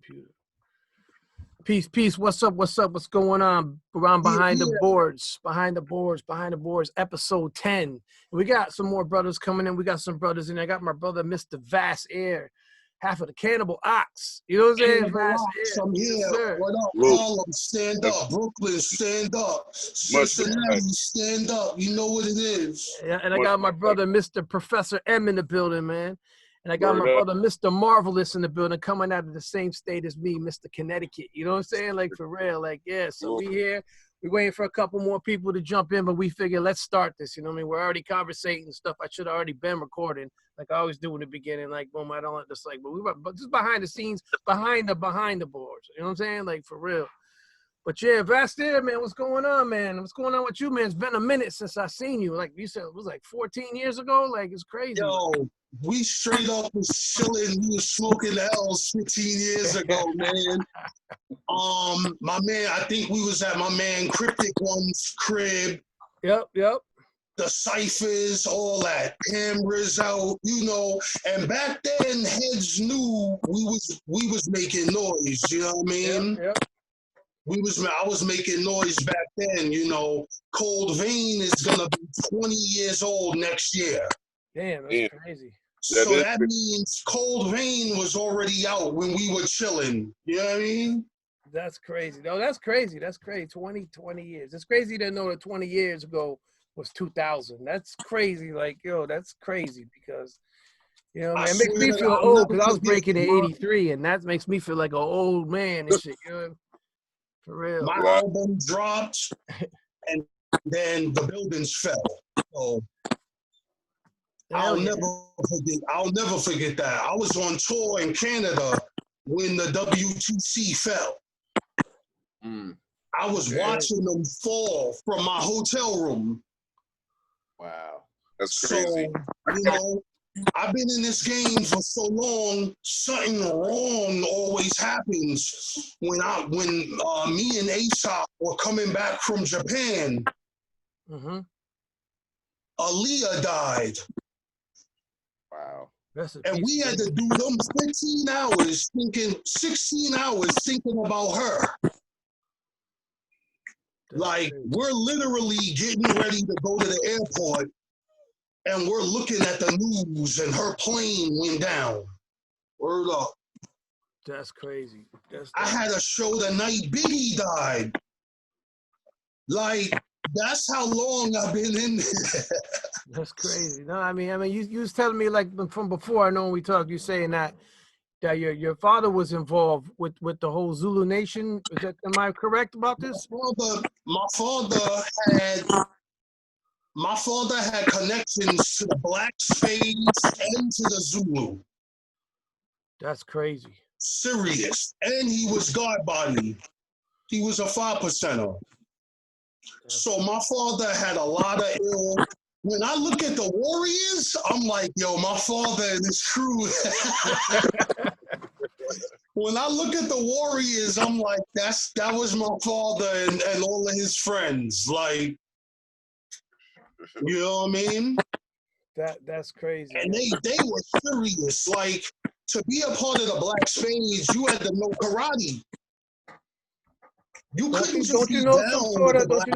computer. Peace, peace. What's up? What's up? What's going on? Around behind the boards, behind the boards, episode 10. We got some more brothers coming in. We got some brothers in there. I got my brother, Mr. Vast Aire, half of the Cannibal Ox. You know what I'm saying? Vast Aire. I'm here. Yes, what up? Harlem, stand up. Brooklyn, stand up. Cincinnati, stand up. You know what it is. Yeah, and I got my brother, Mr. Professor M in the building, man. And I got my brother, Mr. Marvalyss in the building, coming out of the same state as me, Mr. Connecticut. You know what I'm saying? Like, for real. Like, yeah, so we here. We're waiting for a couple more people to jump in, but we figure let's start this. You know what I mean? We're already conversating and stuff. I should have already been recording, like I always do in the beginning. Like, boom, I don't just like, but just behind the scenes, behind the boards. You know what I'm saying? Like, for real. But yeah, Vast Aire, man, what's going on, man? What's going on with you, man? It's been a minute since I seen you. Like you said, it was like 14 years ago. Like, it's crazy. Yo, we straight up was chilling. We was smoking the L's 15 years ago, man. My man, I think we was at my man Cryptic One's crib. Yep. The ciphers, all that, cameras out, you know. And back then, heads knew we was making noise. You know what I mean? Yep. I was making noise back then, you know. Cold Vein is gonna be 20 years old next year. Damn, that's crazy. So that means Cold Vein was already out when we were chilling. You know what I mean? That's crazy. No, that's crazy. That's crazy. 20 years. It's crazy to know that 20 years ago was 2000. That's crazy. Like, yo, that's crazy because, you know, man, it makes me feel old because I was breaking in 83, and that makes me feel like an old man and shit, you know? For real. My album dropped, and then the buildings fell. So I'll never forget that. I was on tour in Canada when the WTC fell. I was watching them fall from my hotel room. Wow, that's crazy. So, you know, I've been in this game for so long. Something wrong always happens. When me and Aesop were coming back from Japan, Aaliyah died. Wow. And we had to do them 16 hours thinking about her. Like, we're literally getting ready to go to the airport, and we're looking at the news, and her plane went down. Word up. That's crazy. I had a show the night Biggie died. Like, that's how long I've been in there. That's crazy. No, I mean, you was telling me, like, from before, I know when we talked, you saying that your father was involved with the whole Zulu Nation. Am I correct about this? My father had connections to the Black Spades and to the Zulu. That's crazy. Serious. And he was God body. He was a 5%er. So my father had a lot of ill. When I look at the Warriors, I'm like, yo, my father and his crew. When I look at the Warriors, I'm like, that was my father and all of his friends. Like, you know what I mean? That's crazy. And they were serious. Like, to be a part of the Black Spades, you had to know karate. You couldn't just be down with the Black.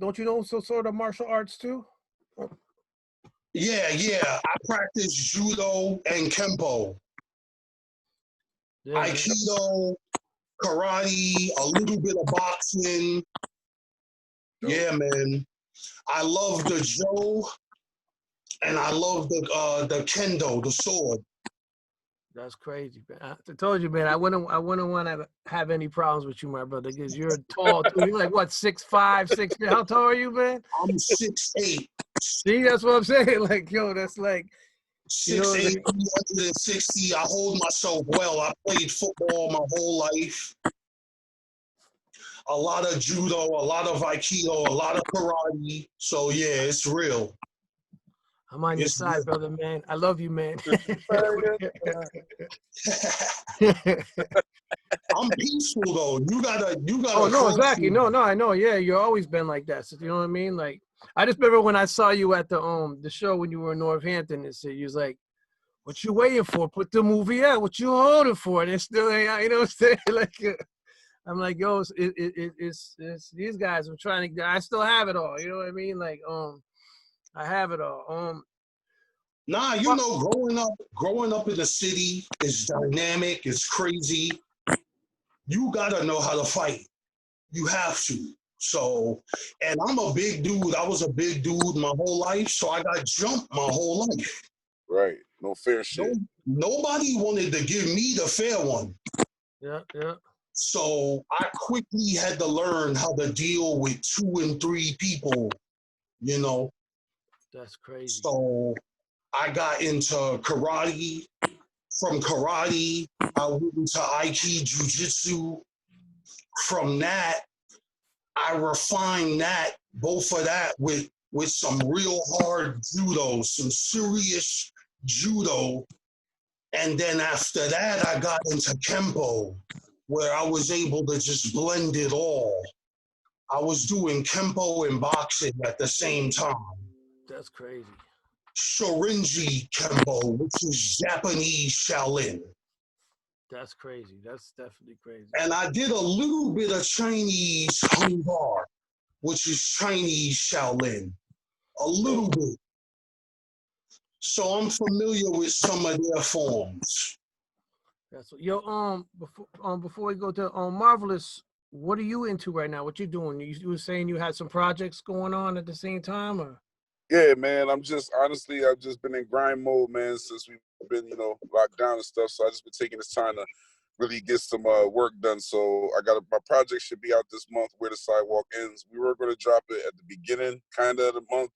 Don't you know some sort of martial arts too? Yeah. I practiced judo and kempo. Yeah, Aikido, karate, a little bit of boxing. Yeah, man. I love the Jo, and I love the kendo, the sword. That's crazy, man. I told you, man. I wouldn't want to have any problems with you, my brother, because you're tall too. You're like what, 6'5", 6'3"? How tall are you, man? I'm 6'8". See, that's what I'm saying. Like, yo, that's like 6'8", 360. I hold myself well. I played football my whole life. A lot of judo, a lot of aikido, a lot of karate. So yeah, it's real. I'm on your side, brother, man. I love you, man. I'm peaceful though. You gotta. Oh no, exactly. No, I know. Yeah, you've always been like that. So, you know what I mean? Like, I just remember when I saw you at the show when you were in Northampton. And so you was like, What you waiting for? Put the movie out. What you holding for? And it still ain't out. You know what I'm saying? Like, I'm like, yo, it's these guys. I'm trying to. I still have it all. You know what I mean? Like, I have it all. Nah, you know, growing up in the city is dynamic. It's crazy. You gotta know how to fight. You have to. So, and I'm a big dude. I was a big dude my whole life, so I got jumped my whole life. Right. No fair shit. Nobody wanted to give me the fair one. Yeah, yeah. So I quickly had to learn how to deal with 2 and 3 people, you know. That's crazy. So I got into karate. From karate, I went into Aikido Jiu-Jitsu. From that, I refined that, both of that with some real hard judo, some serious judo. And then after that, I got into Kempo, where I was able to just blend it all. I was doing Kempo and boxing at the same time. That's crazy. Shorinji Kempo, which is Japanese Shaolin. That's crazy. That's definitely crazy. And I did a little bit of Chinese Hung Bar, which is Chinese Shaolin. A little bit. So I'm familiar with some of their forms. That's what, yo, before we go to Marvalyss, what are you into right now? What you doing? You were saying you had some projects going on at the same time, or? Yeah, man. I've just been in grind mode, man, since we've been, locked down and stuff. So I just been taking this time to really get some work done. So my project should be out this month, Where the Sidewalk Ends. We were going to drop it at the beginning, kind of the month,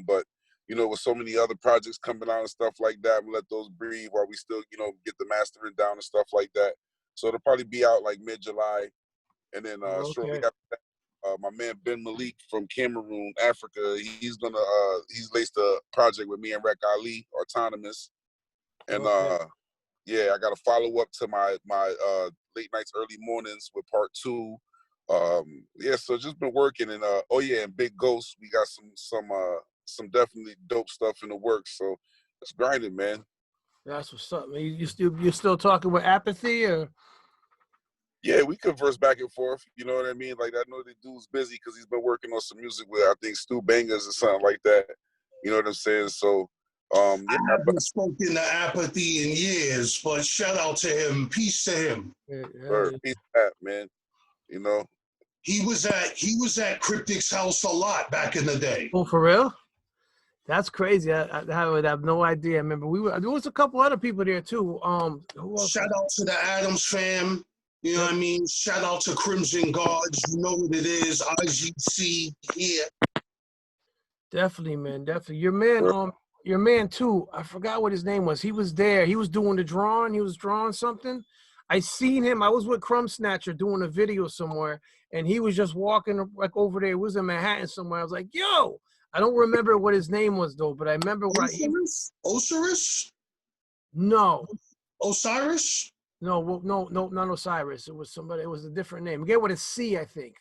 but with so many other projects coming out and stuff like that, we let those breathe while we still, get the mastering down and stuff like that. So it'll probably be out like mid-July, and then shortly after that, my man Ben Malik from Cameroon, Africa, he's laced a project with me and Rockoleone, Autonomous, and yeah, I got to follow up to my late nights, early mornings with part 2. Yeah, so just been working, and and Big Ghost, we got some definitely dope stuff in the works. So it's grinding, man. That's what's up, man. You still talking with Apathy, or? Yeah, we converse back and forth. You know what I mean? Like, I know the dude's busy because he's been working on some music with, I think, Stu Bangers or something like that. You know what I'm saying? So, I haven't spoken to Apathy in years, but shout out to him. Peace to him. Peace to that, man. He was at Cryptic's house a lot back in the day. Oh, for real? That's crazy. I would have no idea. I remember there was a couple other people there too. Who else? Shout out to the Adams fam. You know what I mean? Shout out to Crimson Guards. You know what it is. IGC here. Definitely, man. Definitely. Your man too. I forgot what his name was. He was there. He was doing the drawing. He was drawing something. I seen him. I was with Crumb Snatcher doing a video somewhere, and he was just walking like over there. It was in Manhattan somewhere. I was like, yo. I don't remember what his name was though, but I remember Osiris? No. Osiris? No, not Osiris. It was somebody. It was a different name. Again, with a C, I think.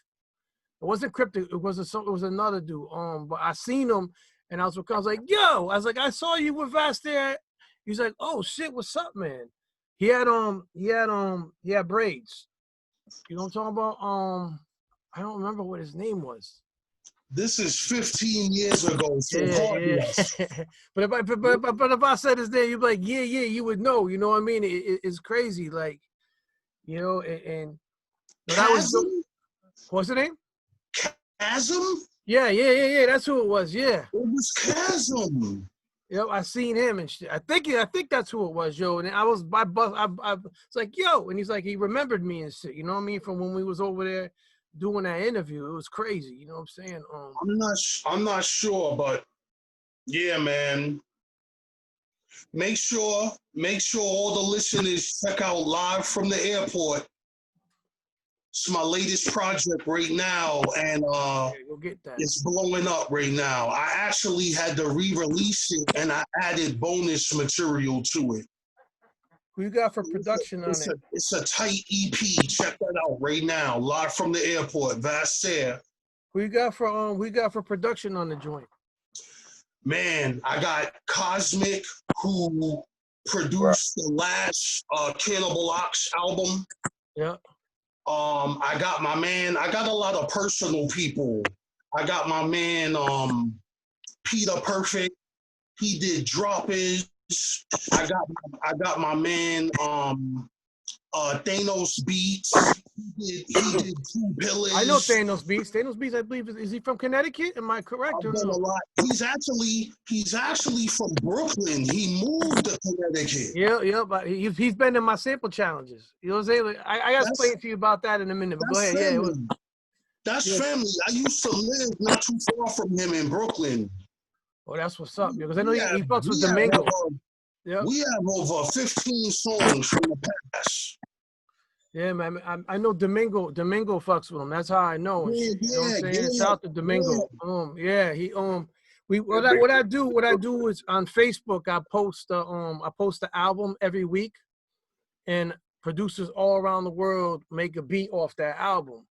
It wasn't Cryptic. It was another dude. But I seen him, and I was like, yo. I was like, I saw you with Vast there. He's like, oh shit, what's up, man? He had braids. You know what I'm talking about? I don't remember what his name was. This is 15 years ago. So But if I said his name, you'd be like, yeah, you would know. You know what I mean? It's crazy, like, and that was what's the name? Chasm? Yeah. That's who it was. Yeah. It was Chasm. Yep, I seen him and shit. I think that's who it was, yo. And I was it's like, yo, and he's like, he remembered me and shit. You know what I mean? From when we was over there doing that interview. It was crazy. You know what I'm saying? I'm not sure, but yeah, man. Make sure all the listeners check out Live from the Airport. It's my latest project right now, and go get that. It's blowing up right now. I actually had to re-release it, and I added bonus material to it. Who you got for production on it? It's a tight EP. Check that out right now. Live from the Airport, Vassar. Who you got for production on the joint? Man, I got Cosmic, who produced the last Cannibal Ox album. Yeah. I got my man. I got a lot of personal people. I got my man Peter Perfect. He did Droppers. I got my man Thanos Beats. He did Two Pillars. I know Thanos Beats. Thanos Beats, I believe, is he from Connecticut? Am I correct? I've done a lot. He's actually from Brooklyn. He moved to Connecticut. Yeah, but he's been in my sample challenges. You know what I'm saying? Like, I got to explain to you about that in a minute. But go ahead. Family. Yeah, that's family. I used to live not too far from him in Brooklyn. Oh, that's what's up. Because I know he fucks with Domingo. We have over 15 songs from the past. Yeah, man. I know Domingo fucks with him. That's how I know. You know what I'm saying? Shout out to Domingo. What I do is on Facebook I post the album every week, and producers all around the world make a beat off that album.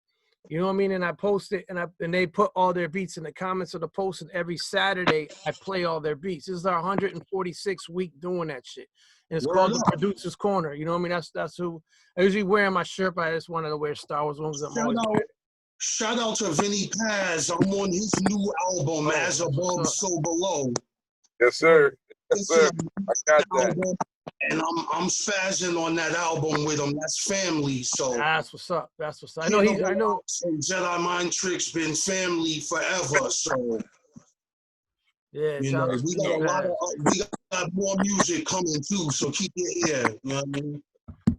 You know what I mean? And I post it, and they put all their beats in the comments of the post. And every Saturday, I play all their beats. This is our 146th week doing that shit, and it's called the Producer's Corner. You know what I mean? That's who I usually wear my shirt, but I just wanted to wear Star Wars ones. Shout out to Vinny Paz. I'm on his new album, As Above, So Below. Yes, sir. Yes, sir. I got that. And I'm spazzing on that album with him. That's family. So that's what's up. That's what's up. I know. Jedi Mind Tricks been family forever. So yeah, we got more music coming too. So keep your ear. You know what I mean?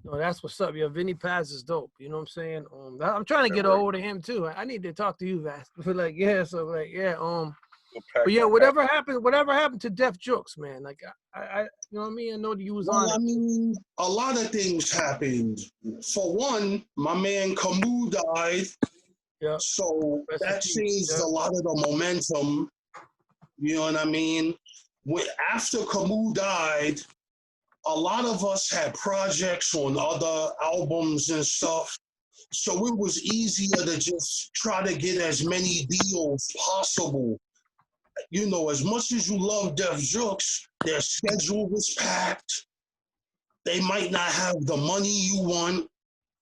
No, that's what's up. Yeah, Vinny Paz is dope. You know what I'm saying? I'm trying to get a hold of him too. I need to talk to you, Vass. But but yeah, whatever happened to Def Jux, man? Like I you know what I mean? I know that you was on. I mean, a lot of things happened. For one, my man Camus died. Yeah. So that changed a lot of the momentum. You know what I mean? After Camus died, a lot of us had projects on other albums and stuff. So it was easier to just try to get as many deals possible. You know, as much as you love Def Jux, their schedule was packed. They might not have the money you want.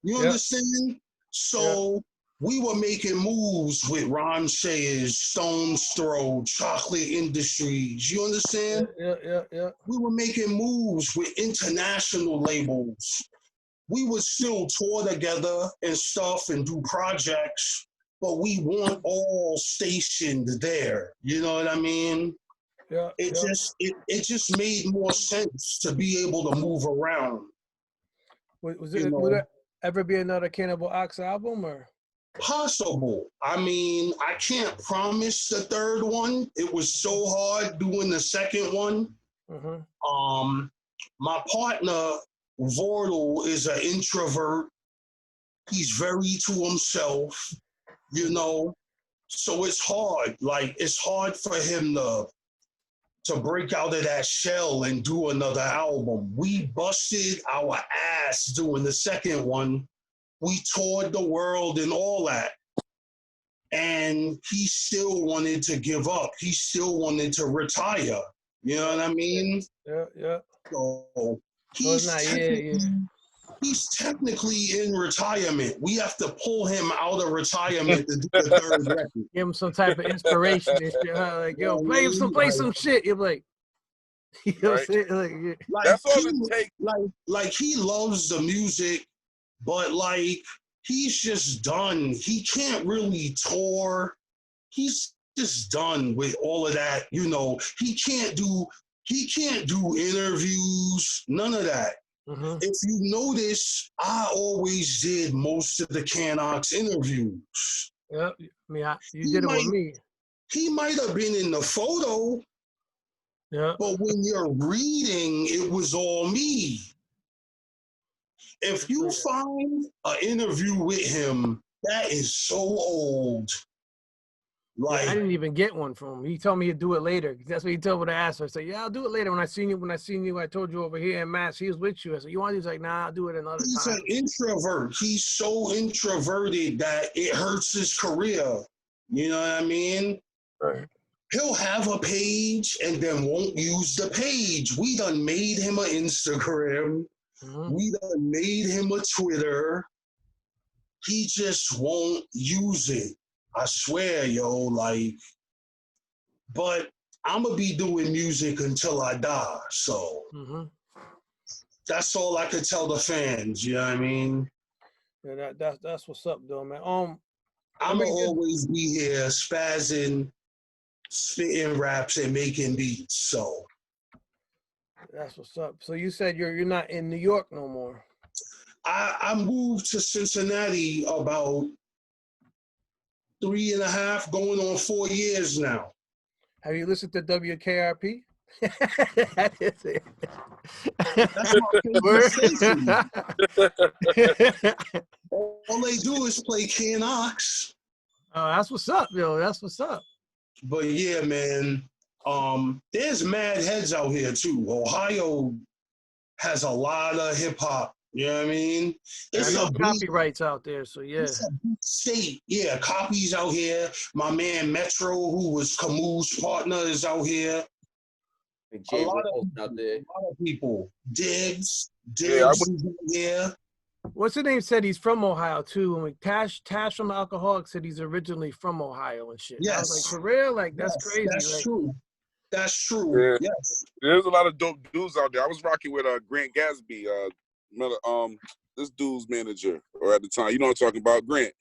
You understand? So we were making moves with Ron Sayers, Stone's Throw, Chocolate Industries. You understand? Yeah. We were making moves with international labels. We would still tour together and stuff and do projects, but we weren't all stationed there. You know what I mean? Yeah. It just made more sense to be able to move around. Would there ever be another Cannibal Ox album or? Possible. I mean, I can't promise the third one. It was so hard doing the second one. Mm-hmm. My partner, Vortal, is an introvert. He's very to himself, you know. So it's hard. Like, it's hard for him to break out of that shell and do another album. We busted our ass doing the second one. We toured the world and all that. And he still wanted to give up. He still wanted to retire. You know what I mean? Yeah. So he's technically in retirement. We have to pull him out of retirement to do the third record. Give him some type of inspiration and shit. Like, yo, play some shit. You're like, you know what I'm saying? That's all it takes. Like he loves the music, but like he's just done. He can't really tour. He's just done with all of that. You know, he can't do interviews, none of that. Mm-hmm. If you notice, I always did most of the Canox interviews. Yeah, I mean, you did it with me. He might have been in the photo, but when you're reading, it was all me. If you find an interview with him, that is so old. Like, I didn't even get one from him. He told me he'd do it later. That's what he told me to ask. I said, "Yeah, I'll do it later." When I seen you, I told you over here in Mass, he was with you. I said, "You want?" He's like, "Nah, I'll do it another time." He's an introvert. He's so introverted that it hurts his career. You know what I mean? Right. he'll have a page and then won't use the page. We done made him an Instagram. We done made him a Twitter. He just won't use it. I swear, yo, like, but I'm going to be doing music until I die. So that's all I could tell the fans. You know what I mean? Yeah, that's what's up, though, man. I'm going to always be here spazzing, spitting raps, and making beats. So that's what's up. So you said you're not in New York no more. I moved to Cincinnati about 3.5, going on 4 years now. Have you listened to WKRP? That is it. That's my favorite station. All they do is play Ken Ox. Oh, that's what's up, yo. That's what's up. But yeah, man, there's mad heads out here too. Ohio has a lot of hip hop. You know what I mean? There's no copyrights out there, so yeah. It's a big state. Yeah, copies out here. My man Metro, who was Camus' partner, is out here. A lot of people. Diggs is out here. What's the name? Said he's from Ohio too. And Tash from Alcoholic said he's originally from Ohio and shit. Yes. I was like, for real? Like, that's crazy. That's like, true. That's true. Yeah. Yes. There's a lot of dope dudes out there. I was rocking with Grant Gatsby, this dude's manager, or at the time, you know what I'm talking about, Grant.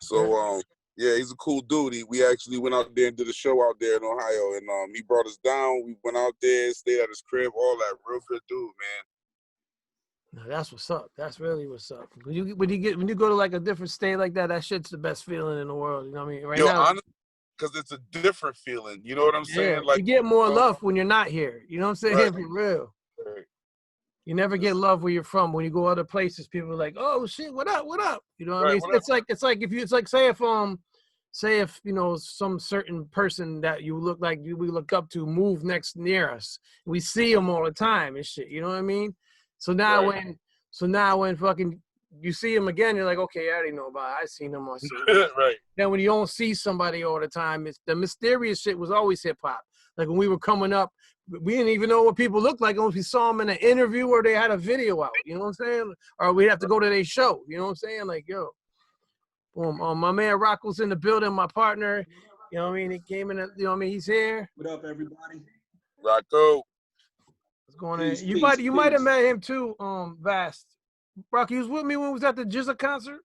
So yeah, he's a cool dude. We actually went out there and did a show out there in Ohio, and he brought us down. We went out there, stayed at his crib, all that. Real good dude, man. No, that's what's up. That's really what's up. When you go to like a different state like that, that shit's the best feeling in the world. You know what I mean? Right now, honestly, because it's a different feeling. You know what I'm saying? Like, you get more love when you're not here. You know what I'm saying? Right. For real. Right. You never get love where you're from. When you go other places, people are like, "Oh shit, what up? What up?" You know what I mean? It's like say if you know some certain person that we look up to move near us, we see them all the time and shit. You know what I mean? So now when fucking you see him again, you're like, okay, I already know about it. I seen him on shit. Right. Then when you don't see somebody all the time, it's the mysterious shit was always hip hop. Like when we were coming up, we didn't even know what people looked like unless we saw them in an interview or they had a video out. You know what I'm saying? Or we'd have to go to their show. You know what I'm saying? Like, yo, boom. My man Rocko's in the building. My partner. You know what I mean? He came in. You know what I mean? He's here. What up, everybody? Rocko. What's going on? You might have met him too. Vast. Rocky was with me when we was at the GZA concert.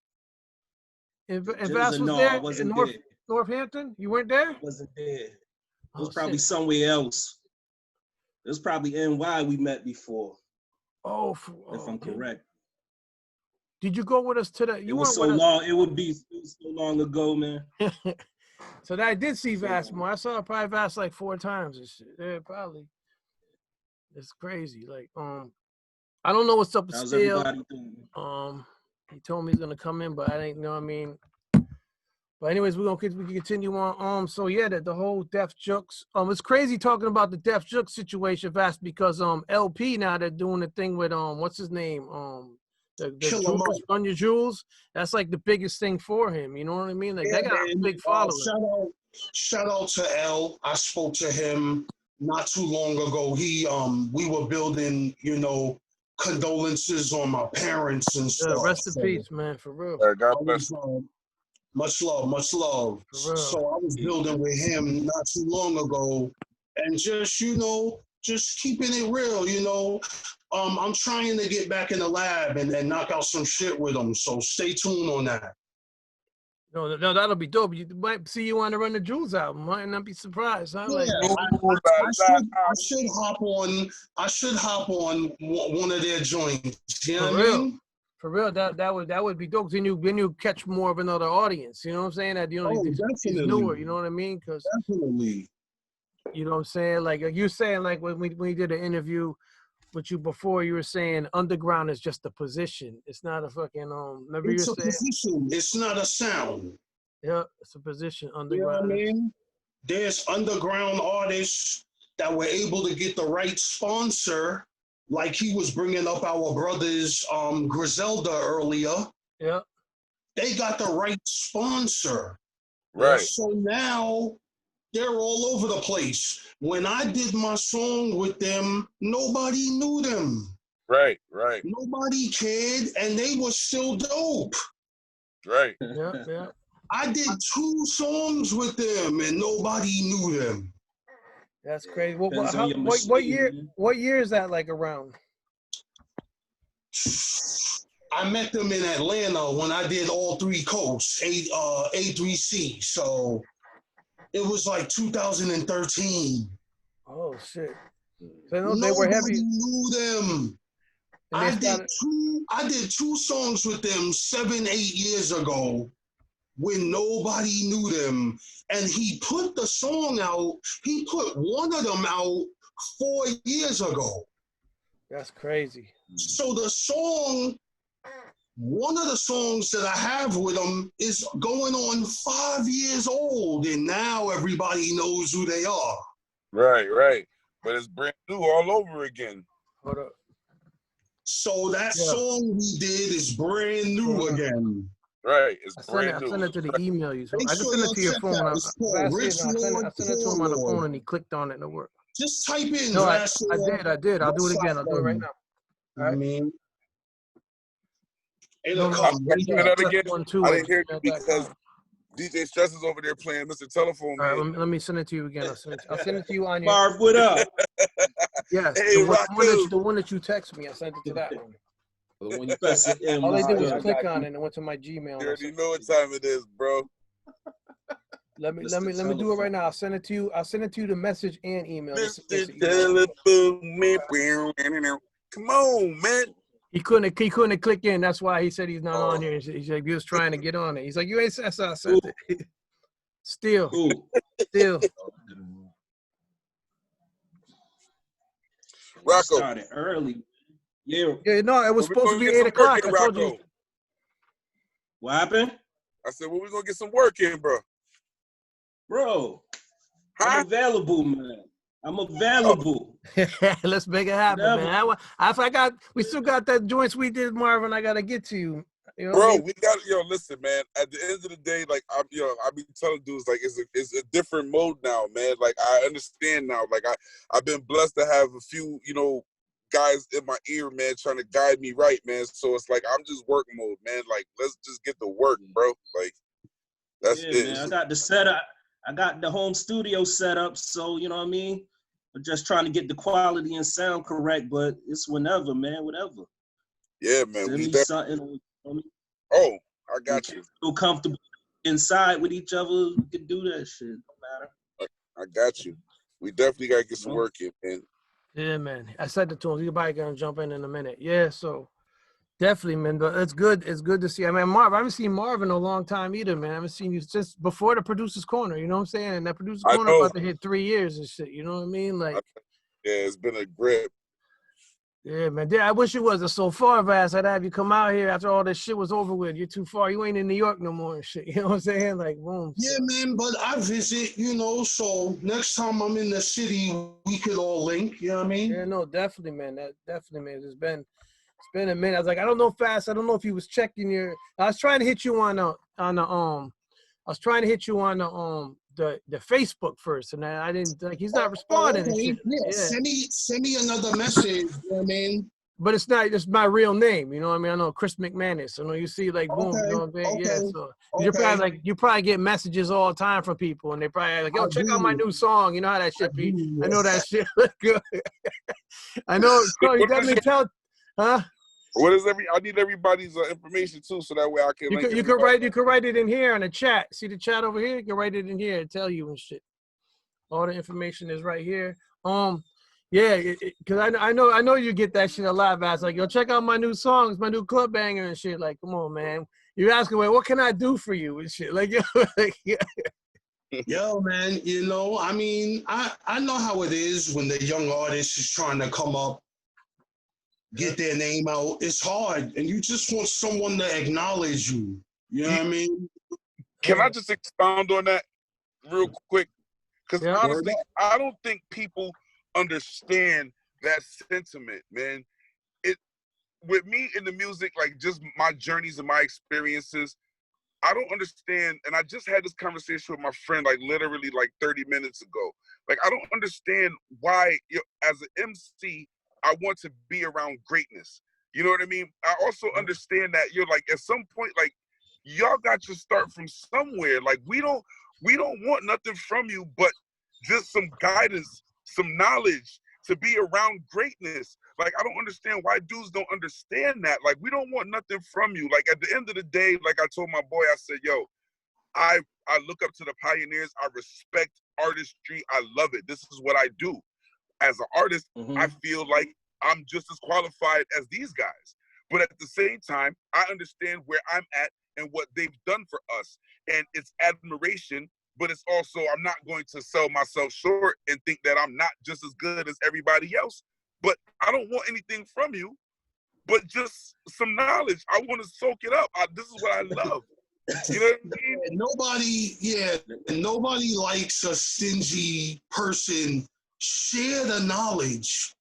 And Vast was there in Northampton. You weren't there? I wasn't there. It was probably somewhere else. It was probably NY we met before. If I'm correct. Did you go with us to the? It was so long. It was so long ago, man. So that I did see Vast more. I saw probably Vast like 4 times and shit. Yeah, probably. It's crazy. Like, I don't know what's up with Steele. He told me he's gonna come in, but I didn't know. I mean, but anyways, we can continue on. So yeah, the whole Def Jux. It's crazy talking about the Def Jux situation, Vast, because LP now they're doing the thing with what's his name the Jewels, Run Your Jewels. That's like the biggest thing for him. You know what I mean? Like they got a big following. Shout out to L. I spoke to him not too long ago. We were building, condolences on my parents and stuff. Yeah, rest in peace, man, for real. God bless. Much love. So I was building with him not too long ago, and just keeping it real. I'm trying to get back in the lab and knock out some shit with him. So stay tuned on that. No, that'll be dope. You might see you on the Run the Jewels album. Might not be surprised. Huh? Yeah, I should hop on. I should hop on one of their joints. You know what I mean? For real, that would be dope. Then you catch more of another audience. You know what I'm saying? That he's newer. You know what I mean? Because definitely. You know what I'm saying? Like you're saying, like when we did an interview with you before, you were saying underground is just a position. It's not a fucking Remember it's a position. It's not a sound. Yeah, it's a position. Underground. You know what I mean? There's underground artists that were able to get the right sponsor. Like he was bringing up our brothers, Griselda earlier. Yeah. They got the right sponsor. Right. So now They're all over the place. When I did my song with them, nobody knew them. Right. Nobody cared, and they were still dope. Right. Yeah. I did 2 songs with them, and nobody knew them. That's crazy. Well, Depends on your what machine, year? man. What year is that like around? I met them in Atlanta when I did all 3 coasts, A3C. So it was like 2013. Oh shit! So I know they were Nobody heavy. knew them. And they started. I did 2 songs with them 7, 8 years ago when nobody knew them. And he put the song out, he put one of them out 4 years ago. That's crazy. So the song, one of the songs that I have with him is going on 5 years old, and now everybody knows who they are. Right. But it's brand new all over again. Hold up. So that song we did is brand new again. Right, it's brand I new. sent it to the email you. So Make I can sure send it y'all to your check phone. that. It's called Rich Lord, I sent it to him on the Poor phone Lord. and he clicked on it and it worked. Just type in No, I Vassal. did. I'll do it again. I'll do it right now. All right. I mean, it'll No, come right Say back. that again. I didn't hear you because gmail.com. DJ Stress is over there playing Mr. Telephone All Man. right, let me send it to you again. I'll send it to you on your. Marv, what up? Yes, Hey, the one that you text me. I sent it to that one. But when you press it in, All they did was good. click on it and it went to my Gmail. You already know what time it is, bro. Let me do it right now. I'll send it to you. I'll send it to you the message and email. Mr. Telephone Man. Come on, man. He couldn't click in. That's why he said he's not on here. He's like, he was trying to get on it. He's like, you ain't. That's how I sent it. Steele. Rocko. Started early. Yeah. No, it was supposed to be 8 o'clock. I told you. What happened? I said, well, we're going to get some work in, bro. Bro, I'm available, man. I'm available. Let's make it happen, man. We still got that joints we did, Marvin. I got to get to you. You know bro, what I mean? we got listen, man. At the end of the day, like I be telling dudes, like it's a different mode now, man. Like I understand now. Like I've been blessed to have a few, guys in my ear, man, trying to guide me right, man. So it's like I'm just work mode, man. Like let's just get to work, bro. Like that's it. Man. I got the setup. I got the home studio set up, so you know what I mean. I'm just trying to get the quality and sound correct, but it's whenever, man, whatever. Yeah, man. Send me something. Oh, I got you. Feel comfortable inside with each other. We can do that shit. Don't matter. I got you. We definitely gotta get some work in, man. Yeah, man. I said it to him. You're probably gonna jump in a minute. Yeah, so definitely, man. But it's good. It's good to see. I mean, Marv, I haven't seen Marv in a long time either, man. I haven't seen you since before the Producer's Corner. You know what I'm saying? And that Producer's Corner about to hit 3 years and shit. You know what I mean? Like, yeah, it's been a grip. Yeah, man. I wish it wasn't so far, Vass. I'd have you come out here after all this shit was over with. You're too far. You ain't in New York no more and shit. You know what I'm saying? Like, boom. Yeah, man, but I visit, so next time I'm in the city, we could all link, you know what I mean? Yeah, no, definitely, man. Definitely, man. It's been a minute. I was like, I don't know, Fast. I don't know if he was checking your. I was trying to hit you on the Facebook first, and I didn't like. He's not responding. Okay. And shit. Yeah. Send me another message. You know what I mean? But it's not just my real name. You know what I mean? I know Chris McManus. So you see, like, boom. You know what I mean? Yeah. So you're probably like, you probably get messages all the time from people, and they probably like, yo, check out my new song. You know how that shit be? I know that shit. Good. I know. So you definitely tell, huh? What is I need everybody's information too, so that way I can. You can write it in here in the chat. See the chat over here? You can write it in here and tell you and shit. All the information is right here. Yeah, because I know you get that shit a lot, Vass. Like, yo, check out my new songs, my new club banger and shit. Like, come on, man. You're asking, well, what can I do for you and shit? Like, yo, Yo, man, I mean, I know how it is when the young artist is trying to come up, get their name out. It's hard, and you just want someone to acknowledge you. You know what I mean? Can I just expound on that real quick? Because honestly, I don't think people understand that sentiment, man. With me in the music, like just my journeys and my experiences, I don't understand, and I just had this conversation with my friend like literally like 30 minutes ago. Like, I don't understand why, as an MC, I want to be around greatness. You know what I mean? I also understand that you're like, at some point, like, y'all got to start from somewhere. Like, we don't want nothing from you but just some guidance, some knowledge to be around greatness. Like, I don't understand why dudes don't understand that. Like, we don't want nothing from you. Like, at the end of the day, like I told my boy, I said, yo, I look up to the pioneers. I respect artistry. I love it. This is what I do. As an artist, I feel like I'm just as qualified as these guys. But at the same time, I understand where I'm at and what they've done for us. And it's admiration, but it's also, I'm not going to sell myself short and think that I'm not just as good as everybody else. But I don't want anything from you, but just some knowledge. I want to soak it up. This is what I love. You know what I mean? Nobody likes a stingy person. Share the knowledge.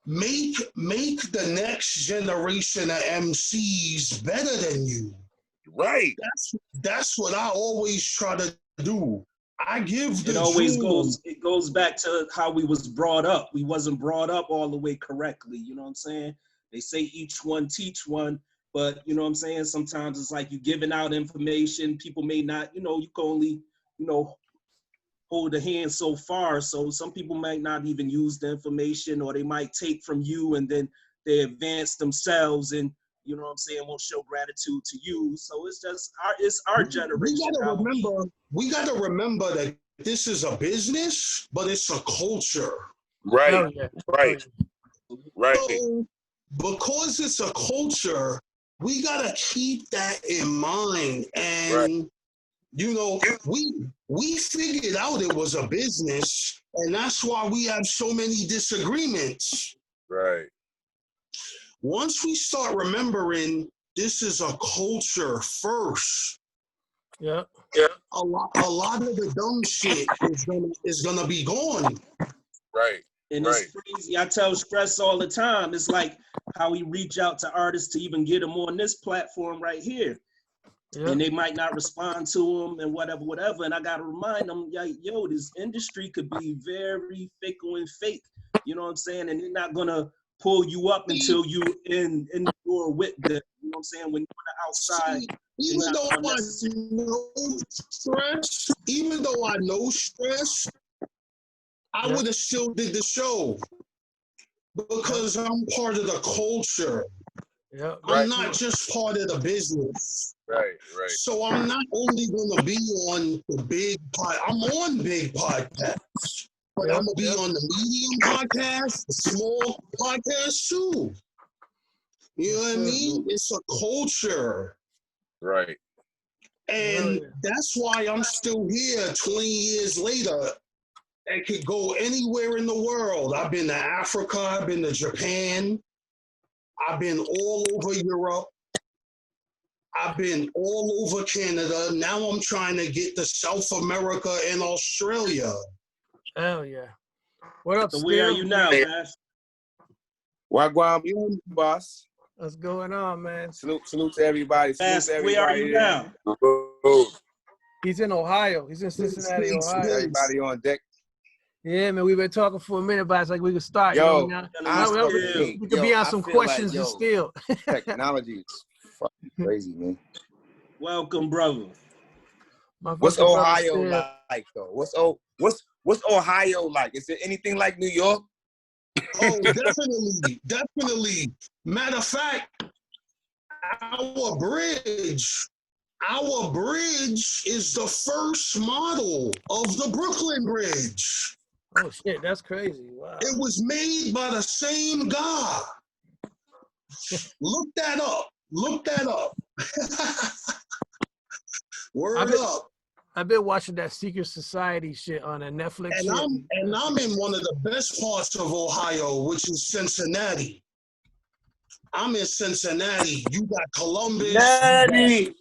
Make the next generation of MCs better than you. Right. That's what I always try to do. I give the it goes back to how we was brought up. We wasn't brought up all the way correctly. You know what I'm saying? They say each one teach one, but you know what I'm saying? Sometimes it's like you giving out information. People may not, you can only, hold a hand so far. So some people might not even use the information, or they might take from you and then they advance themselves and, you know what I'm saying, won't show gratitude to you. So it's just our generation. We gotta remember that this is a business, but it's a culture. Right. Oh, yeah. Right. Right. So, because it's a culture, we gotta keep that in mind. And we figured out it was a business, and that's why we have so many disagreements. Right. Once we start remembering this is a culture first, Yeah. a lot of the dumb shit is gonna be gone. Right. And it's crazy. I tell Stress all the time. It's like how we reach out to artists to even get them on this platform right here. Yep. And they might not respond to them and whatever. And I got to remind them, yo, this industry could be very fickle and fake. You know what I'm saying? And they're not going to pull you up until you in the door with them. You know what I'm saying? When you're outside. Even though I know stress, I would have still did the show because I'm part of the culture. Yeah, I'm not just part of the business. Right. So I'm not only going to be on the big pod. I'm on big podcasts, but I'm going to be on the medium podcast, the small podcast too. You know what I mean? It's a culture. Right. And that's why I'm still here 20 years later. I could go anywhere in the world. I've been to Africa. I've been to Japan. I've been all over Europe. I've been all over Canada. Now I'm trying to get to South America and Australia. Hell yeah. What up, Steele? Where are you now, man? Wagwan, boss. What's going on, man? Salute to everybody. Salute to everybody. Where are you now? He's in Ohio. He's in Cincinnati, Ohio. Everybody on deck. Yeah, man, we've been talking for a minute, but it's like we could start. Yo, we could be on some questions and still. Technology is fucking crazy, man. Welcome, brother. What's Ohio like, though? What's Ohio like? Is it anything like New York? Oh, definitely. Matter of fact, our bridge is the first model of the Brooklyn Bridge. Oh shit, that's crazy. Wow. It was made by the same guy. Look that up. Word up. I've been watching that Secret Society shit on a Netflix. And I'm in one of the best parts of Ohio, which is Cincinnati. I'm in Cincinnati. You got Columbus. Cincinnati.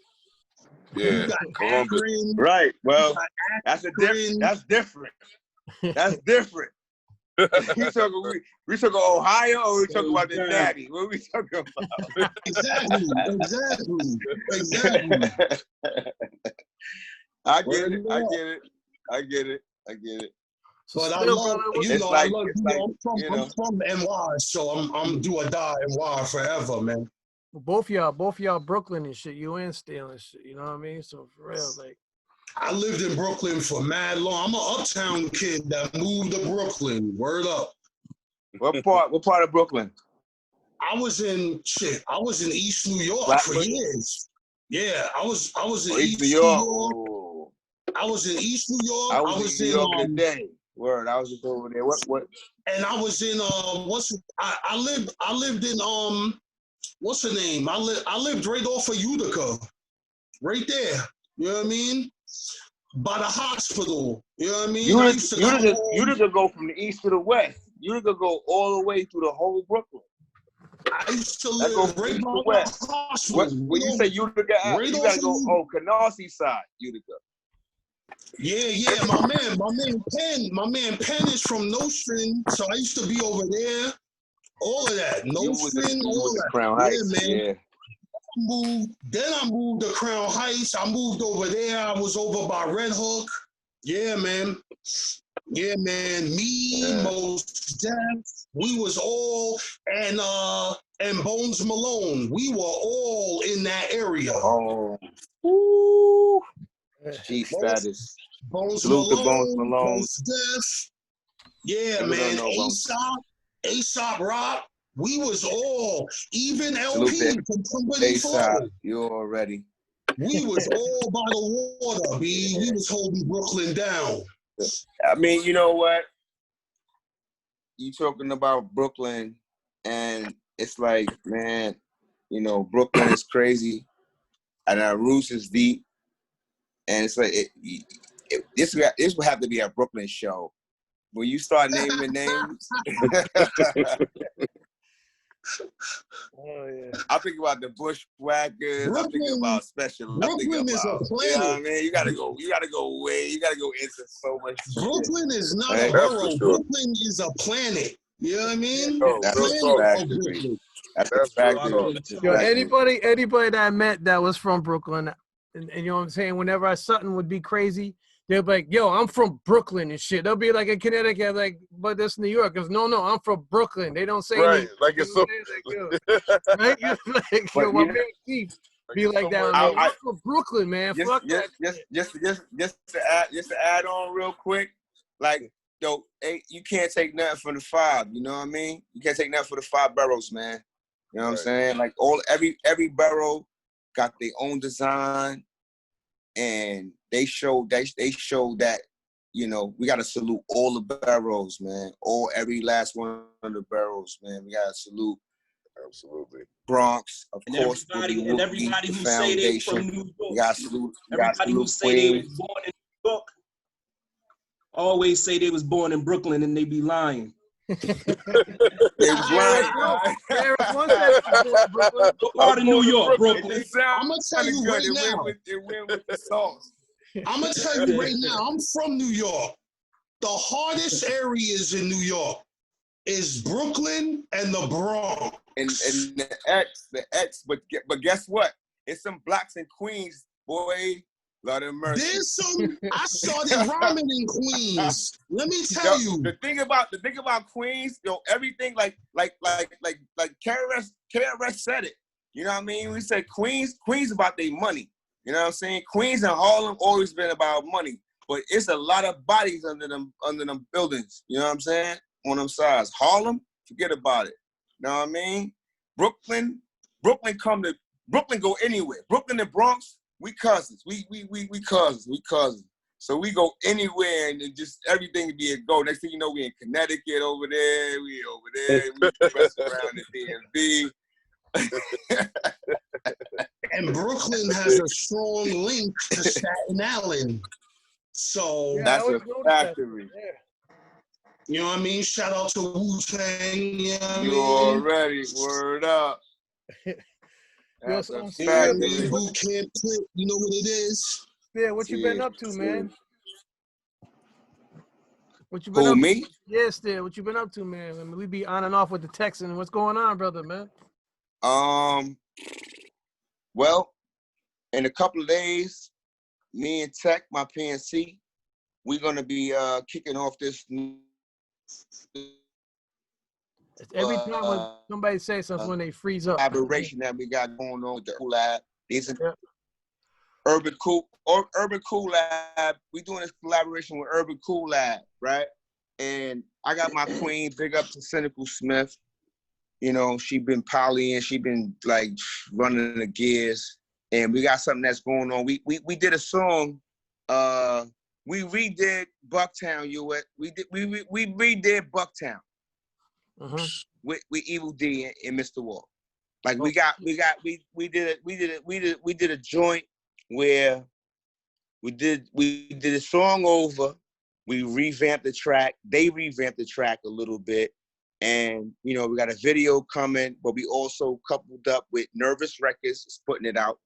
Yeah, Columbus. Akron, right. Well, that's different. That's different. We talking Ohio, or we talking about the natty? What are we talking about? Exactly. I get it. I get it. I get it. I get it. So But I still, love, brother, you It's know, like, I love, it's you like, know, you I'm know. from NY, so I'm do or die NY forever, man. both y'all Brooklyn and shit. You and Steele and shit. You know what I mean? So for real, like. I lived in Brooklyn for mad long. I'm an uptown kid that moved to Brooklyn. Word up. What part of Brooklyn? I was in East New York for Flatbush? years. Yeah, I was in East East New New York. York. Ooh. I was in East New York. I was in New York today. Word, I was just over there. What? And I was in I lived in what's the name? I lived right off of Utica. Right there. You know what I mean? By the hospital. You know what I mean? Utica go from the east to the west. Utica go all the way through the whole Brooklyn. I used to live right by the hospital. When you say Utica, you gotta go Canarsie side, Utica. Yeah, my man Penn is from Nostrand, so I used to be over there. All of that, Nostrand, all that. Crown Heights, man. yeah. I moved to Crown Heights. I moved over there. I was over by Red Hook. Yeah, man. Yeah, man. Me, Most Def, we was all, and Bones Malone. We were all in that area. Oh. Woo. G status. Bones Salute to Malone, Bones Malone. Most Def. Yeah, People man. don't know Aesop Rock. We was all, even Salute LP from Company Flow. You already. We was all by the water, B. We was holding Brooklyn down. I mean, you know what? You talking about Brooklyn, and it's like, man, you know, Brooklyn is crazy, and our roots is deep, and it's like this will have to be a Brooklyn show. When you start naming names, Oh yeah. I think about the Bushwhackers. I think about Special. Brooklyn is a planet. You know what I mean? You gotta go into so much. Brooklyn is not Right? a borough. Brooklyn is a planet. You know what I mean? That's That's factory. Yo, anybody that I met that was from Brooklyn, and you know what I'm saying, whenever something would be crazy, they'll be like, yo, I'm from Brooklyn and shit. They'll be like in Connecticut, like, but that's New York. Because no, I'm from Brooklyn. They don't say right, anything. like it's so. Right? You're like, yo, my man Keith be like that. I'm from Brooklyn, man. Fuck that. Just to add on real quick, like, yo, you can't take nothing from the five. You know what I mean? You can't take nothing for the 5 boroughs, man. You know what I'm saying? Like every borough got their own design, and they show that, you know, we gotta salute all the boroughs, man. Every last one of the boroughs, man. We gotta salute. Absolutely. Bronx, of and course. everybody who say they from New York. We gotta salute. Everybody who say they was born in New York always say they was born in Brooklyn, and they be lying. They was lying. What part of New York, Brooklyn? I'm gonna tell you right now. It went with the sauce. I'm gonna tell you right now. I'm from New York. The hardest areas in New York is Brooklyn and the Bronx. And the X. But guess what? It's some blacks in Queens, boy. Lord have mercy. There's some. I started rhyming in Queens. Let me tell you. The thing about Queens, yo, everything like KRS said it. You know what I mean? We said Queens about their money. You know what I'm saying? Queens and Harlem always been about money, but it's a lot of bodies under them buildings. You know what I'm saying? On them sides. Harlem, forget about it. You know what I mean? Brooklyn go anywhere. Brooklyn and Bronx, we cousins. We cousins. So we go anywhere and just everything be a go. Next thing you know, we in Connecticut over there. We press around the DMV. And Brooklyn has a strong link to Staten Island. So that's a factory. You know what I mean? Shout out to Wu-Tang. You know what I mean? Already, word up. That's a factory. Who can't quit? You know what it is? Yeah, what you been up to, man? What you been up me? To? Yeah, Steele, what you been up to, man? I mean, we be on and off with the Texan. What's going on, brother, man? Well, in a couple of days, me and Tech, my PNC, we're gonna be kicking off this. Every time when somebody says something, when they freeze up. Collaboration that we got going on with the Lab. These Yeah. Urban Cool Lab. We doing this collaboration with Urban Cool Lab, right? And I got my queen, big up to Cynical Smif. You know, she been polying, she been like running the gears. And we got something that's going on. We did a song. We redid Bucktown. We redid Bucktown with Evil D and Mr. Wall. Like we did a joint where we did a song over. We revamped the track. They revamped the track a little bit. And, you know, we got a video coming, but we also coupled up with Nervous Records, is putting it out.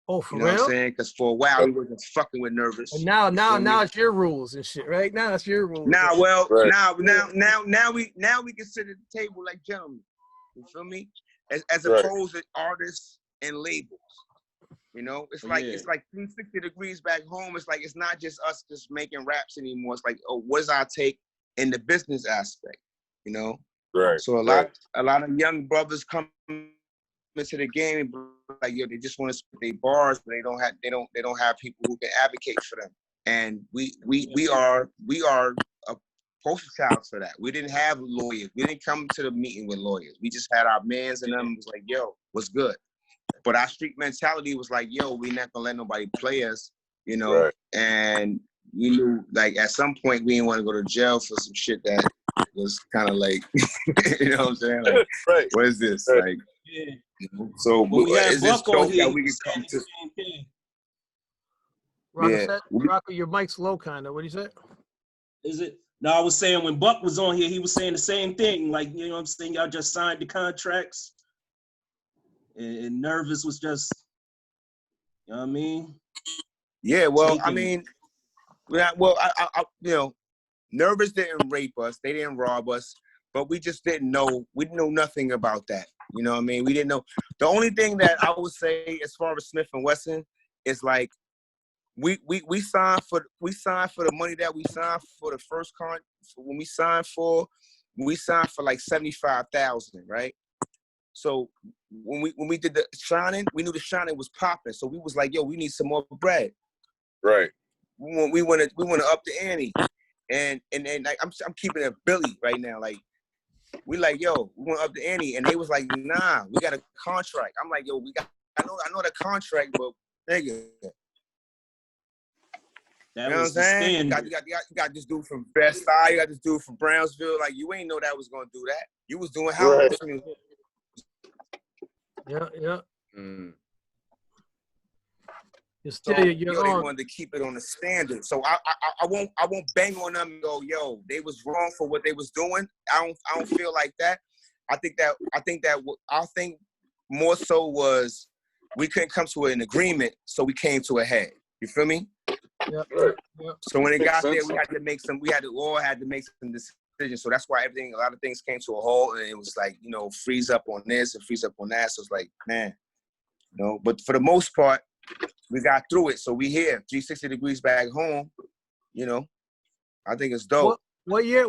Oh, for you know real? what I'm saying? Because for a while, we wasn't fucking with Nervous. And now it's your rules and shit, right? Now it's your rules. Now, well, right. now we can sit at the table like gentlemen. You feel me? As opposed to artists and labels. You know, it's like 360 degrees back home. It's like it's not just us just making raps anymore. It's like, oh, what's our take in the business aspect? You know? Right. So a lot of young brothers come into the game like, yo, they just want to spit their bars, but they don't have people who can advocate for them. And we are a poster child for that. We didn't have lawyers. We didn't come to the meeting with lawyers. We just had our mans and them was like, yo, what's good? But our street mentality was like, yo, we not gonna let nobody play us, you know. Right. And we knew like at some point we didn't want to go to jail for some shit that was kind of like, you know what I'm saying? Like, right. What is this? Right. Like, yeah. So is this dope that we can come to? Rocko, your mic's low, kind of. What do you say? Is it? No, I was saying when Buck was on here, he was saying the same thing. Like, you know what I'm saying? Y'all just signed the contracts. And Nervous was just, you know what I mean? Yeah, well, I mean, I you know, Nervous didn't rape us. They didn't rob us. But we just didn't know. We didn't know nothing about that. You know what I mean? We didn't know. The only thing that I would say as far as Smif and Wessun is like, we signed for the money that we signed for the first when we signed for like $75,000, right? So when we did the signing, we knew the signing was popping. So we was like, yo, we need some more bread. Right. We want to up the ante. And like I'm keeping it Billy right now. Like we like, yo, we want to up the ante. And they was like, nah, we got a contract. I'm like, yo, I know the contract, but nigga. That you know what I'm saying? You got this dude from Best Side, you got this dude from Brownsville. Like, you ain't know that was gonna do that. You was doing house music. Yeah. Mm. They wanted to keep it on the standard. So I won't bang on them and go, yo, they was wrong for what they was doing. I don't feel like that. I think our thing more so was we couldn't come to an agreement, so we came to a head. You feel me? Yeah. So when it got there, we all had to make some decisions. So that's why a lot of things came to a halt, and it was like, you know, freeze up on this and freeze up on that. So it's like, man, you know. But for the most part, we got through it. So we here, 360 degrees back home. You know, I think it's dope. What year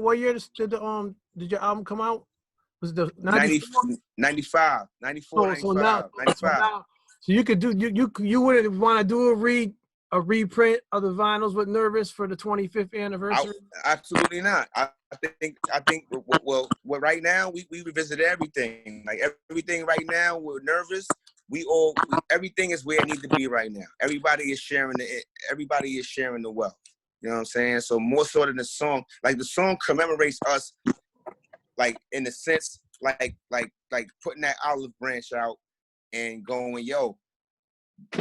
did your album come out? Was the 95, 94, so 95, 95. So you could do you wouldn't want to do a reprint of the vinyls with Nervous for the 25th anniversary? Absolutely not. I think well right now we revisit everything. Like everything right now we're Nervous. Everything is where it needs to be right now. Everybody is sharing the wealth. You know what I'm saying? So more so than the song, like the song commemorates us, like in the sense, like putting that olive branch out and going, yo,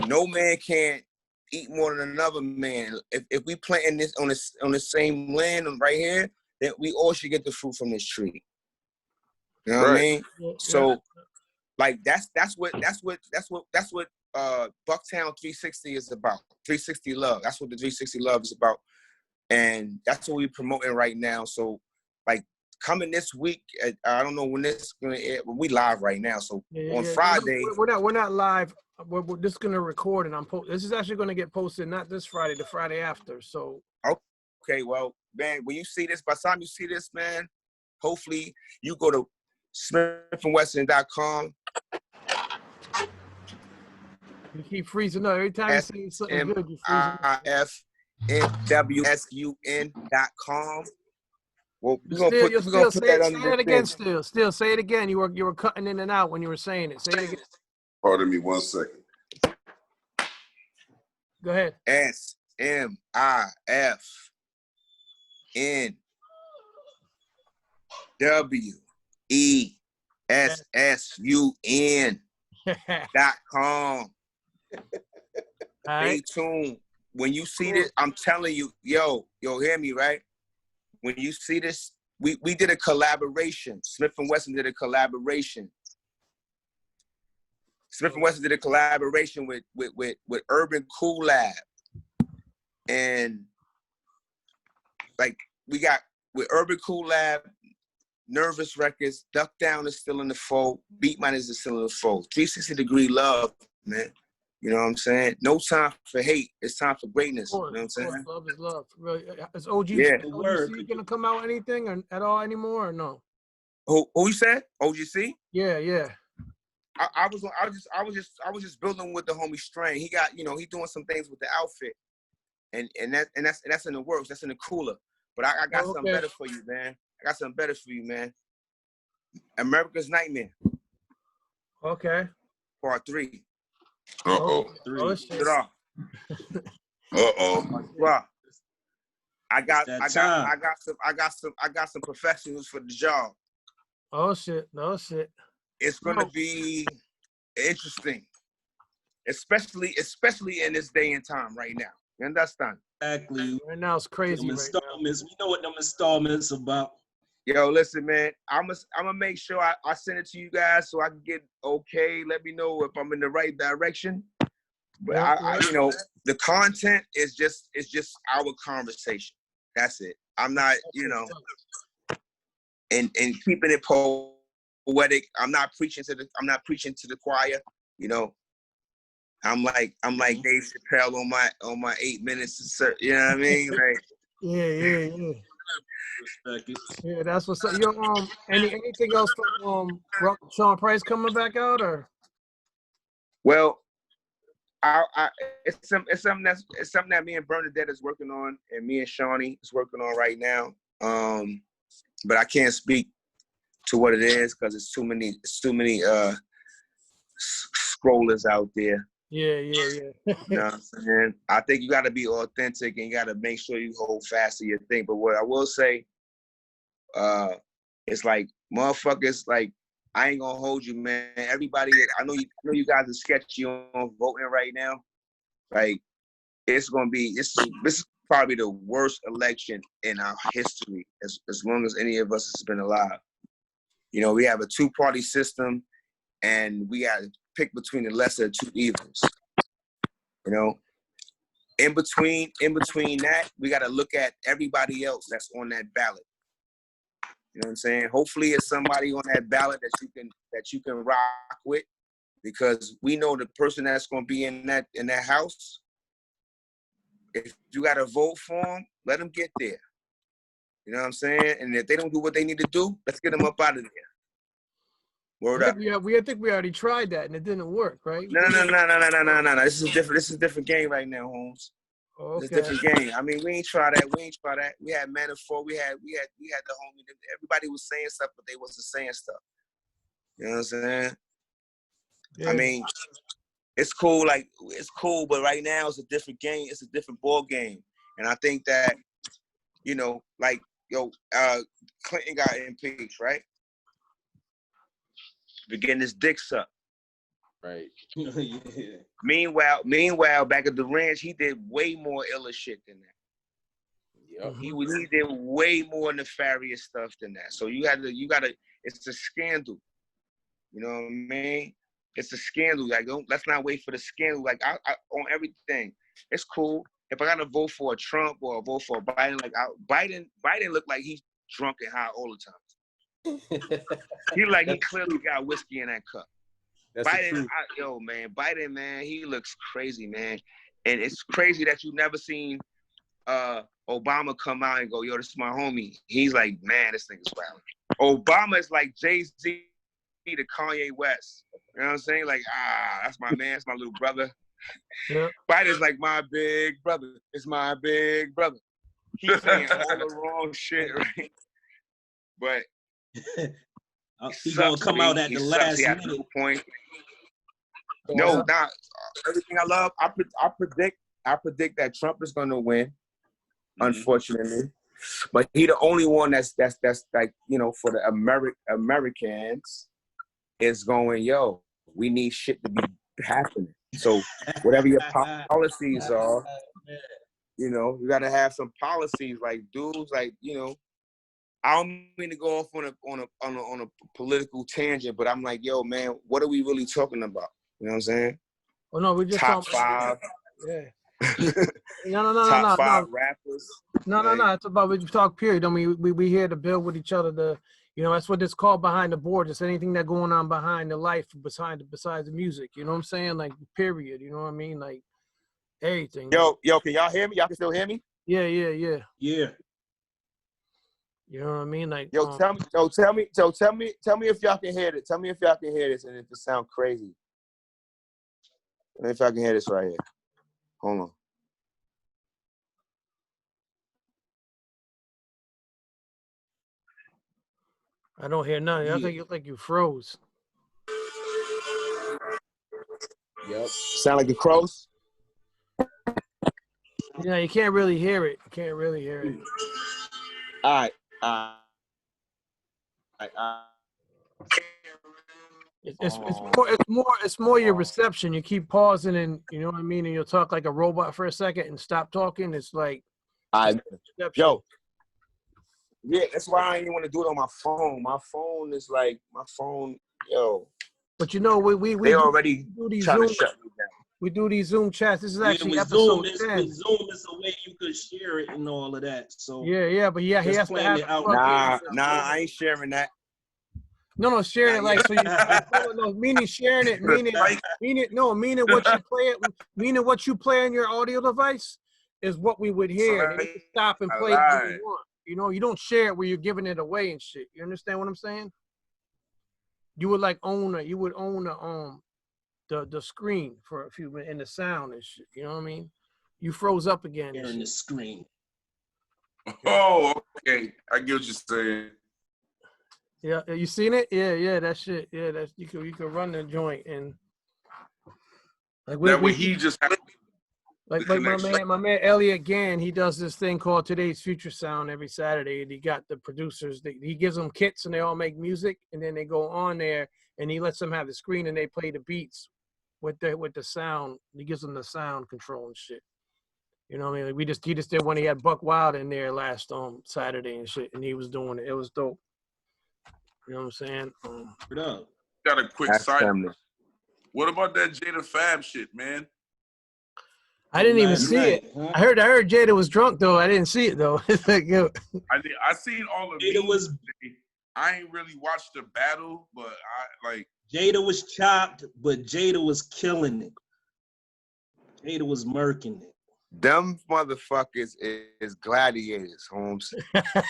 no man can't eat more than another man. If we planting this on the same land right here, then we all should get the fruit from this tree. You know what I mean? Yeah. So like that's what Bucktown 360 is about. 360 love. That's what the 360 love is about. And that's what we're promoting right now. So like coming this week, I don't know when this is gonna air, but we live right now. So on Friday. We're not live we're just gonna record and this is actually gonna get posted not this Friday, the Friday after. So okay, well, man, when you see this, by the time you see this, man, hopefully you go to smifandwessun.com. You keep freezing up every time you say something good. You freezing up. smifnwsun.com. Well, we're gonna Still, put that on say it again. Still, say it again. You were cutting in and out when you were saying it. Say it again. Pardon me 1 second. Go ahead. smifnwessun.com. Stay tuned. When you see this, I'm telling you, yo, hear me, right? When you see this, we did a collaboration. Smif and Wessun did a collaboration. Smif and Wessun did a collaboration with Urban Cool Lab. And like we got with Urban Cool Lab, Nervous Records, Duck Down is still in the fold, Beat Miners is still in the fold. 360 Degree Love, man. You know what I'm saying? No time for hate. It's time for greatness. You know what I'm saying? Love is love. Really, is OG gonna come out anything or at all anymore or no? Who you said? OGC? Yeah. I was just building with the homie Strain. He got, he doing some things with the outfit, and that's in the works. That's in the cooler. But I got something better for you, man. America's Nightmare. Okay. Part 3. Uh-oh. Oh shit. Well, I got some professionals for the job. Oh shit. It's gonna be interesting, especially in this day and time right now. You understand? Exactly. Right now it's crazy. We know what them installments about. Yo, listen, man. I'm gonna make sure I send it to you guys so I can get okay. Let me know if I'm in the right direction. But I the content is just our conversation. That's it. I'm not, and keeping it poetic. I'm not preaching to the choir. I'm like Dave Chappelle on my 8 minutes. You know what I mean? Like, yeah. Respect it. Yeah, that's what's up. Yo, anything else from Sean Price coming back out or? Well, it's something that me and Bernadette is working on, and me and Shawnee is working on right now. But I can't speak to what it is because it's too many scrollers out there. Yeah. You know what I'm saying? I think you got to be authentic and you got to make sure you hold fast to your thing. But what I will say, it's like motherfuckers, like I ain't gonna hold you, man. Everybody, I know you guys are sketchy on voting right now. Like this is probably the worst election in our history as long as any of us has been alive. We have a 2-party system, and we got to pick between the lesser of 2 evils. In between that, we got to look at everybody else that's on that ballot. You know what I'm saying? Hopefully, it's somebody on that ballot that you can rock with, because we know the person that's going to be in that house. If you got to vote for them, let them get there. You know what I'm saying? And if they don't do what they need to do, let's get them up out of there. Word up. I think we already tried that and it didn't work, right? No. This is different. This is a different game right now, Holmes. Okay. It's a different game. I mean, we ain't try that. We had Manifold. We had the homie. Everybody was saying stuff, but they wasn't saying stuff. You know what I'm saying? Yeah. I mean, it's cool. Like, it's cool, but right now it's a different game. It's a different ball game. And I think that, Clinton got impeached, right? For getting his dick sucked. Right. Yeah. Meanwhile, back at the ranch, he did way more iller shit than that. Yep. He did way more nefarious stuff than that. So you gotta. It's a scandal. You know what I mean? It's a scandal. Like, let's not wait for the scandal. Like, I on everything, it's cool. If I gotta vote for a Trump or vote for a Biden, like Biden looked like he's drunk and high all the time. He clearly got whiskey in that cup. That's Biden, man, Biden, man, he looks crazy, man. And it's crazy that you never seen Obama come out and go, yo, this is my homie. He's like, man, this nigga's wild. Obama is like Jay-Z to Kanye West. You know what I'm saying? Like, that's my man, that's my little brother. Yeah. Biden's like my big brother. It's my big brother. He's saying all the wrong shit, right? But he's gonna come out at the last minute. Point. No, not everything I love. I predict that Trump is gonna win, unfortunately. But he the only one that's like, you know, for the Americans is going, yo, we need shit to be happening. So whatever your policies are, you know, you gotta have some policies. Like dudes, like, you know, I don't mean to go off on a political tangent, but I'm like, yo, man, what are we really talking about? You know what I'm saying? Oh no, we just top five. Yeah. Top five rappers. No. It's about we talk period. I mean, we here to build with each other. You know, that's what it's called behind the board. It's anything that going on behind the life, besides the music. You know what I'm saying? Like period. You know what I mean? Like everything. Yo, can y'all hear me? Y'all can still hear me? Yeah. Yeah. You know what I mean? Like tell me if y'all can hear it. Tell me if y'all can hear this and if it sounds crazy. If I can hear this right here. Hold on. I don't hear nothing. Yeah. I think you like you froze. Yep. Sound like the crows? Yeah, you can't really hear it. All right. It's more your reception. You keep pausing and you know what I mean, and you'll talk like a robot for a second and stop talking. It's like yo. Yeah, that's why I didn't want to do it on my phone. My phone, yo. But you know, we they already do these trying Zoom, to shut me down. We do these Zoom chats. This is actually with episode Zoom, 10. with Zoom is a way you could share it and all of that. So but he has to have it out. Nah, I ain't sharing that. No, sharing it like so. No, meaning sharing it, meaning what you play on your audio device is what we would hear. And you can stop and play what you want. You know, you don't share it where you're giving it away and shit. You understand what I'm saying? You would like own the screen for a few minutes and the sound and shit. You know what I mean? You froze up again. Sharing the screen. Oh, okay. I get what you're saying. Yeah, you seen it? Yeah, that shit. Yeah, that's you can run the joint and like that way he just had like my man Elliot Gann, he does this thing called Today's Future Sound every Saturday, and he got the producers. He gives them kits and they all make music, and then they go on there and he lets them have the screen and they play the beats with the sound. He gives them the sound control and shit. You know what I mean? Like he just did when he had Buck Wild in there last Saturday and shit, and he was doing it. It was dope. You know what I'm saying? Got a quick side. What about that Jada Fab shit, man? I didn't even see it. Huh? I heard Jada was drunk though. I didn't see it though. Like, yo. I seen all of it. I ain't really watched the battle, but I like Jada was chopped, but Jada was killing it. Jada was murking it. Them motherfuckers is gladiators, Holmes,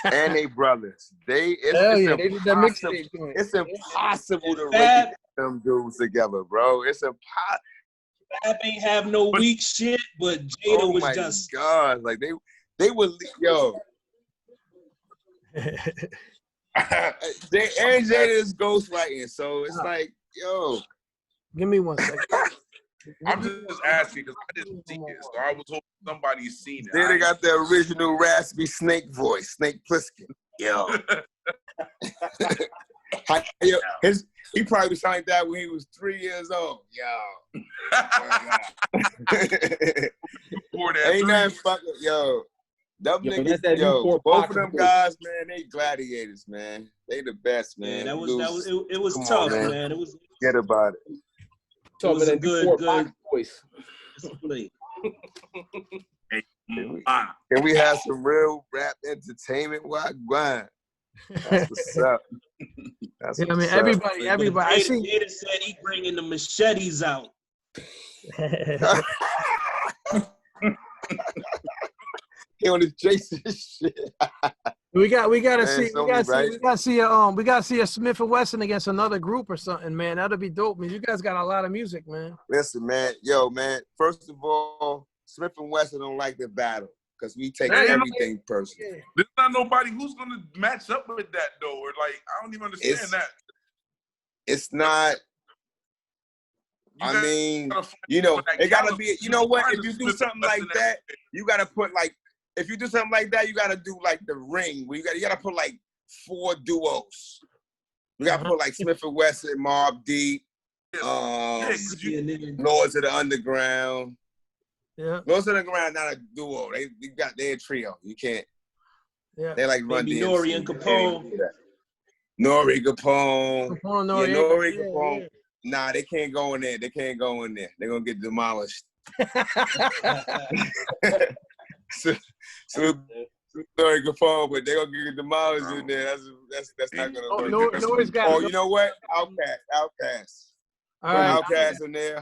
and they brothers. It's impossible to rate them dudes together, bro. It's impossible. Fab ain't have no weak shit, but Jada was just. Oh my God, like they were yo. And Jada is ghostwriting, so it's like, yo. Give me 1 second. I'm just asking because I didn't see it, so I was hoping somebody's seen it. Then they got the original raspy Snake voice, Snake Plissken. Yo. He probably sounded like that when he was 3 years old. Yo. Ain't nothing fucking, yo. Them niggas, both of them guys, man, they gladiators, man. They the best, man. Yeah, it was tough, man. It was. Forget about it. It was a good voice. Can we have some real rap entertainment? Why, That's what's up. That's Yeah, I mean, what's up. everybody. I see. Jada said he bringing the machetes out. He on his Jason shit. We gotta Man, see it's only right. we gotta see a Smif and Wessun against another group or something, man. That'd be dope, man. You guys got a lot of music, man. Listen, man. Yo, man. First of all, Smif and Wesson don't like the battle because we take Man, everything personal. Yeah. There's not nobody who's gonna match up with that though. Or like, I don't even understand that. It's not. You I mean, you know, it gotta be. You know what? If you do something like that, you gotta put like. If you do something like that, you gotta do like the ring. Where you gotta put like 4 duos. You gotta put like Smif and Wesson, Mobb Deep, Lords of the Underground. Yeah. Lords of the Underground not a duo. They're a trio. You can't. Yeah. They like Run Maybe DMC. Nori and Capone. Nori Capone. Nori Yeah. Capone. Nah, they can't go in there. They can't go in there. They're gonna get demolished. so Nori Capone, but they're gonna get demolished in there. That's not gonna work. You know what? Outkast. All right. Outkast in there.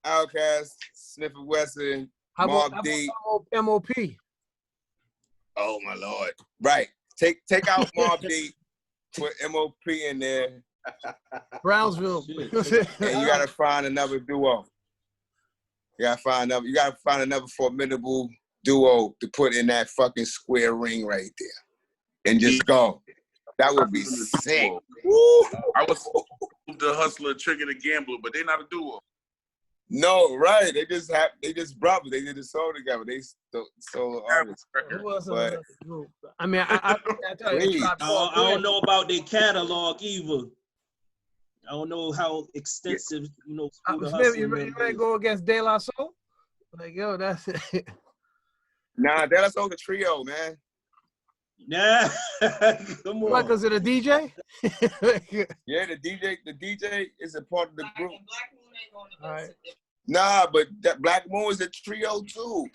Outkast, Smif and Wesson, Mobb Deep. MOP. Oh my Lord. Right. Take out Mobb Deep, put MOP in there. Brownsville. And you gotta find another duo. You gotta find another formidable duo to put in that fucking square ring right there. And just go. That would be sick. Woo! I was the Hustler, Trigger the Gambler, but they're not a duo. No, right. They just brothers. They did a song together. They solo artists. But, I mean, I don't know about their catalog either. I don't know how extensive, you know. You ready to go against De La Soul? Like, yo, that's it. Nah, De La Soul's a trio, man. Nah, come on. What, because of the DJ? Yeah, the DJ is a part of the group. All right. Nah, but that Black Moon is a trio too.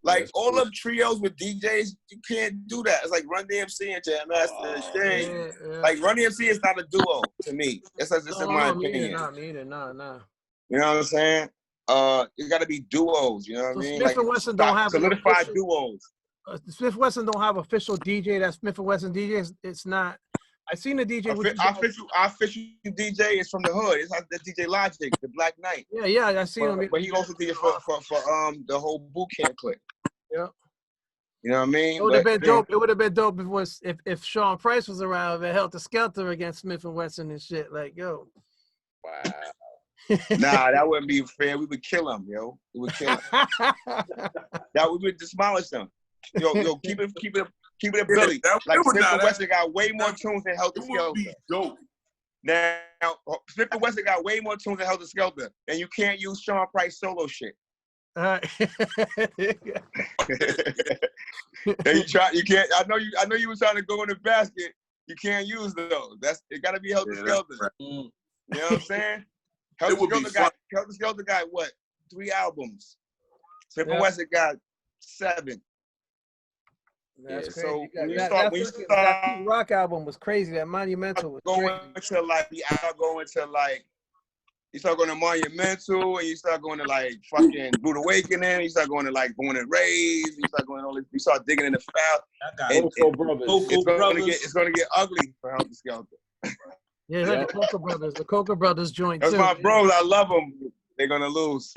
Like all of trios with DJs, you can't do that. It's like Run DMC and Jam Master and Shane. Yeah. Like Run DMC is not a duo to me. That's just in my opinion. Me either. Nah. You know what I'm saying? It got to be duos. You know what I mean? Smif and Wesson don't have solidified duos. Smif Wesson don't have official DJ. That's Smif and Wesson DJs. It's not. I seen the DJ. Our official DJ is from the hood. It's the DJ Logic, the Black Knight. Yeah, I seen him. But he also did it for the whole boot camp clip. Yeah. You know what I mean? It would have been dope. It would have been dope if Sean Price was around and Helter Skelter against Smif and Wesson and shit. Like, yo. Wow. Nah, that wouldn't be fair. We would kill him, yo. We would kill him. We would demolish him. Yo, keep it a Billy. Like Smif and Wesson got way more tunes than Helter Skelter. Now, Smif and Wesson got way more tunes than Helter Skelter, and you can't use Sean Price solo shit. All right. And you can't. I know you were trying to go in the basket. You can't use those. It got to be Helter Skelter. Right. You know what I'm saying? Helter Skelter got what? 3 albums. Smif and Wesson got 7. That's crazy. So that rock album was crazy. That Monumental was crazy. You start going to Monumental, and you start going to like fucking Rude Awakening. You start going to like Born and Raised. You start going all this. You start digging in the foul. It's gonna get ugly for Helter Skelter. Yeah, like the Cocoa Brothers joint That's too. my bros. I love them. They're gonna lose.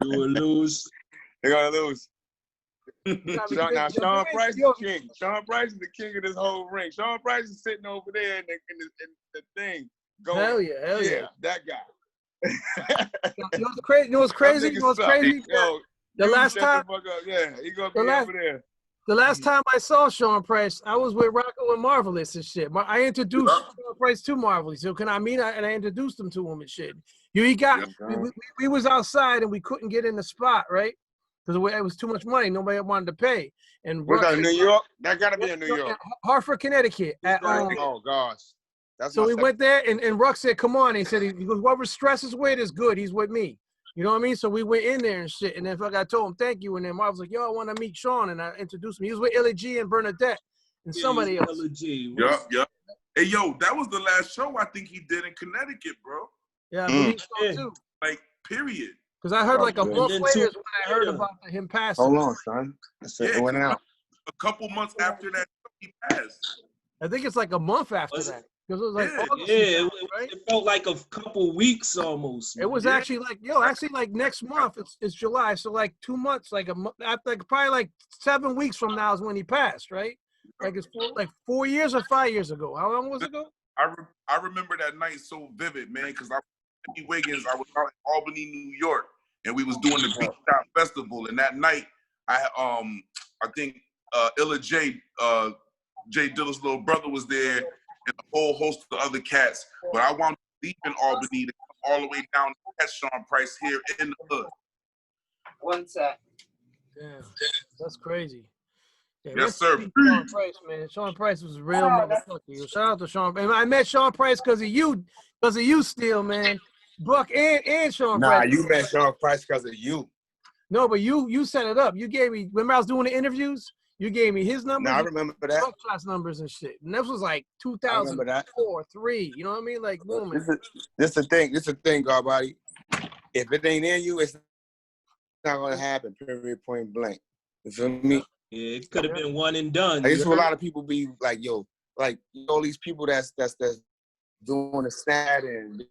You will lose. They're gonna lose. Now Sean Price is the king. Sean Price is the king of this whole ring. Sean Price is sitting over there in the thing. Going, hell yeah. That guy. You know what's crazy? Yo, the last time, he gonna be over there. The last time I saw Sean Price, I was with Rocko and Marvalyss and shit. I introduced Sean Price to Marvalyss. So can I meet her? And I introduced him to him and shit. We was outside and we couldn't get in the spot, right? Because it was too much money. Nobody wanted to pay. And was that in New York? That gotta be in New York. Hartford, Connecticut. Oh gosh. So we went there and Ruck said, "Come on." He said, "He goes, whoever Stress is with is good. He's with me." You know what I mean? So we went in there and shit. And then I told him, "Thank you." And then Marv was like, "Yo, I want to meet Sean." And I introduced him. He was with Illy G and Bernadette. and Yeah, somebody else. Ella G. Yup. Hey, yo, that was the last show I think he did in Connecticut, bro. Yeah, I believe so Yeah. too. Like, period. Because I heard like a Okay. month then later two is when I heard later. about him passing. Hold on, son. Yeah, It went out. a couple months after that, he passed. I think it's like a month after Was it? that. Because it was like Yeah. August, Yeah, he it, passed, right? it felt like a couple weeks almost. It was Yeah. actually like, actually like next month, it's July. So like 2 months, like a month, after, like probably like 7 weeks from now is when he passed, right? Like it's 4 years or 5 years ago. How long was it ago? I remember that night so vivid, man, because Wiggins, I was out in Albany, New York, and we was doing the Beat Shop Festival, and that night I think Illa J, Jay Dilla's little brother was there, and a whole host of other cats. But I wound up leaving Albany to come all the way down to catch Sean Price here in the hood. One sec. Damn, that's crazy. Yeah, Yes, sir. Sean Price, man. Sean Price was a real motherfucker. Shout out to Sean. And I met Sean Price because of you, Steele, man. Buck and Sean Nah, Price. you met Sean Price because of you. No, but you set it up. You gave me, remember I was doing the interviews? You gave me his numbers. Nah, I remember that. Buck class numbers and shit. And this was like I remember that. 2004, 3. You know what I mean? Like, boom. This the thing, Garbody. If it ain't in you, it's not gonna happen. Period. Point blank. You feel me? Yeah, it could have been one and done. Like, it's what a lot of people be like, yo, like all these people that's doing the stat and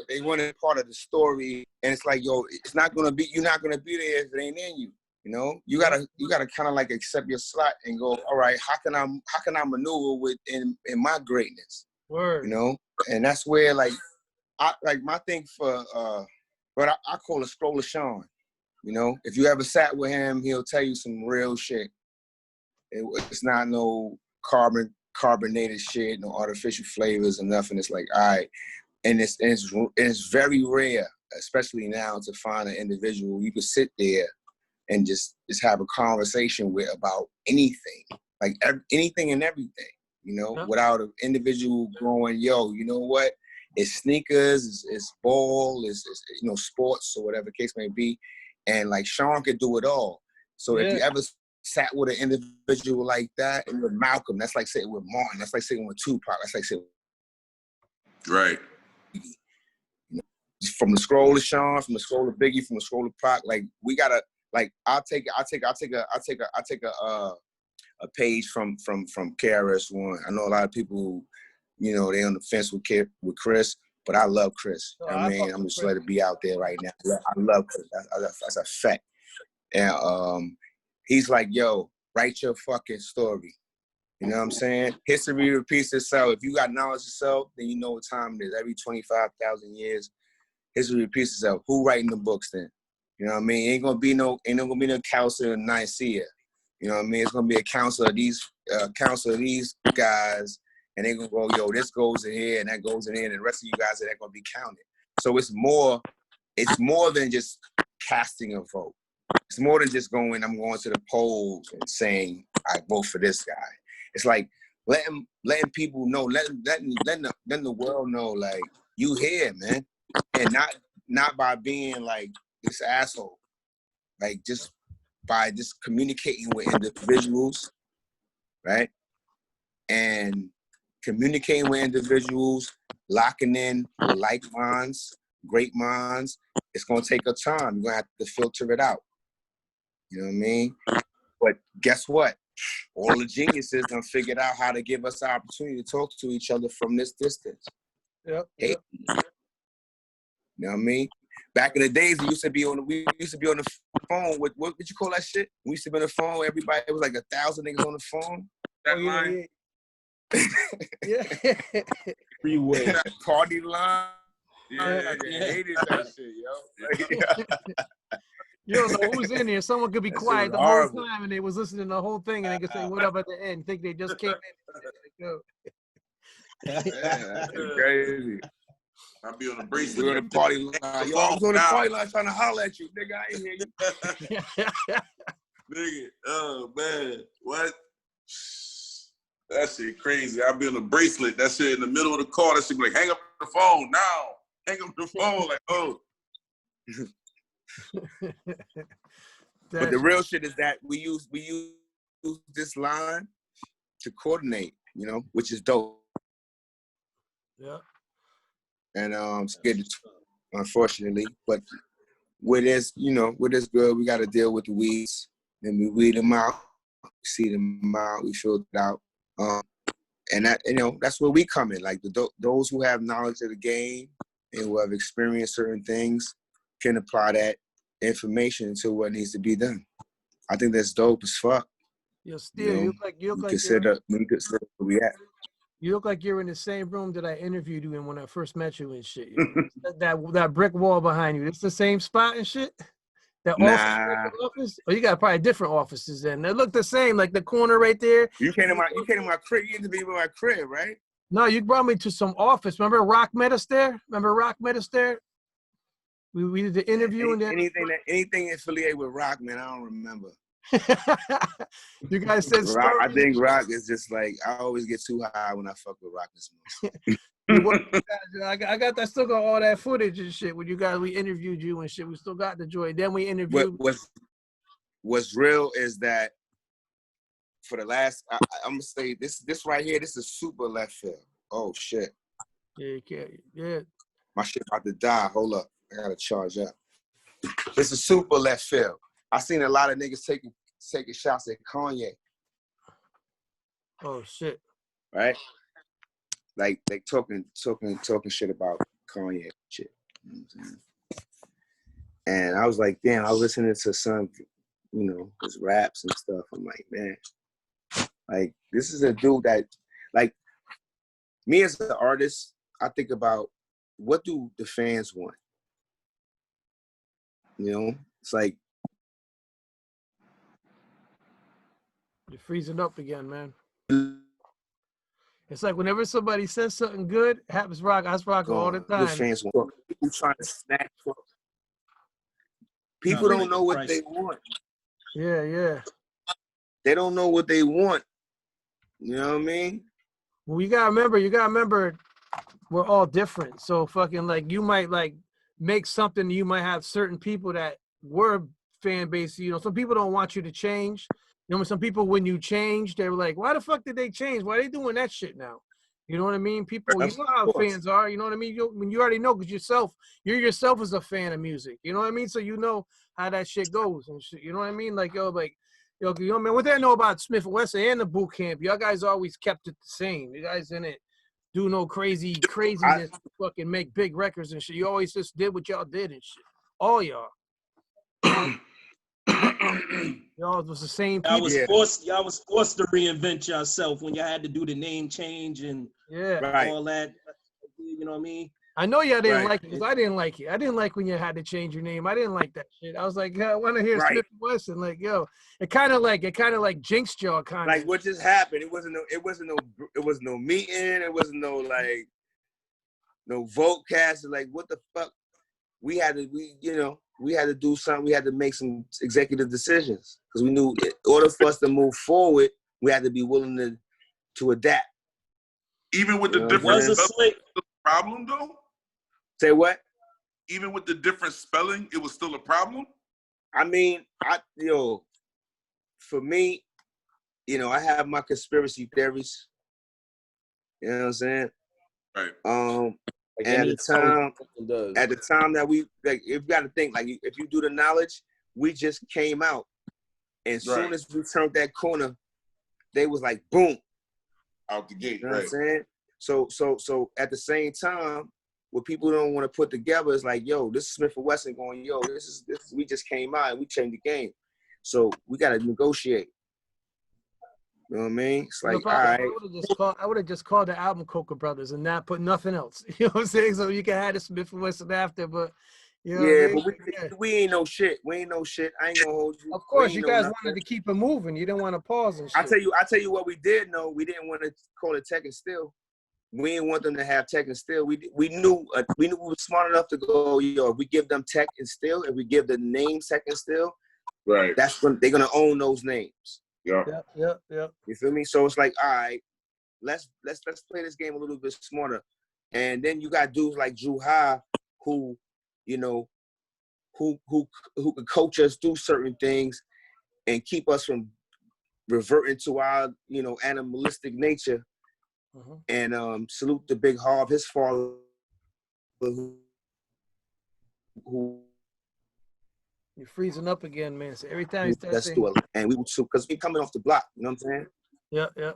they want to be part of the story, and it's like, yo, you're not gonna be there if it ain't in you. You know, you gotta kind of like accept your slot and go, all right, how can I maneuver with in my greatness? Word. You know, and that's where like my thing for what I call a scroller Sean. You know, if you ever sat with him, he'll tell you some real shit. It's not no carbonated shit, no artificial flavors or nothing. It's like, all right. And it's very rare, especially now, to find an individual you could sit there and just have a conversation with about anything, like anything and everything, you know, without an individual going, yo, you know what? It's sneakers, it's ball, it's you know, sports or whatever the case may be. And like Sean could do it all. So if you ever sat with an individual like that, and with Malcolm, that's like sitting with Martin, that's like sitting with Tupac, that's like sitting Right. From the scroll of Sean, from the scroll of Biggie, from the scroll of Pac, like we gotta, like I'll take a page from KRS-One. I know a lot of people, you know, they on the fence with Chris, but I love Chris. Oh, You know what I mean, I'm just let it be out there right now. I love Chris. That's a fact. And he's like, yo, write your fucking story. You know what I'm saying? History repeats itself. If you got knowledge of self, then you know what time it is. Every 25,000 years, history repeats itself. Who writing the books then? You know what I mean? Ain't gonna be no council in Nicaea. You know what I mean? It's gonna be a council of these guys, and they're gonna go, yo, this goes in here and that goes in here, and the rest of you guys are gonna be counted. So it's more than just casting a vote. It's more than just I'm going to the polls and saying I vote for this guy. It's like letting people know, letting the world know, like, you here, man, and not by being like this asshole, like just by just communicating with individuals, right? And communicating with individuals, locking in with like minds, great minds. It's gonna take a time. You're gonna have to filter it out. You know what I mean? But guess what? All the geniuses done figured out how to give us the opportunity to talk to each other from this distance. Yep. Hey, you know what I mean? Back in the days, we used to be on the phone with what you call that shit? We used to be on the phone. Everybody, it was like 1,000 niggas on the phone. That line. Yeah. Freeway. That party line. Yeah. I hated that shit, yo. You don't know who's in here. Someone could be quiet the whole time and they was listening to the whole thing and they could say what up at the end. Think they just came in. That's crazy. I'll be on the bracelet. We were on the party line. Yo, I was on the party line trying to holler at you. Nigga, I ain't hear you. Nigga, oh man, what? That shit crazy. I'll be on the bracelet. That shit in the middle of the car. That shit be like, hang up the phone now. Hang up the phone. Like, oh. But the real shit is that we use this line to coordinate, you know, which is dope. Yeah. And scared to unfortunately, but with this, you know, with this girl, we got to deal with the weeds. Then we weed them out, see them out, we filter it out. And that, you know, that's where we come in. Like those who have knowledge of the game and who have experienced certain things can apply that information to what needs to be done. I think that's dope as fuck. Yo, Steele, you look like consider where we at. You look like you're in the same room that I interviewed you in when I first met you and shit. that brick wall behind you. It's the same spot and shit. That office? Oh, you got probably different offices then. They look the same, like the corner right there. You came to my crib. You interviewed me in my crib, right? No, you brought me to some office. Remember Rock met us there? We did the interview and then anything affiliated with Rock, man, I don't remember. You guys said Rock, I think Rock is just like, I always get too high when I fuck with Rock this much. I still got all that footage and shit when we interviewed you and shit. We still got the joy. Then we interviewed. What's real is that for the last, I'm gonna say this right here. This is super left field. Oh shit. Yeah, you can't. Yeah. My shit about to die. Hold up, I gotta charge up. This is super left field. I seen a lot of niggas taking shots at Kanye. Oh shit. Right? Like talking shit about Kanye and shit. You know what I'm saying? And I was like, damn, I was listening to some, you know, his raps and stuff. I'm like, man, like this is a dude that, like, me as an artist, I think about what do the fans want? You know, it's like, you're freezing up again, man. It's like whenever somebody says something good, happens Rocko all the time. The fans want. People trying to snatch up. People don't know what they want. Yeah. They don't know what they want. You know what I mean? Well, you gotta remember, we're all different. So fucking like you might like make something. You might have certain people that were fan base. You know, some people don't want you to change. You know, some people, when you change, they were like, why the fuck did they change? Why are they doing that shit now? You know what I mean? People, you know how fans are. You know what I mean? You already know because you're yourself as a fan of music. You know what I mean? So you know how that shit goes and shit. You know what I mean? Like, you know, man, what they know about Smif and Wessun and the boot camp, y'all guys always kept it the same. You guys didn't do no craziness to fucking make big records and shit. You always just did what y'all did and shit. All y'all. Y'all was the same people. Y'all was forced to reinvent yourself when y'all had to do the name change and all that. You know what I mean? I know y'all didn't like it because I didn't like it. I didn't like when you had to change your name. I didn't like that shit. I was like, I want to hear Smif and Wessun. Like, yo, it kind of like jinxed y'all kind of. Like what just happened? It wasn't no meeting. It wasn't no vote cast. Like what the fuck? We had to do something. We had to make some executive decisions because we knew in order for us to move forward, we had to be willing to adapt. Even with the different problem though? Say what? Even with the different spelling, it was still a problem? I mean, for me, you know, I have my conspiracy theories. You know what I'm saying? Right. Like at the time that we, like, if you got to think, like, if you do the knowledge, we just came out. And as soon as we turned that corner, they was like, boom. Out the gate, you know what I'm saying? So at the same time, what people don't want to put together is like, yo, this is Smif and Wessun going, yo, this we just came out and we changed the game. So we got to negotiate. You know what I mean? It's like, all right. I would have just called the album Coca Brothers and not put nothing else. You know what I'm saying? So you can have the Smif and Wessun after, but you know but we ain't no shit. We ain't no shit. I ain't gonna hold you. Of course, you guys wanted to keep it moving. You didn't want to pause and shit. I tell you what we did know. We didn't want to call it Tech and Steele. We didn't want them to have Tech and Steele. We knew we were smart enough to go, yo, if we give them Tech and Steele, if we give the name Tech and Steele, right, that's when they're gonna own those names. Yeah. You feel me? So it's like, all right, let's play this game a little bit smarter. And then you got dudes like Drew High who, you know, who could coach us through certain things and keep us from reverting to our, you know, animalistic nature, and salute the big Harv, his father, who You're freezing up again, man. So every time you start let's saying, do it, and we would, because we coming off the block, you know what I'm saying? yeah.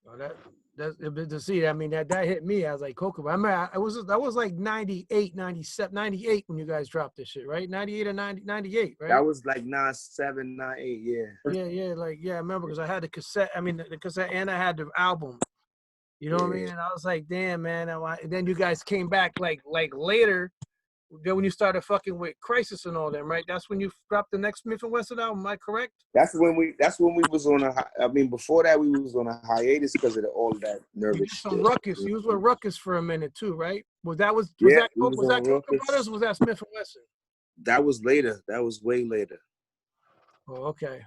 Oh, that's to see. I mean, that hit me. I was like, Coco. I remember that was like 98, 97, 98 when you guys dropped this shit, right? 98 or 90, 98, right? That was like 97, 98, yeah. Yeah, like, yeah, I remember because I had the cassette. I mean, the cassette, and I had the album. You know what I mean? And I was like, damn, man. And then you guys came back like later. Then when you started fucking with Crisis and all them, right? That's when you dropped the next Smif and Wessun album. Am I correct? That's when we was on I mean, before that we was on a hiatus because of all that nervous You did some shit. Ruckus. You was with Ruckus for a minute too, right? Was that was that on Coco Ruckus. Brothers? Or was that Smif and Wessun? That was later. That was way later. Oh, okay.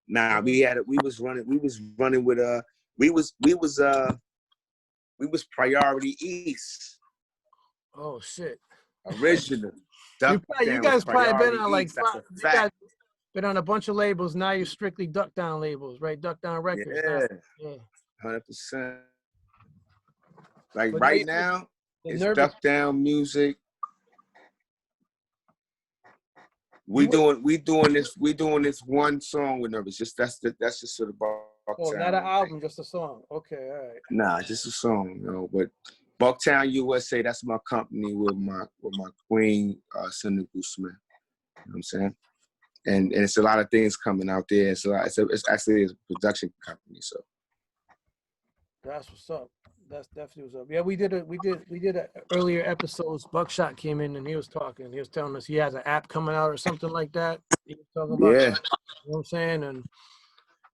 Nah, we was running with we was Priority East. Oh shit. Original. You guys probably been on like East, that's a you fact. guys been on a bunch of labels. Now you're strictly Duck Down labels, right? Duck Down Records. Yeah. Now. 100%. Like But right now, it's Duck Down music. We doing this one song with Nervous. That's just sort of Bucktown. Not an album, just a song. Okay, all right. Nah, just a song, you know. But Bucktown USA, that's my company with my queen, Senator Smith. You know what I'm saying? And it's a lot of things coming out there. It's actually a production company. So that's what's up. That's definitely what's up. Yeah, we did a earlier episodes. Buckshot came in and he was talking. He was telling us he has an app coming out or something like that. He was talking about, you know what I'm saying? And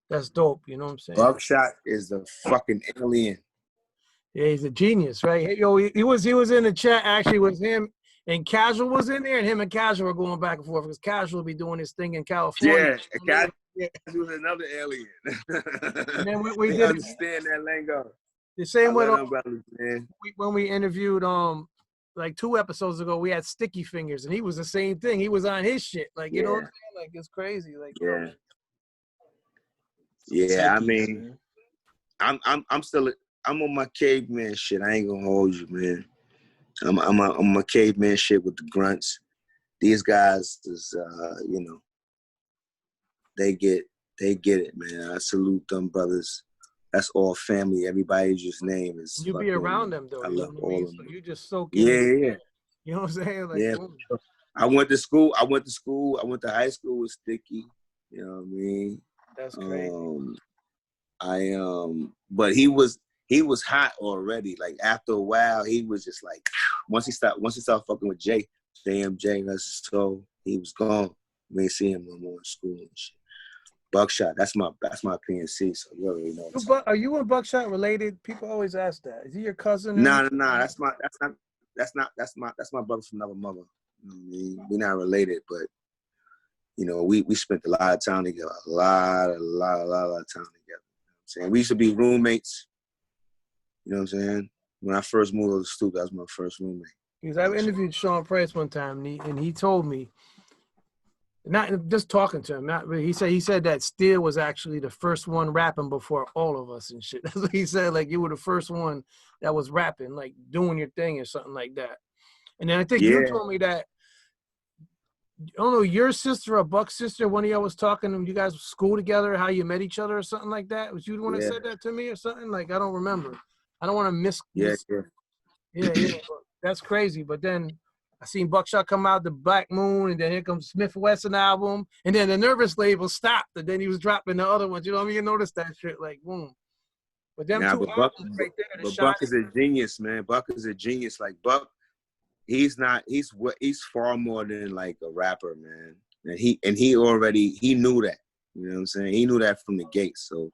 that's dope. You know what I'm saying? Buckshot is the fucking alien. Yeah, he's a genius, right? Hey, yo, he was in the chat. Actually, with him and Casual was in there, and him and Casual were going back and forth because Casual will be doing his thing in California. Yeah, Casual was another alien. And then we did understand that lingo. The same way man. When we interviewed like 2 episodes ago, we had Sticky Fingers, and he was the same thing. He was on his shit, like you know what I'm saying? Like it's crazy, like I mean, I'm on my caveman shit. I ain't gonna hold you, man. I'm on my caveman shit with the grunts. These guys is you know, they get it, man. I salute them brothers. That's all family. Everybody just name is. You be around them though. I you love know all I mean? of them. So you just soak in. Yeah. You know what I'm saying? Like, boom. I went to school. I went to high school with Sticky. You know what I mean? That's crazy. But he was hot already. Like after a while, he was just like, once he started fucking with JMJ, so he was gone. We ain't see him no more in school and shit. Buckshot, that's my PNC, so you already know. Are you and Buckshot related? People always ask that. Is he your cousin? No. That's my brother from another mother. You know what I mean? We're not related, but you know, we spent a lot of time together. A lot of time together. You know what I'm saying? We used to be roommates. You know what I'm saying? When I first moved to the studio, that was my first roommate. Because I interviewed Sean Price one time, and he told me, not just talking to him, not really. He said that Steele was actually the first one rapping before all of us and shit. That's what he said. Like you were the first one that was rapping, like doing your thing or something like that. And then I think you told me that, I don't know, your sister or Buck's sister, one of y'all was talking, and you guys school together, how you met each other or something like that. Was you the one that said that to me or something? Like I don't remember. I don't want to miss. Yeah. That's crazy. But then I seen Buckshot come out, the Black Moon, and then here comes Smif and Wessun album, and then the Nervous label stopped, and then he was dropping the other ones. You know what I mean? You noticed that shit, like boom. But them two albums right there, but Buck is a genius, man. Buck is a genius. Like Buck, he's far more than like a rapper, man. And he knew that. You know what I'm saying? He knew that from the gate. So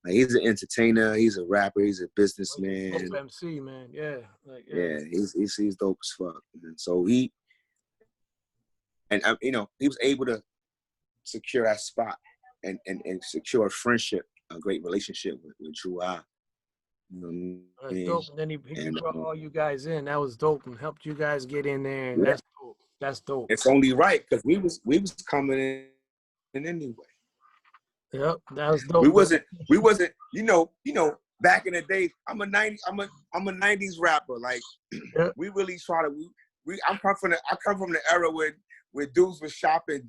like, he's an entertainer, he's a rapper, he's a businessman. He's MC, man. Yeah. He's dope as fuck. Man. So you know, he was able to secure that spot and secure a friendship, a great relationship with True Eye. You know what I mean? Dope. And then he brought all you guys in. That was dope and helped you guys get in there. And that's dope. That's dope. It's only right because we was coming in anyway. Yep, that was dope. We wasn't, you know, back in the day, I'm a 90s rapper. Like, Yep. we really try to, I come from the era where dudes were shopping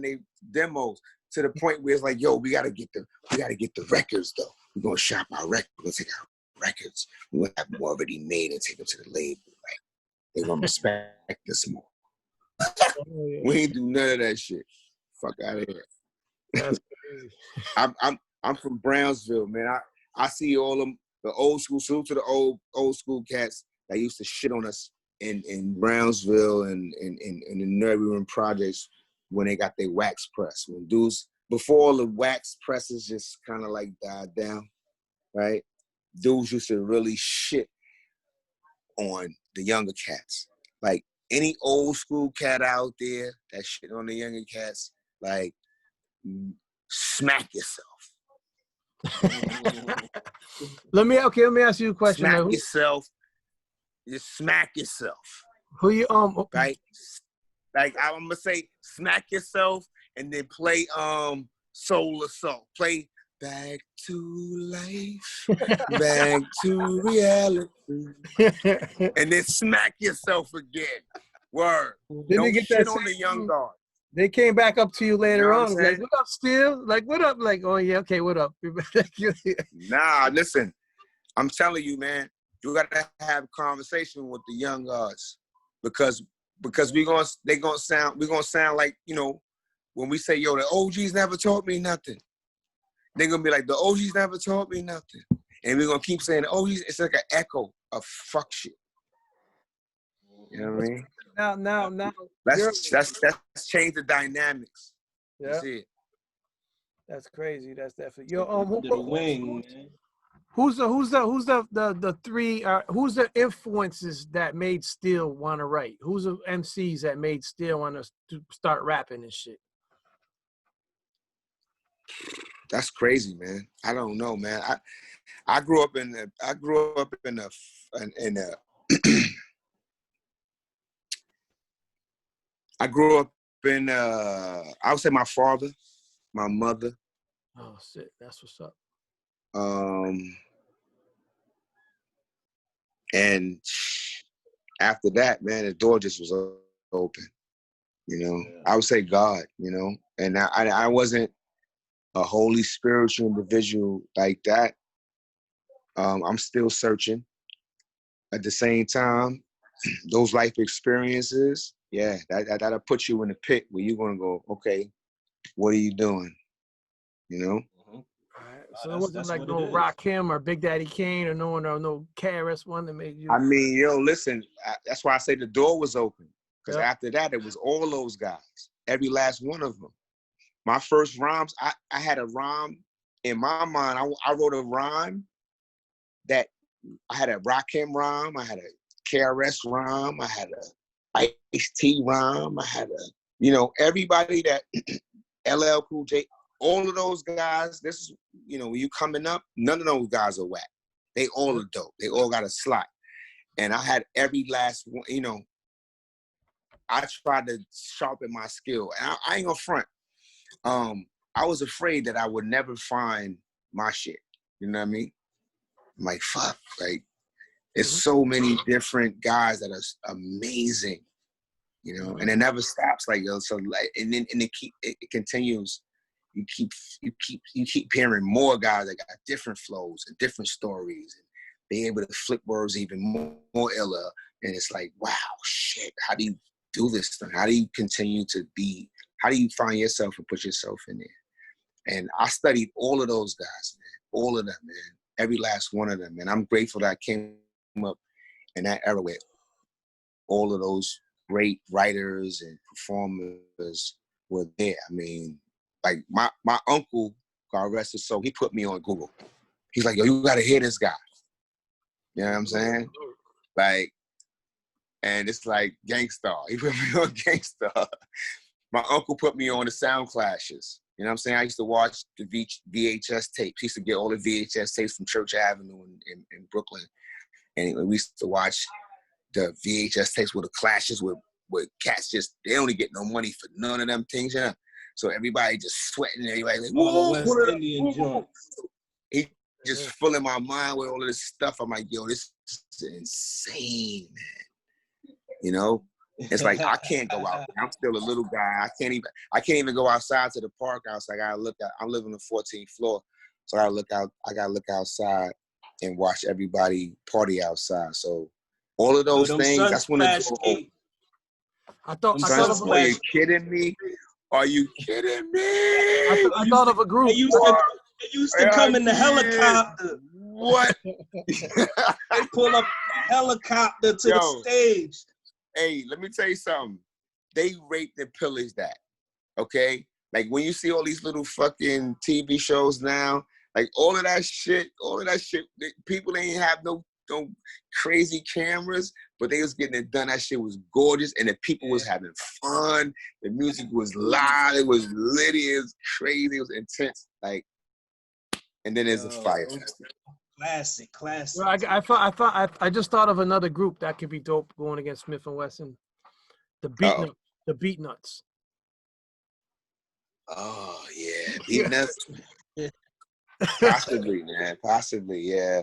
they demos to the point where it's like, yo, we gotta get the records though. We're gonna shop our records. We're gonna take our records. We're gonna have them already made and take them to the label. Like, they're gonna respect us more. We ain't do none of that shit. Fuck out of here. That's crazy. I'm from Brownsville, man. I see all them the old school, salute to the old school cats that used to shit on us in Brownsville and in the Nervy Room projects when they got their wax press. When dudes, before all the wax presses just kind of like died down, right? Dudes used to really shit on the younger cats. Like, any old school cat out there that shit on the younger cats, like, smack yourself. Let me ask you a question. Smack yourself. Just smack yourself. Who you right? Like, I'm gonna say smack yourself and then play Soul Assault. Play Back to Life, Back to Reality. And then smack yourself again. Word. Don't shit on the young guard. They came back up to you later on. Like, saying? what up, Steele? Like, what up? Like, oh yeah, okay, what up? Nah, listen. I'm telling you, man, you gotta have a conversation with the young guards because we're gonna sound like, you know, when we say, yo, the OGs never taught me nothing. They're gonna be like, the OGs never taught me nothing. And we're gonna keep saying the OGs, it's like an echo of fuck shit. You know what I mean? Now. Let's change the dynamics. Yeah. That's it. That's crazy. That's definitely who's the three who's the influences that made Steele want to write? Who's the MCs that made Steele want to start rapping and shit? That's crazy, man. I don't know, man. I grew up in a I would say my father, my mother. Oh shit, that's what's up. And after that, man, the door just was open. You know, I would say God, you know, and I wasn't a holy spiritual individual like that. I'm still searching. At the same time, those life experiences, yeah, that'll put you in the pit where you're gonna go, okay, what are you doing? You know? So it wasn't like no Rakim or Big Daddy Kane or no KRS One that made you. I mean, yo, listen, that's why I say the door was open. Because after that, it was all those guys, every last one of them. My first rhymes, I had a rhyme in my mind. I wrote a rhyme that I had a Rakim rhyme, I had a KRS rhyme, I had a Ice-T rhyme, I had you know, everybody that LL Cool J, all of those guys, this is, you know, when you coming up, none of those guys are whack. They all are dope. They all got a slot. And I had every last one, you know, I tried to sharpen my skill. And I ain't gonna front. I was afraid that I would never find my shit. You know what I mean? I'm like, fuck, like, there's so many different guys that are amazing, you know, and it never stops. Like, yo, so like, and then it continues. You keep hearing more guys that got different flows and different stories, and being able to flip words even more iller. And it's like, wow, shit, how do you do this thing? How do you continue to be? How do you find yourself and put yourself in there? And I studied all of those guys, man, all of them, man, every last one of them. And I'm grateful that I came up in that era with all of those great writers and performers were there. I mean, like my uncle, God rest his soul, he put me on Google. He's like, yo, you gotta hear this guy. You know what I'm saying? Like, and it's like Gangstar. He put me on Gangstar. My uncle put me on the Sound Clashes. You know what I'm saying? I used to watch the VHS tapes. He used to get all the VHS tapes from Church Avenue in Brooklyn. And we used to watch the VHS tapes with the clashes with cats just, they only get no money for none of them things. You know? So everybody just sweating. Everybody like, All whoa, the West Indian joints. He just filling my mind with all of this stuff. I'm like, yo, this is insane, man. You know, it's like I can't go out. I'm still a little guy. I can't even go outside to the park house. I gotta look out. I'm living on the 14th floor, so I gotta look outside and watch everybody party outside. So all of those things, that's when it's I thought of are you kidding me? Are you kidding me? I thought of a group. They used to come in the helicopter. What? They pull up a helicopter to the stage. Hey, let me tell you something. They raped and pillaged that. Okay? Like when you see all these little fucking TV shows now, like all of that shit, people ain't have no crazy cameras, but they was getting it done. That shit was gorgeous, and the people was having fun. The music was loud. It was litty. It was crazy. It was intense. Like, and then there's a fire festival. Classic. Well, I just thought of another group that could be dope going against Smif and Wessun. The Beat Nuts. Oh yeah, Beat Nuts. Possibly, man. Possibly, yeah.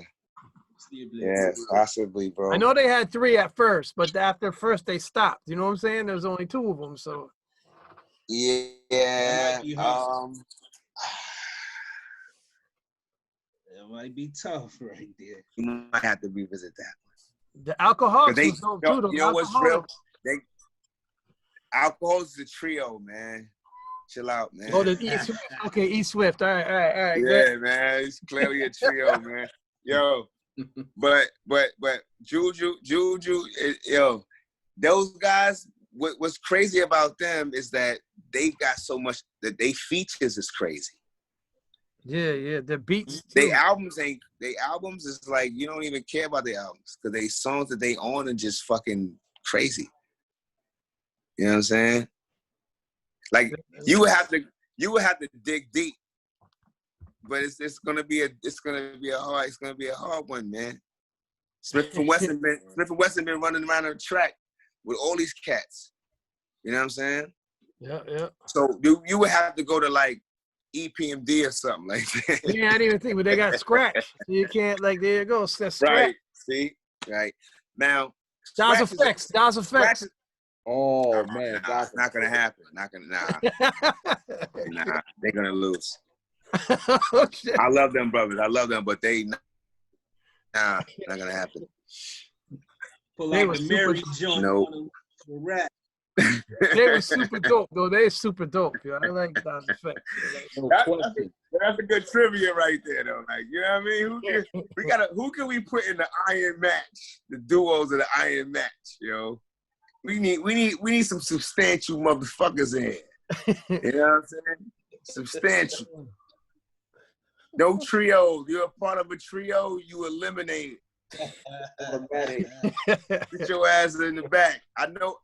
Yeah, possibly, bro. I know they had 3 at first, but after first they stopped. You know what I'm saying? There's only 2 of them, so. Yeah. It might be tough right there. You might have to revisit that one. The Alcoholics was dope too. You know what's real? Alcoholics is a trio, man. Chill out, man. Oh, the E Swift. All right. Yeah, man. It's clearly a trio, man. Yo, but Juju, yo, those guys. What's crazy about them is that they've got so much that they features is crazy. Yeah. The beats. They albums is like you don't even care about the albums because they songs that they own are just fucking crazy. You know what I'm saying? Like you would have to dig deep, but it's gonna be a hard one, man. Smif and Wessun been running around on the track with all these cats. You know what I'm saying? Yeah. So you would have to go to like EPMD or something like that. Yeah, I didn't even think, but they got scratch. So you can't like there you go. That's right. See, right now. Daz Effects. Oh man, that's not gonna happen. Nah, they're gonna lose. Oh, shit. I love them brothers. I love them, but not gonna happen. Pull out the Mary Jones. Nope. They were super dope, though. They're super dope, yo. I like Daz Effects. That's a good trivia right there, though. Like, you know what I mean? Who can we put in the Iron Match? The duos of the Iron Match, yo. We need some substantial motherfuckers in here. You know what I'm saying? Substantial. No trio. You're a part of a trio, you eliminate it. Get your ass in the back. I know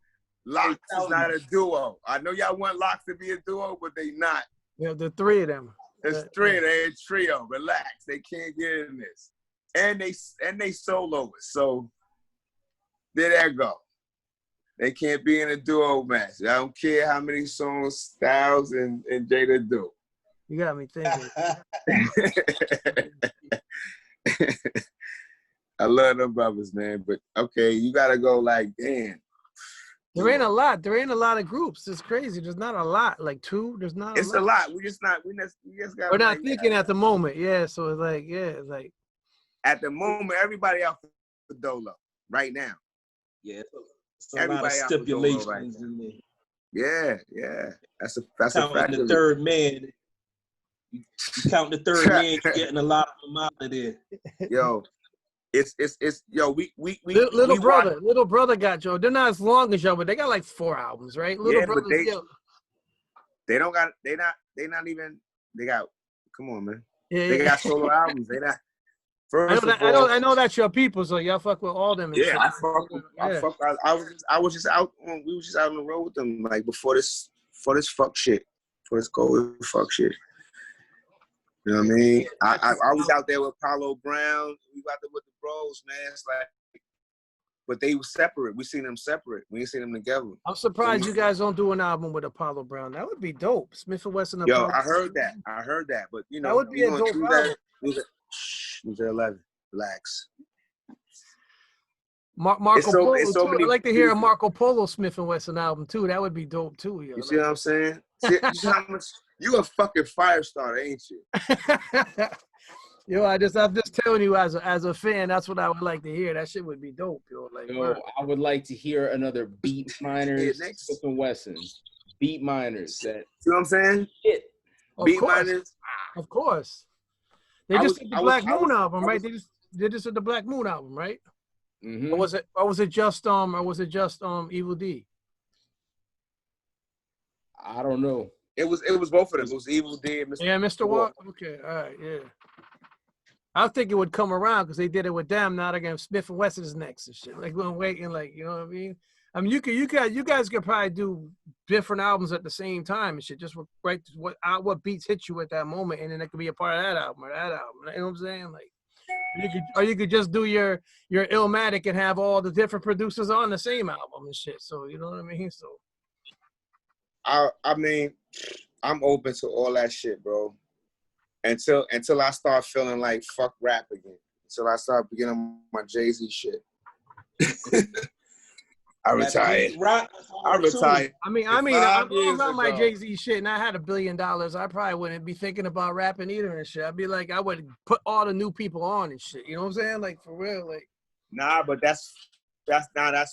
Locks is not a duo. I know y'all want Locks to be a duo, but they not. Yeah, the 3 of them. There's 3 of them. They're a trio. Relax. They can't get in this. And they soloists. So there they go. They can't be in a duo match. I don't care how many songs Styles and Jada do. You got me thinking. I love them brothers, man. But okay, you gotta go like, damn. There ain't a lot. There ain't a lot of groups. It's crazy. There's not a lot. Like 2. There's not. It's a lot. We just got. We're not thinking at the moment. Yeah. So it's like. At the moment, everybody out for Dolo right now. Yeah. Everybody a lot of stipulations in there. Yeah. That's a counting fact. The third man. You count the third man, you're getting a lot of them out of there. Yo, it's yo, we Little brother got Joe. They're not as long as y'all, but they got like 4 albums, right? Little brother. They don't got. They not even. They got. Come on, man. Yeah, they got solo albums. They not. I know that's your people, so y'all fuck with all them. Yeah, I was just out. We was just out on the road with them, like before this fuck shit, for this COVID fuck shit. You know what I mean? I was out there with Paulo Brown. We got there with the bros, man. It's like but they were separate. We seen them separate. We ain't seen them together. I'm surprised you guys don't do an album with Apollo Brown. That would be dope. Smif and Wessun. Yo, Apollo. I heard that. But you know, That would be a dope album. Shh, 11. Relax. Marco Polo so too. I'd like to hear a Marco Polo Smif and Wessun album too. That would be dope too. Yo. You see what I'm saying? See how much you a fucking fire starter, ain't you? Yo, I'm just telling you as a fan, that's what I would like to hear. That shit would be dope, yo. Like, I would like to hear another Beat Miners, Smif and Wessun. Beat Miners. That, see what I'm saying? Shit. Beat Miners. Of course. They just did the Black Moon album, right? They just did the Black Moon album, right? Mm-hmm. Or was it just Evil D? I don't know. It was both of them. It was Evil D and Mr. Yeah, Mr. Walk. Okay, all right, yeah. I think it would come around because they did it with them. Now they're gonna Smif and Wesson's next and shit. Like we're waiting, like, you know what I mean? I mean, you guys could probably do different albums at the same time and shit. Just write what beats hit you at that moment, and then it could be a part of that album or that album. You know what I'm saying? Like, you could just do your Illmatic and have all the different producers on the same album and shit. So you know what I mean? So I mean, I'm open to all that shit, bro. Until I start feeling like fuck rap again. Until I start beginning my Jay-Z shit. I retired. I retired. I mean, I'm all about my Jay-Z shit, and I had $1 billion. I probably wouldn't be thinking about rapping either and shit. I'd be like, I would put all the new people on and shit. You know what I'm saying? Like, for real, like. Nah, but that's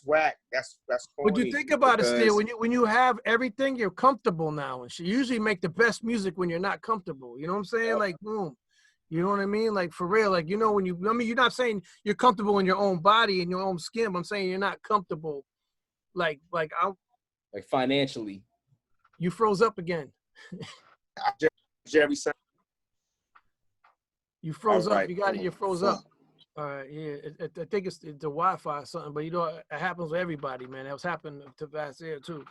whack. That's corny. But you think about it, Steele, when you have everything, you're comfortable now and shit. You usually make the best music when you're not comfortable. You know what I'm saying? Like, boom. You know what I mean? Like, for real. Like, you know, you're not saying you're comfortable in your own body and your own skin, but I'm saying you're not comfortable. Like financially. You froze up again. Jerry. You froze right. up. You got it. You froze up. All right, yeah. I think it's the Wi-Fi or something, but you know, it happens with everybody, man. That was happening to Vassir too.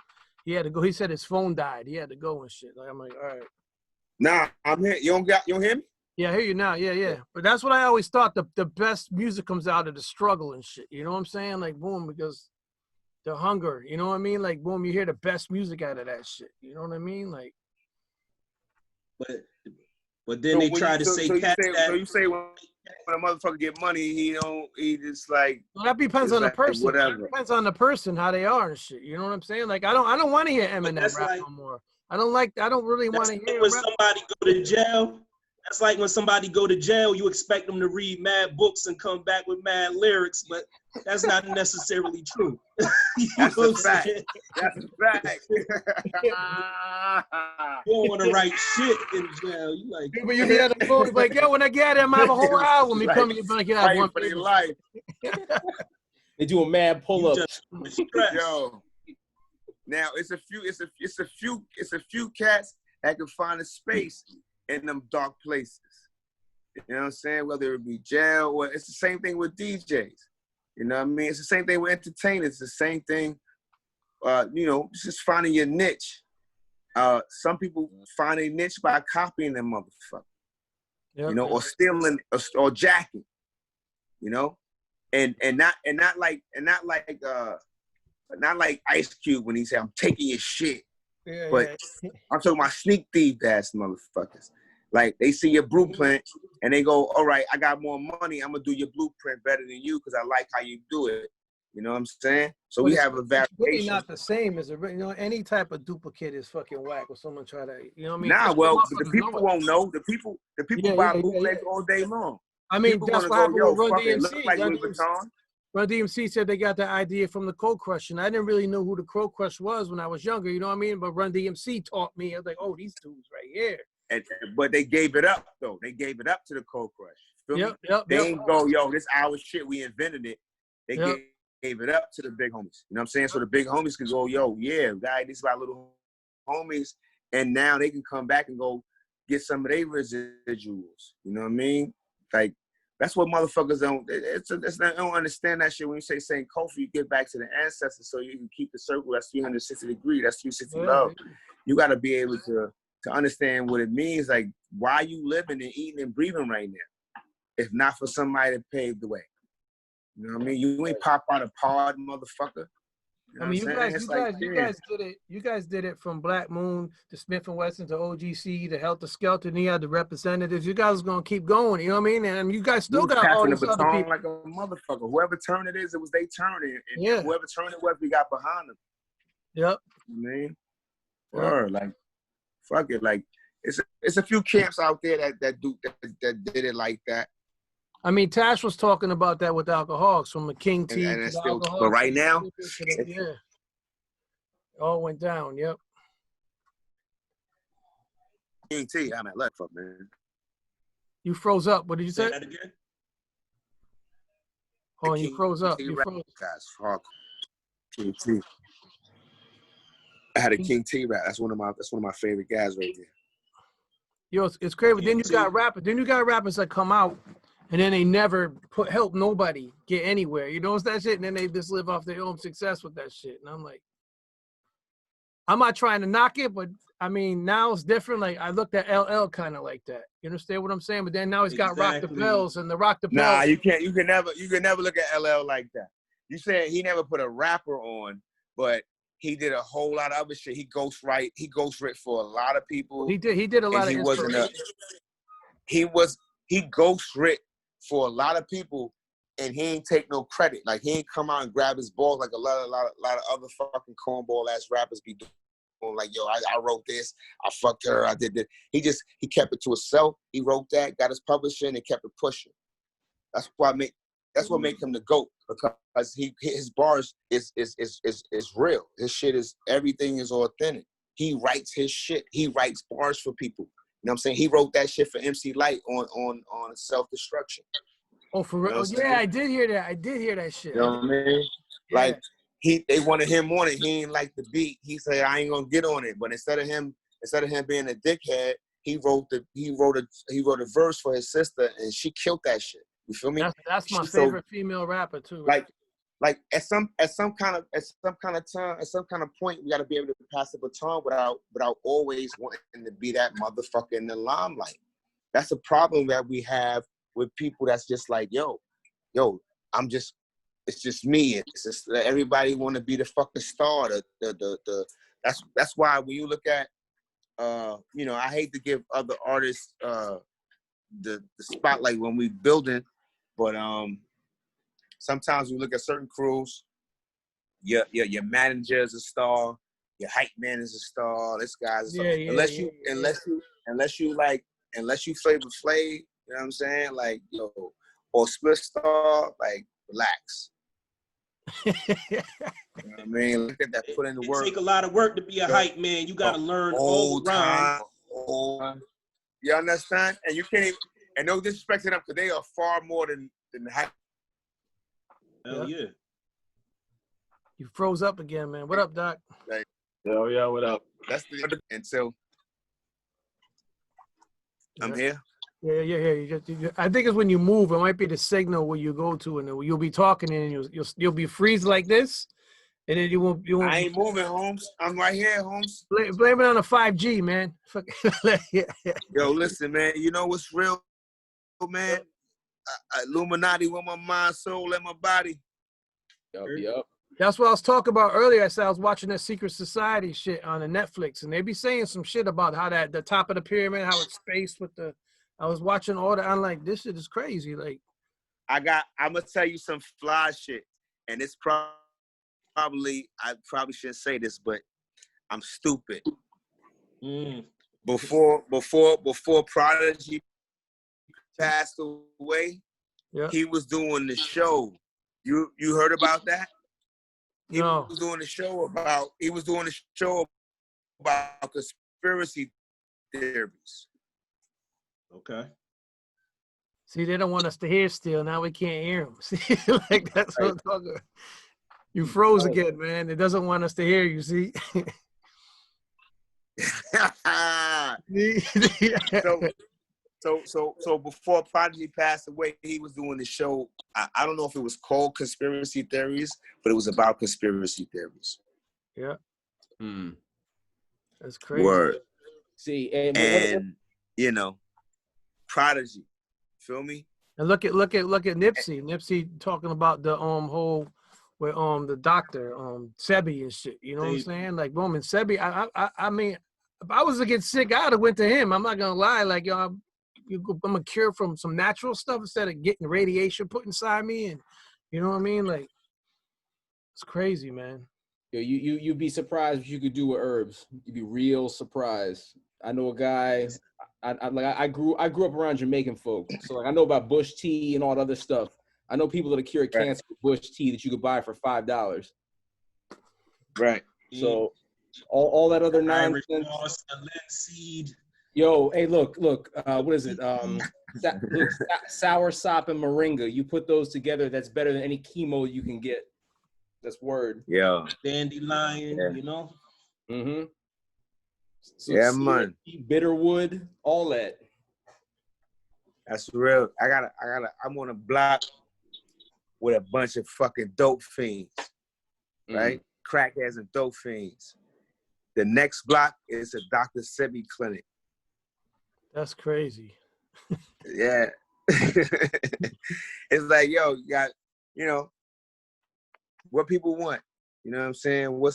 He had to go. He said his phone died. He had to go and shit. Like, I'm like, all right. Nah, I'm here. You don't hear me? Yeah, I hear you now. Yeah. But that's what I always thought. The best music comes out of the struggle and shit. You know what I'm saying? Like, boom, because the hunger. You know what I mean? Like, boom, you hear the best music out of that shit. You know what I mean? Like. But then they try to say that. So you say when a motherfucker get money, he just like. Well, that depends on the person. Whatever. It depends on the person, how they are and shit. You know what I'm saying? Like, I don't want to hear Eminem rap no more. I don't really want to hear. When somebody go to jail, that's like when somebody go to jail, you expect them to read mad books and come back with mad lyrics, but that's not necessarily true. That's a fact. That's a fact. You don't want to write shit in jail. You like, but you get the phone like, yo, when I get him, I have a whole album. You come and like, yeah, one for their life. They do a mad pull-up. Yo. Now it's a few cats that can find a space in them dark places. You know what I'm saying? Whether it be jail or it's the same thing with DJs. You know what I mean? It's the same thing with entertainers. It's the same thing. You know, it's just finding your niche. Some people find a niche by copying them motherfucker. Yep. You know, or stealing or jacking. You know, and not like Ice Cube when he said, "I'm taking your shit." Yeah, but yeah. I'm talking about sneak thief ass motherfuckers. Like, they see your blueprint and they go, all right, I got more money. I'm going to do your blueprint better than you because I like how you do it. You know what I'm saying? So we have a variation. It's really not the same as any type of duplicate is fucking whack when someone try to, you know what I mean? Nah, well, the people won't know. The people buy bootlegs all day long. I mean, that's what happened with Run DMC. Run DMC said they got the idea from the Cold Crush, and I didn't really know who the Cold Crush was when I was younger, you know what I mean? But Run DMC taught me. I was like, oh, these dudes right here. But they gave it up, though. They gave it up to the Cold Crush. They ain't go, yo, this our shit, we invented it. They gave it up to the big homies. You know what I'm saying? So the big homies can go, yo, yeah, guy, these are my little homies. And now they can come back and go get some of their residuals. You know what I mean? Like, that's what motherfuckers don't. They don't understand that shit when you say St. Kofi, you get back to the ancestors so you can keep the circle. That's 360 degrees. That's 360 love. You got to be able to understand what it means. Like, why you living and eating and breathing right now, if not for somebody that paved the way. You know what I mean? You ain't pop out a pod, motherfucker. You know I mean, what I'm saying? you guys did it. You guys did it from Black Moon to Smif and Wessun to OGC to Helter Skelter. And you had the representatives. You guys are gonna keep going. You know what I mean? And you guys still got all these other people. Like a motherfucker. Whoever turn it is, it was they turn it. And yeah. whoever turn it was, we got behind them. Yep. You know what I mean? Or like, fuck it. Like, it's a few camps out there that did it like that. I mean, Tash was talking about that with Alcoholics, from the King T and to still, Alcoholics. but right now, yeah, it all went down. Yep. King T, I'm at left, fuck, man. You froze up. What did you say? That again? Oh, you froze up. You froze. Guys, fuck. King T. I had a King T rap. That's one of my favorite guys right there. Yo, it's crazy. Then you got rappers. Then you got rappers that come out, and then they never help nobody get anywhere. You know that shit, and then they just live off their own success with that shit. And I'm like, I'm not trying to knock it, but I mean, now it's different. Like, I looked at LL kind of like that. You understand what I'm saying? But then now he's got Rock the Bells and the Rock the Bells. Nah, you can't. You can never look at LL like that. You said he never put a rapper on, but he did a whole lot of other shit. He ghostwrite for a lot of people. He did a lot of inspiration. He ghostwrit for a lot of people, and he ain't take no credit. Like, he ain't come out and grab his balls like a lot of other fucking cornball ass rappers be doing. Like, yo, I wrote this, I fucked her, I did this. He kept it to himself. He wrote that, got his publisher, and kept it pushing. That's what make him the GOAT, because his bars is real. His shit is, everything is authentic. He writes his shit. He writes bars for people. You know what I'm saying? He wrote that shit for MC Light on Self-Destruction. Oh, for real? You know I did hear that. I did hear that shit. You know what I mean? Yeah. Like, they wanted him on it. He ain't like the beat. He said, I ain't gonna get on it. But instead of him being a dickhead, he wrote a verse for his sister, and she killed that shit. You feel me? That's my favorite female rapper too. Like at some kind of point, we gotta be able to pass the baton without always wanting to be that motherfucker in the limelight. That's a problem that we have with people that's just like, yo, it's just me. It's just everybody want to be the fucking star. That's why when you look at, I hate to give other artists the spotlight when we building, but sometimes we look at certain crews. Your manager is a star. Your hype man is a star. This guy's a star. Unless you Flavor Flav, you know what I'm saying? Like, yo, or Spliph star, like, relax. You know what I mean? Look at that, put in the work. It take a lot of work to be a hype man. You gotta learn all the time. You understand? And you can't even, and no disrespect to them, because they are far more than hype. Hell yeah. You froze up again, man. What up, Doc? Like, yo, what up? That's the until I'm here. Yeah. I think it's when you move, it might be the signal where you go to, and you'll be talking, and you'll be freeze like this, and then you won't. I ain't moving, Holmes. I'm right here, Holmes. Blame it on the 5G, man. Yo, listen, man. You know what's real, man? Illuminati with my mind, soul, and my body. Yep. That's what I was talking about earlier. I said I was watching that Secret Society shit on the Netflix, and they be saying some shit about how the top of the pyramid, how it's spaced with the. I was watching all that. I'm like, this shit is crazy. Like, I'm gonna tell you some fly shit, and it's probably I probably shouldn't say this, but I'm stupid. Before Prodigy passed away, he was doing the show. You heard about that? He was doing the show about conspiracy theories. Okay. See, they don't want us to hear Steele. Now we can't hear him. See, like that's what I'm talking about. You froze again, man. It doesn't want us to hear you, see? So before Prodigy passed away, he was doing the show. I don't know if it was called Conspiracy Theories, but it was about conspiracy theories. Yeah. That's crazy. Word. See, and you know, Prodigy, feel me? And look at Nipsey. Nipsey talking about the whole where the doctor Sebi and shit. You know what I'm saying? Like boom, and Sebi. I mean, if I was to get sick, I'd have went to him. I'm not gonna lie. Like yo, I'm a cure from some natural stuff instead of getting radiation put inside me, and you know what I mean? Like it's crazy, man. Yo, you'd be surprised what you could do with herbs. You'd be real surprised. I know a guy. I grew up around Jamaican folk, so like I know about bush tea and all that other stuff. I know people that are cured cancer with bush tea that you could buy for $5. Right. So all that other nonsense. Linseed. Yo, hey, look. What is it? Sour sop and moringa. You put those together, that's better than any chemo you can get. That's word. Yeah. Dandelion, you know. Mm-hmm. So yeah, man. Bitterwood, all that. That's real. I'm on a block with a bunch of fucking dope fiends, right? Crackheads and dope fiends. The next block is a Dr. Sebi clinic. That's crazy. Yeah. It's like, yo, you got, you know, what people want. You know what I'm saying? What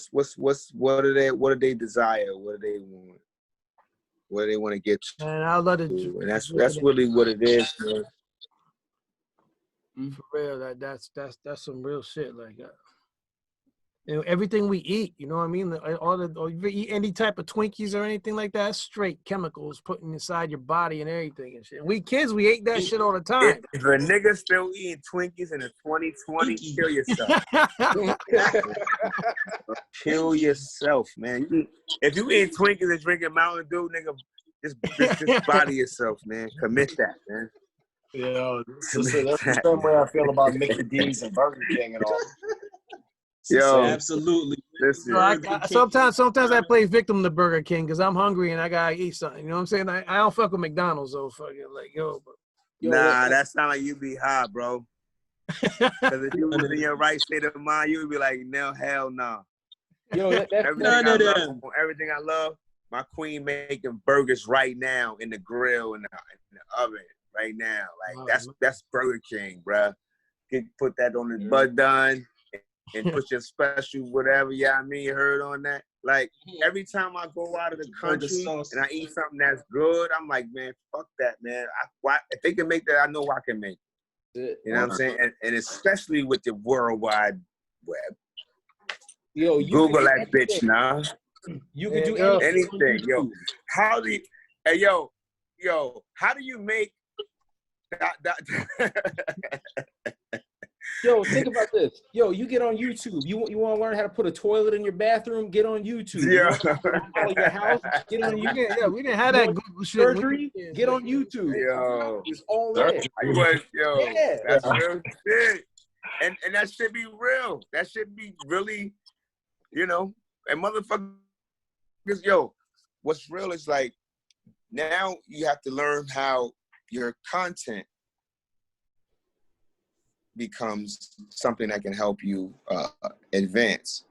do they desire? What do they want? What do they want to get to? And I love it. And that's really what it is, man. For real, that's some real shit. Like, you know, everything we eat, you know what I mean? Or if you eat any type of Twinkies or anything like that, that's straight chemicals putting inside your body and everything and shit. We kids, we ate that shit all the time. If a nigga still eating Twinkies in 2020, kill yourself. Kill yourself, man. If you eat Twinkies and drinking Mountain Dew, nigga, just body yourself, man. Commit that, man. Yeah, that's the same way I feel about Mickey D's and Burger King and all. Yo, absolutely. Listen, sometimes I play victim to Burger King because I'm hungry and I gotta eat something. You know what I'm saying? I don't fuck with McDonald's though. Fucking like yo. Nah, that sound like you be high, bro. Because if you was in your right state of mind, you would be like, no, hell no. Yo, everything I love, my queen making burgers right now in the grill in the oven right now. Like that's Burger King, bro. Put that on the butt done. And put your special whatever, I mean, you heard on that. Like, every time I go out of the country and I eat something that's good, I'm like, man, fuck that, man. If they can make that, I know I can make it. You know what I'm saying? And especially with the World Wide Web. Yo, Google that bitch now. You can do anything. Yo, how do you make that? Yo, think about this. Yo, you get on YouTube. You want to learn how to put a toilet in your bathroom? Get on YouTube. Yeah. You your house? Get on YouTube. We didn't have that Google shit. Surgery? Get on YouTube. Yo, it's all there. That's real shit. And that should be real. That should be really, you know. And motherfuckers, yo, what's real is like now you have to learn how your content becomes something that can help you advance.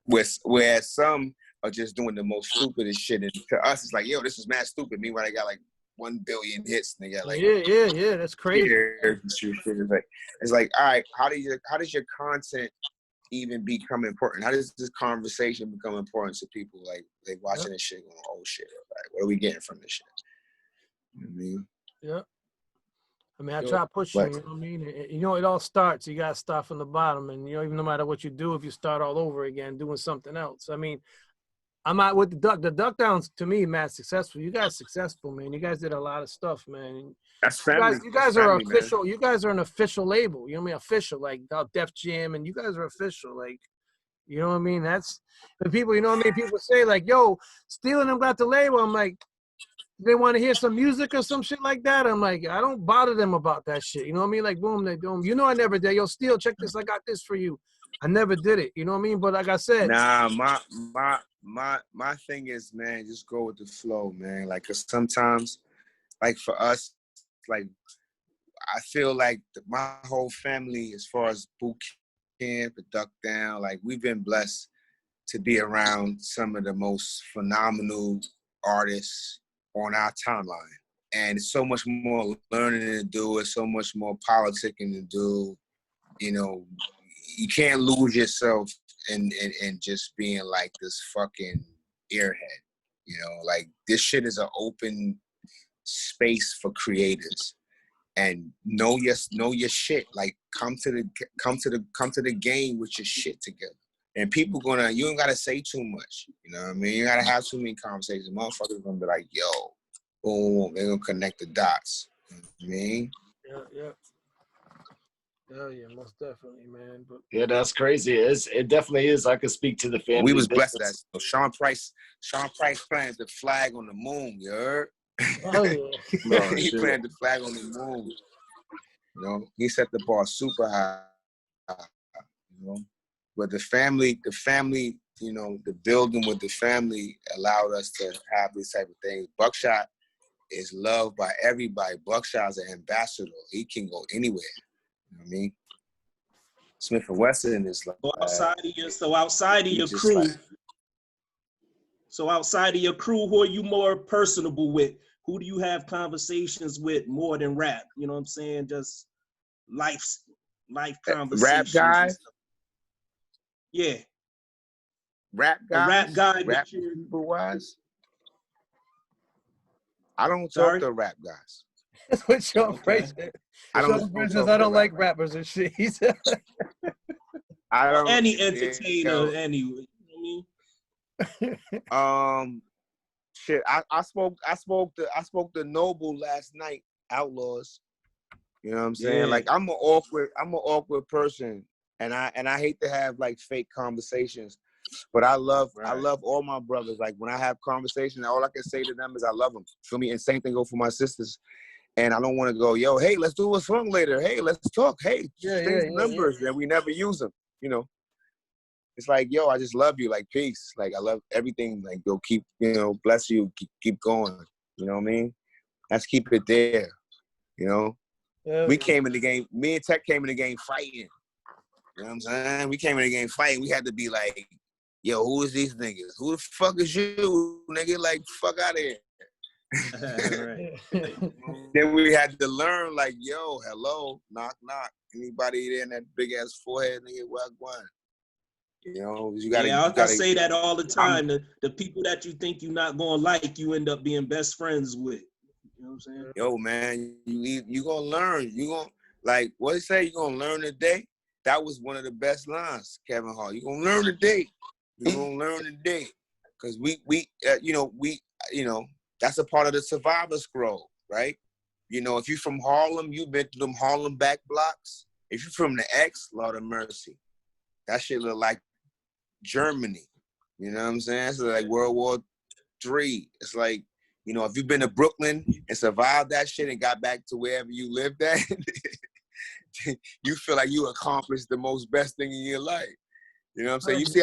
Whereas some are just doing the most stupidest shit. And to us, it's like, yo, this is mad stupid. Meanwhile, they got like 1 billion hits. And they got like, yeah, that's crazy. It's like, all right, how does your content even become important? How does this conversation become important to people? Like they watching this shit going, oh shit, like, what are we getting from this shit? You know what I mean? Yeah. I mean, I try pushing, you know what I mean? You know, it all starts. You got to start from the bottom. And, you know, even no matter what you do, if you start all over again doing something else. I mean, I'm out with the duck. The duck downs, to me, man, successful. You guys successful, man. You guys did a lot of stuff, man. That's family. You guys are official. Man. You guys are an official label. You know what I mean? Official, like Def Jam. And you guys are official. Like, you know what I mean? That's the people, you know what I mean? People say, like, yo, Steele and them got the label. I'm like, they want to hear some music or some shit like that. I'm like, I don't bother them about that shit. You know what I mean? Like, boom, they do. You know, I never did. Yo, Steele, check this. I got this for you. I never did it. You know what I mean? But like I said, nah, my thing is, man, just go with the flow, man. Like, cause sometimes, like for us, like I feel like my whole family, as far as boot camp, the duck down, like we've been blessed to be around some of the most phenomenal artists on our timeline. and so much more learning to do. It's so much more politicking to do. You know, you can't lose yourself in just being like this fucking airhead. You know, like this shit is an open space for creators, and know your shit. Like come to the game with your shit together. And people you ain't gotta say too much. You know what I mean? You gotta have too many conversations. Motherfuckers gonna be like, yo, boom, they're gonna connect the dots. You know what I mean? Yeah. Hell yeah, most definitely, man. But Yeah, that's crazy. It definitely is. I could speak to the family. We was blessed that Sean Price planted the flag on the moon, you heard? oh yeah. No, He shit. planted the flag on the moon. You know, he set the bar super high. You know, but the family, you know, the building with the family allowed us to have these type of things. Buckshot is loved by everybody. Buckshot's an ambassador. He can go anywhere. You know what I mean? Smif and Wessun is like outside of your crew, like, so outside of your crew, who are you more personable with? Who do you have conversations with more than rap? You know what I'm saying? Just life conversations. rap guys. Yeah. Rap guys. A rap guy. Rap people wise. I don't Sorry? talk to rap guys. That's what Sean Okay. Price said. I Sean Price says, I don't like rappers and shit. He said, I don't. Any entertainer, anyway. You know what I mean? Shit. I spoke to Noble last night. Outlaws. You know what I'm saying? Yeah. Like I'm an awkward person, and I hate to have like fake conversations, but I love all my brothers. Like when I have conversations, all I can say to them is I love them. Feel me? And same thing go for my sisters. And I don't want to go, yo, hey, let's do a song later. Hey, let's talk. Hey, exchange numbers. And we never use them. You know, it's like, yo, I just love you. Like, peace. Like, I love everything. Like, yo, keep, you know, bless you. Keep going. You know what I mean? Let's keep it there. You know, we came in the game. Me and Tech came in the game fighting. You know what I'm saying? We came in the game fighting. We had to be like, yo, who is these niggas? Who the fuck is you, nigga? Like, fuck out of here. Then we had to learn, like, yo, hello, knock, knock. Anybody there in that big ass forehead, nigga, well, one. You know, you gotta. I say that all the time. The people that you think you're not gonna like, you end up being best friends with. You know what I'm saying? Yo, man, you gonna learn. You gonna, like, what he say? You gonna learn today? That was one of the best lines, Kevin Hart. You gonna learn today. You gonna learn today, because you know. That's a part of the survivor scroll, right? You know, if you're from Harlem, you've been to them Harlem back blocks. If you're from the X, Lord of mercy. That shit look like Germany. You know what I'm saying? It's like World War III. It's like, you know, if you've been to Brooklyn and survived that shit and got back to wherever you lived at, you feel like you accomplished the most best thing in your life. You know what I'm saying? You see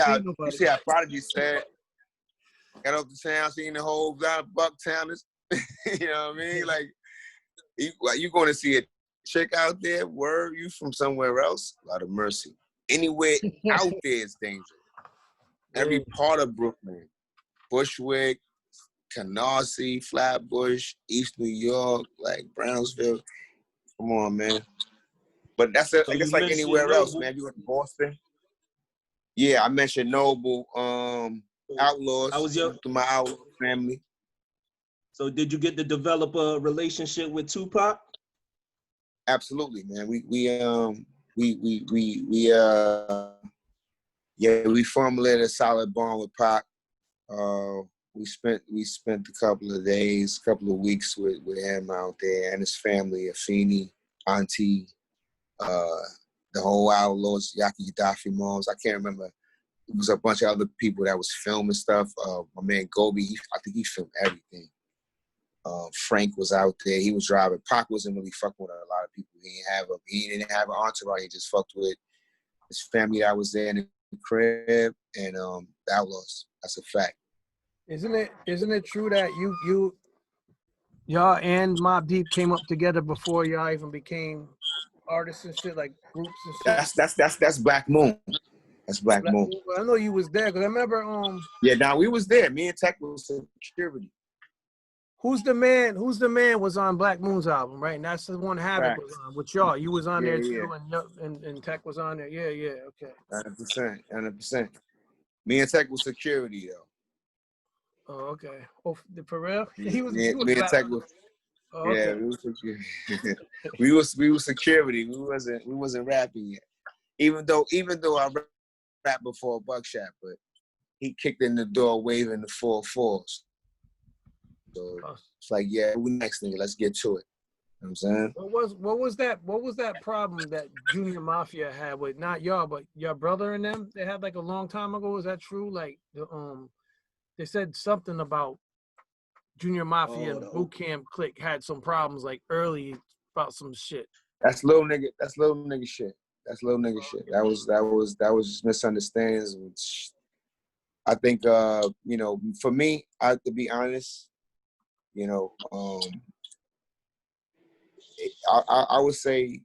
how Prodigy said, got up the town, seen the whole down of Bucktown. You know what I mean? Like, you going to see a chick out there? Word, you from somewhere else? A lot of mercy. Anywhere out there is dangerous. Every part of Brooklyn, Bushwick, Canarsie, Flatbush, East New York, like Brownsville. Come on, man. But that's it. So it's like anywhere else, man. You went to Boston? Yeah, I mentioned Noble. Outlaws. How was to my outlaw family. So did you get to develop a relationship with Tupac? Absolutely, man. We formulated a solid bond with Pac. We spent a couple of days, couple of weeks with him out there and his family, Afeni, Auntie, the whole Outlaws, Yaki Gaddafi moms. I can't remember. It was a bunch of other people that was filming stuff. My man Gobi, I think he filmed everything. Frank was out there. He was driving. Pac wasn't really fucking with a lot of people. He didn't have an entourage. He just fucked with his family that was there in the crib and the Outlaws. That's a fact. Isn't it true that y'all and Mobb Deep came up together before y'all even became artists and shit, like groups and shit? That's Black Moon. That's Black Moon. I know you was there because I remember. Yeah, we was there. Me and Tech was security. Who's the man? Who's the man was on Black Moon's album, right? And that's the one Havoc was on with y'all. You was on there too, and Tech was on there. Yeah, yeah, okay. 100%, 100%. Me and Tech was security though. Oh, okay. Oh, for real? Me and Tech was. Oh, okay. Yeah, we was security. we was security. We wasn't rapping yet. Even though I rapped before Buckshot, but he kicked in the door waving the 4-4s. So it's like, yeah, we next nigga, let's get to it. You know what I'm saying? What was that problem that Junior Mafia had with not y'all, but your brother and them? They had like a long time ago. Is that true? Like they said something about Junior Mafia and Boot Camp Clique had some problems like early about some shit. That's little nigga shit. That's little nigga shit. That was just misunderstandings. Which I think you know, for me, to be honest, you know, I would say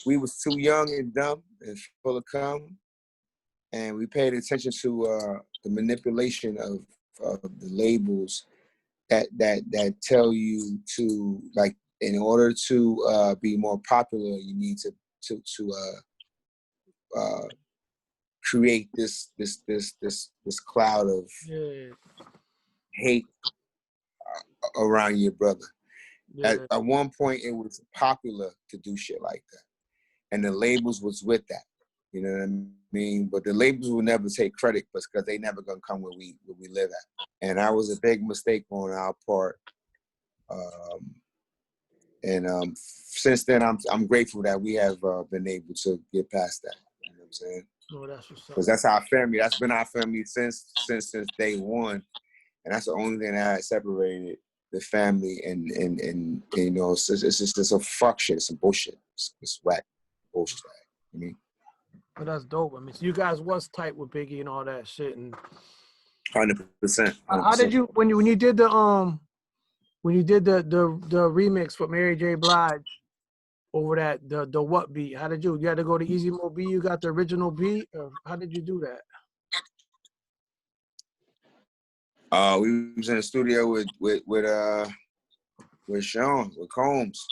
we was too young and dumb and full of cum, and we paid attention to the manipulation of the labels that tell you to, like, in order to be more popular, you need to create this cloud of hate around your brother. Yeah. At one point, it was popular to do shit like that, and the labels was with that. You know what I mean? But the labels will never take credit because they never gonna come where we live at. And that was a big mistake on our part. Since then, I'm grateful that we have been able to get past that. You know what I'm saying? Oh, that's what's up. Because that's our family. That's been our family since day one, and that's the only thing that separated the family. And you know, it's just a fuck shit. It's some bullshit. It's whack bullshit. I mean. But that's dope. I mean, so you guys was tight with Biggie and all that shit. And 100%. How did you when you did the remix with Mary J. Blige over that the what beat? How did you had to go to Easy Mo B? You got the original beat, or how did you do that? We was in the studio with Sean, with Combs.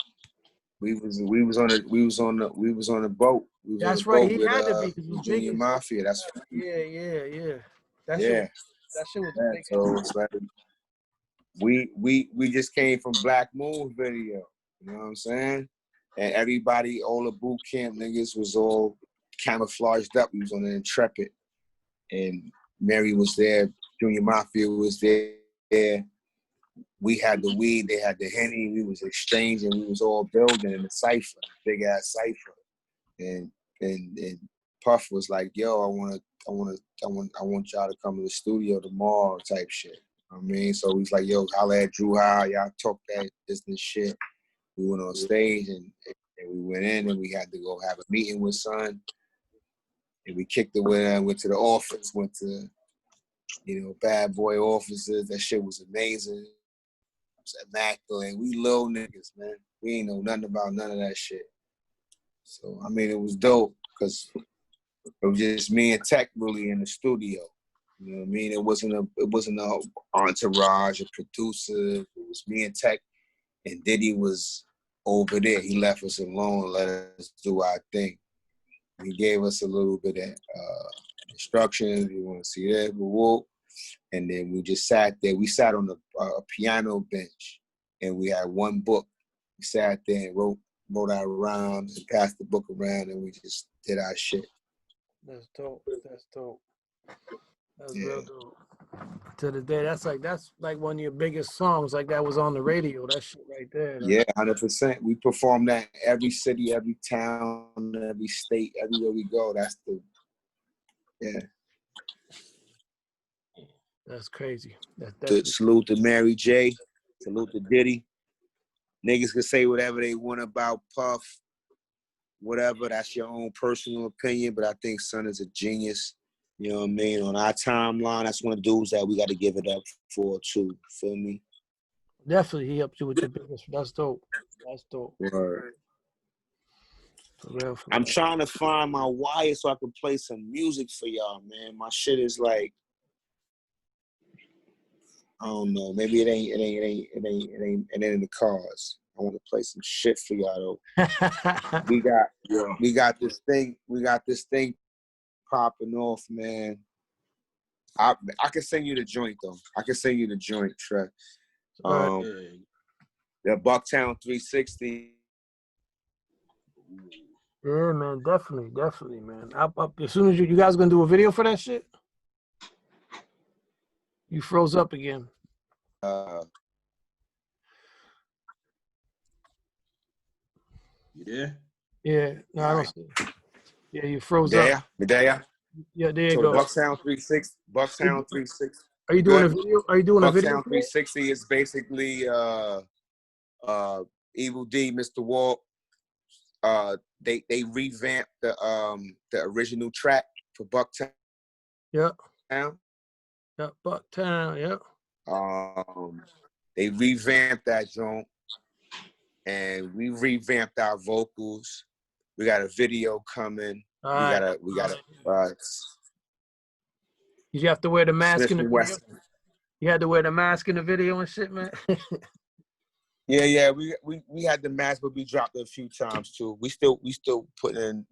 We was on the boat. That's right. He had to be because Junior Mafia. That's yeah. That shit was big. So it's like we just came from Black Moon video. You know what I'm saying? And everybody, all the boot camp niggas was all camouflaged up. We was on the Intrepid, and Mary was there. Junior Mafia was there. We had the weed, they had the Henny. We was exchanging. We was all building in the cipher, big ass cipher. And Puff was like, "Yo, I want y'all to come to the studio tomorrow," type shit. I mean, so he's like, "Yo, holla at Drew High, y'all talk that this shit." We went on stage and we went in and we had to go have a meeting with Son. And we kicked it went to the office, went to, you know, bad boy offices. That shit was amazing. It was immaculate. We little niggas, man. We ain't know nothing about none of that shit. So, I mean, it was dope because it was just me and Tech really in the studio. You know what I mean? It wasn't a entourage, a producer. It was me and Tech, and Diddy was over there. He left us alone, let us do our thing. He gave us a little bit of instructions. You want to see that? Whoop. And then we just sat there. We sat on a piano bench, and we had one book. We sat there and wrote our rhymes and passed the book around, and we just did our shit. That's dope. That's real dope. To the day, that's like one of your biggest songs. Like that was on the radio. That shit right there. Yeah, 100%. We perform that every city, every town, every state, everywhere we go. That's crazy. Salute to Mary J. Salute to Diddy. Niggas can say whatever they want about Puff, whatever. That's your own personal opinion, but I think Son is a genius. You know what I mean? On our timeline, that's one of the dudes that we got to give it up for too. Feel me? Definitely, he helped you with your business. That's dope. Word. For real. I'm trying to find my wire so I can play some music for y'all, man. My shit is like, I don't know. Maybe it ain't in the cards. I want to play some shit for y'all though. We got this thing popping off, man. I can send you the joint though. I can send you the joint, Trey. The Bucktown 360. Yeah, man, definitely, man. Up as soon as you guys gonna do a video for that shit? You froze up again. You there? Yeah, no, I don't see. Yeah, you froze up. Yeah, there you go. Bucktown 360. Bucktown 360. Are you doing a video? Are you doing a video? Bucktown 360 is basically Evil D, Mr. Walt. They revamped the original track for Bucktown. Yep. Yep, Bucktown, yep. They revamped that joint, and we revamped our vocals. We got a video coming. We got a. You have to wear the mask Smif in the video. Wessun. You had to wear the mask in the video and shit, man. Yeah. We had the mask, but we dropped it a few times too. We still putting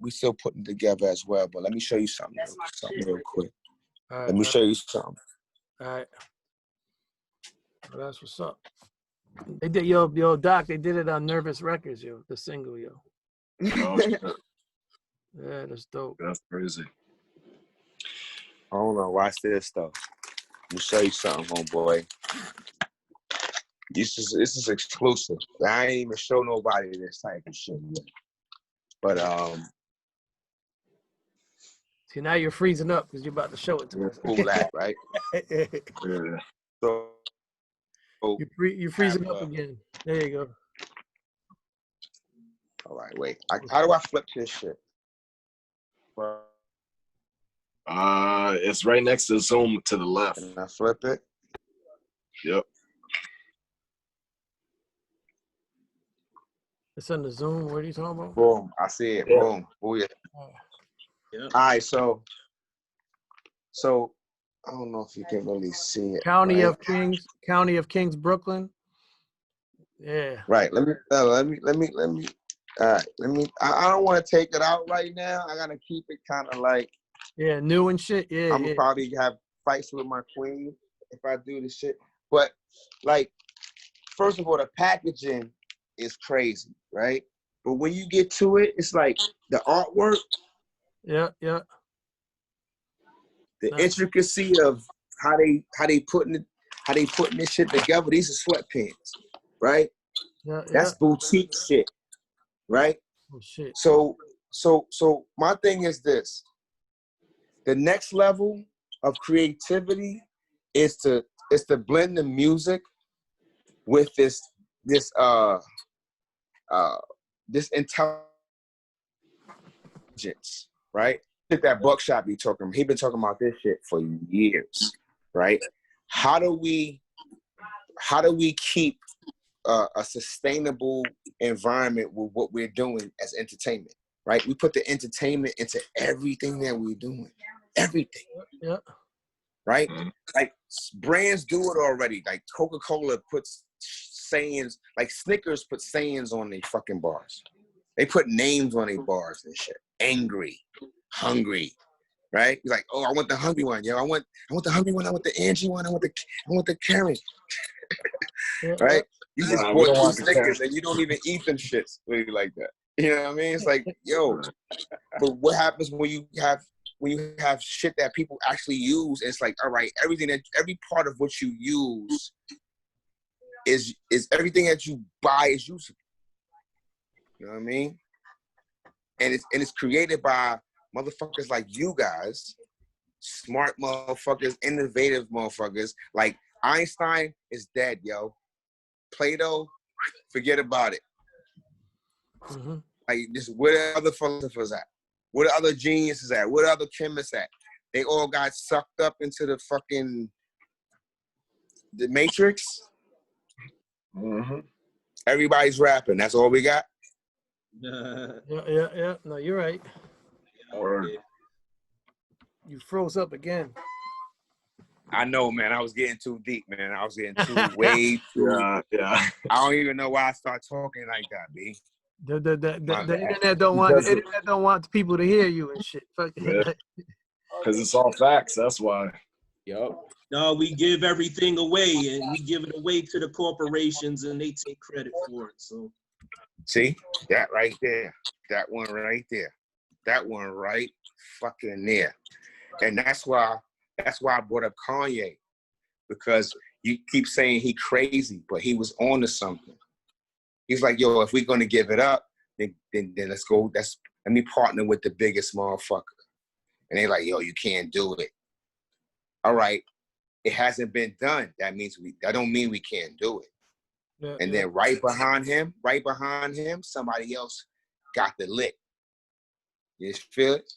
together as well. But let me show you something real quick. Let me show you something. All right. Well, that's what's up. They did yo Doc. They did it on Nervous Records, yo. The single, yo. Oh, yeah, that's dope. That's crazy. Hold on, watch this though. Let me show you something, homeboy. This is exclusive. I ain't even show nobody this type of shit yet. But see, now you're freezing up because you're about to show it to us. Cool that, right? Yeah. So you're freezing up again. There you go. All right, wait. How do I flip this shit? It's right next to Zoom to the left. Can I flip it? Yep. It's on the Zoom. What are you talking about? Boom. I see it. Yeah. Boom. Oh yeah. Yeah. All right. So I don't know if you can really see it. County of Kings, Brooklyn. Yeah. Right. Let me. All right. I don't want to take it out right now. I gotta keep it kind of like. Yeah, new and shit. Yeah. I'm gonna probably have fights with my queen if I do this shit. But like, first of all, the packaging is crazy, right? But when you get to it, it's like the artwork. Yeah. The intricacy of how they putting this shit together. These are sweatpants, right? Yeah. That's boutique shit, right? Oh shit. So my thing is this: the next level of creativity is to blend the music with this intelligence, right? That Buckshot be talking. He been talking about this shit for years, right? How do we keep a sustainable environment with what we're doing as entertainment, right? We put the entertainment into everything that we're doing, everything. Yeah. Right? Like brands do it already. Like Coca-Cola puts sayings, like Snickers put sayings on their fucking bars. They put names on their bars and shit. Angry, hungry, right? You're like, oh, I want the hungry one, yo. I want the hungry one. I want the Angie one. I want the Karen. Right? You just bought 2 Snickers and you don't even eat them shits really like that. You know what I mean? It's like, yo. But what happens when you have shit that people actually use? It's like, all right, every part of what you use is everything that you buy is usable. You know what I mean? And it's created by motherfuckers like you guys, smart motherfuckers, innovative motherfuckers. Like Einstein is dead, yo. Plato, forget about it. Mm-hmm. Like, just where the other philosophers at? Where the other geniuses at? Where the other chemists at? They all got sucked up into the Matrix. Mm-hmm. Everybody's rapping. That's all we got. Yeah. No, you're right. Or You froze up again. I know, man. I was getting too deep, man. I was getting way too. Yeah. I don't even know why I start talking like that, B. The internet don't want people to hear you and shit. Because it's all facts. That's why. Yup. No, we give everything away, and we give it away to the corporations, and they take credit for it. So, see that right there, that one right there, that one right fucking there, and that's why I brought up Kanye, because you keep saying he crazy, but he was on to something. He's like, yo, if we're gonna give it up, then let's go. Let me partner with the biggest motherfucker, and they like, yo, you can't do it. All right. It hasn't been done. That don't mean we can't do it. Yeah, and then right behind him, somebody else got the lick. You feel it?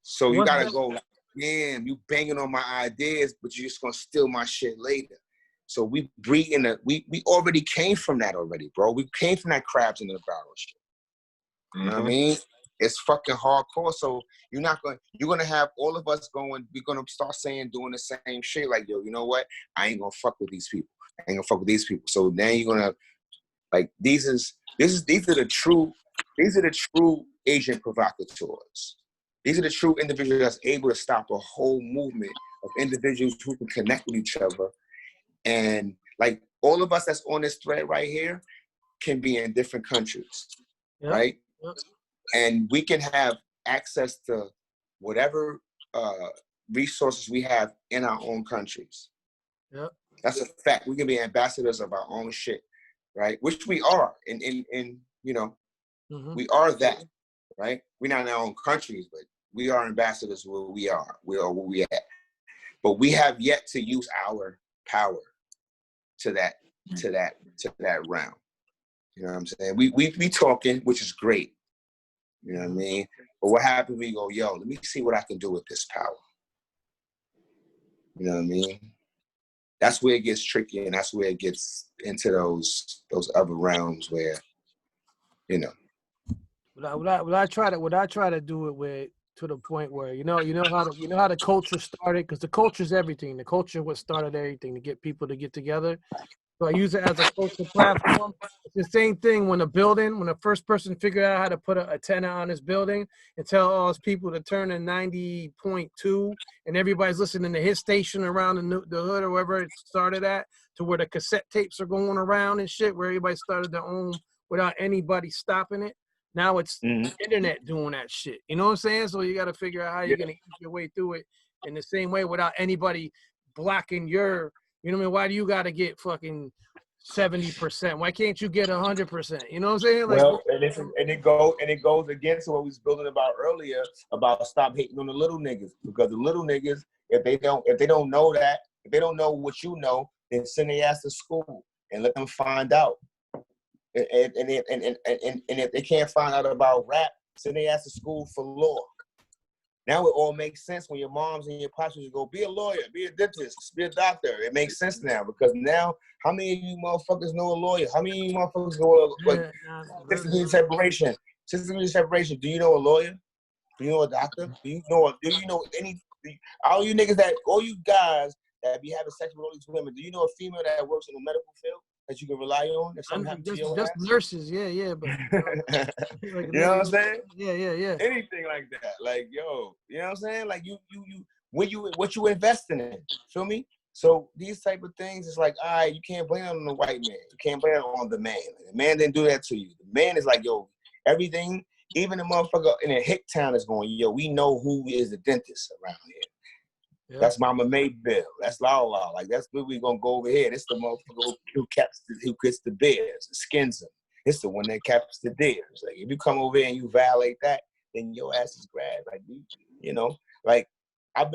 So you gotta go, like, damn, you banging on my ideas, but you're just gonna steal my shit later. So we already came from that already, bro. We came from that crabs in the barrel shit. You know what I mean? It's fucking hardcore. So you're gonna have all of us going, we're gonna start doing the same shit. Like, yo, you know what? I ain't gonna fuck with these people. So then you're gonna, like, these are the true agent provocateurs. These are the true individuals that's able to stop a whole movement of individuals who can connect with each other. And like all of us that's on this thread right here can be in different countries, right? Yep. And we can have access to whatever resources we have in our own countries. Yep. That's a fact. We can be ambassadors of our own shit, right? Which we are, in you know, we are that, right? We're not in our own countries, but we are ambassadors where we are. We are where we at. But we have yet to use our power to that realm. You know what I'm saying? We talking, which is great. You know what I mean? But what happens when you go, yo, let me see what I can do with this power. You know what I mean? That's where it gets tricky, and that's where it gets into those other realms where, you know. What I try to do it with, to the point where you know how the culture started, because the culture is everything. The culture what started everything to get people to get together. So I use it as a culture platform. It's the same thing when the first person figured out how to put an antenna on this building and tell all his people to turn in 90.2, and everybody's listening to his station around the hood or wherever it started at, to where the cassette tapes are going around and shit, where everybody started their own without anybody stopping it. Now it's internet doing that shit. You know what I'm saying? So you got to figure out how you're going to eat your way through it in the same way without anybody blocking your, you know what I mean? Why do you got to get fucking 70%? Why can't you get 100%? You know what I'm saying? Like, well, and it goes against what we was building about earlier about stop hating on the little niggas, because the little niggas, if they don't know that, if they don't know what you know, then send their ass to school and let them find out. And if they can't find out about rap, send their ass to school for law. Now it all makes sense when your moms and your pops just go, be a lawyer, be a dentist, be a doctor. It makes sense now, because now, how many of you motherfuckers know a lawyer? How many of you motherfuckers know system separation? System separation. Do you know a lawyer? Do you know a doctor? Do you know any? All you guys that be having sex with all these women, do you know a female that works in the medical field that you can rely on? If something happens to your ass? Nurses, yeah, but you know what I'm saying? Yeah. Anything like that, like, yo, you know what I'm saying? Like what you investing in, feel me? So these type of things, it's like, all right, you can't blame it on the white man. You can't blame it on the man. The man didn't do that to you. The man is like, yo, everything, even the motherfucker in a hick town is going, yo, we know who is the dentist around here. Yep. That's Mama Maybell. That's La. Like, that's where we gonna go over here. This the motherfucker who gets the bears, skins them. It's the one that caps the deers. Like, if you come over here and you violate that, then your ass is grabbed. Like, you know, like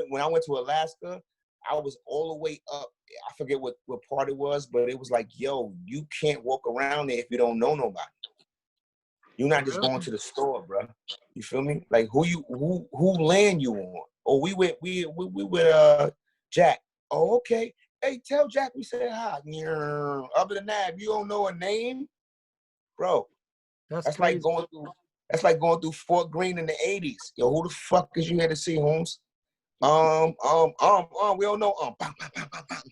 when I went to Alaska, I was all the way up. I forget what part it was, but it was like, yo, you can't walk around there if you don't know nobody. You're not just going to the store, bro. You feel me? Like, who land you on? Oh, we with Jack. Oh, okay. Hey, tell Jack we said hi. Other than that, if you don't know a name, bro, that's like going through Fort Greene in the 80s. Yo, who the fuck is you here to see, Holmes? We don't know. Bang, bang, bang, bang, bang.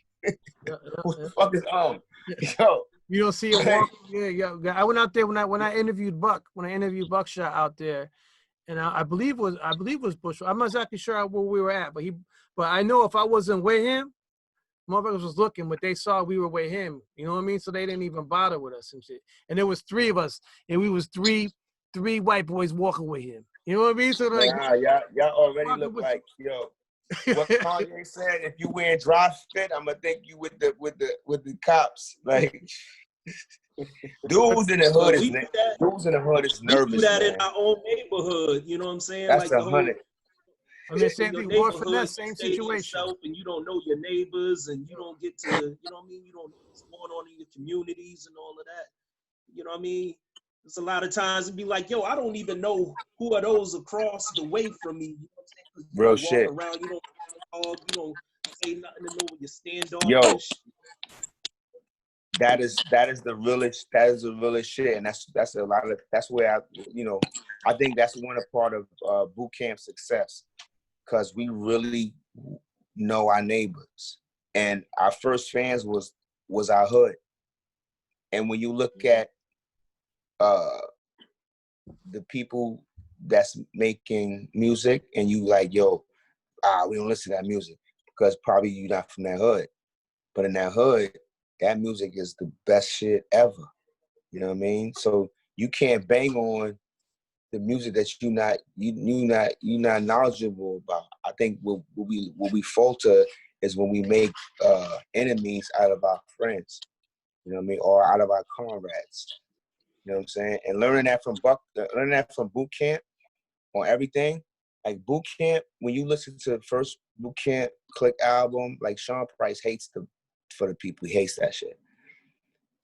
Who the fuck is Yo. You don't see it walking. Yeah. I went out there when I interviewed Buckshot out there, and I believe it was Bush. I'm not exactly sure where we were at, but I know if I wasn't with him, motherfuckers was looking, but they saw we were with him. You know what I mean? So they didn't even bother with us and shit. And there was 3 of us, and we was three white boys walking with him. You know what I mean? So like, y'all already look like, yo. What Kanye said, if you wearing dry fit, I'm gonna think you with the cops. Like dudes in the hood is nervous. We do that man. in our own neighborhood. You know what I'm saying? That's like the 100. I mean, same thing. Boy, for that same stay to situation. yourself, and you don't know your neighbors, and you don't get to, you know what I mean? You don't know what's going on in your communities and all of that. You know what I mean? There's a lot of times it'd be like, yo, I don't even know who are those across the way from me. You know what I'm saying? Real you shit. Walk around, you don't talk, you don't say nothing to know when you stand on. Yo, that is the realest. That is the realest shit, and that's a lot of. That's where I think that's one part of boot camp success, because we really know our neighbors, and our first fans was our hood. And when you look at the people that's making music, and you like, yo, we don't listen to that music because probably you're not from that hood, but in that hood, that music is the best shit ever. You know what I mean? So you can't bang on the music that you're not knowledgeable about. I think what we falter is when we make enemies out of our friends. You know what I mean? Or out of our comrades. You know what I'm saying? And learning that from boot camp on everything. Like boot camp, when you listen to the first boot camp Click album, like Sean Price hates for the people. He hates that shit.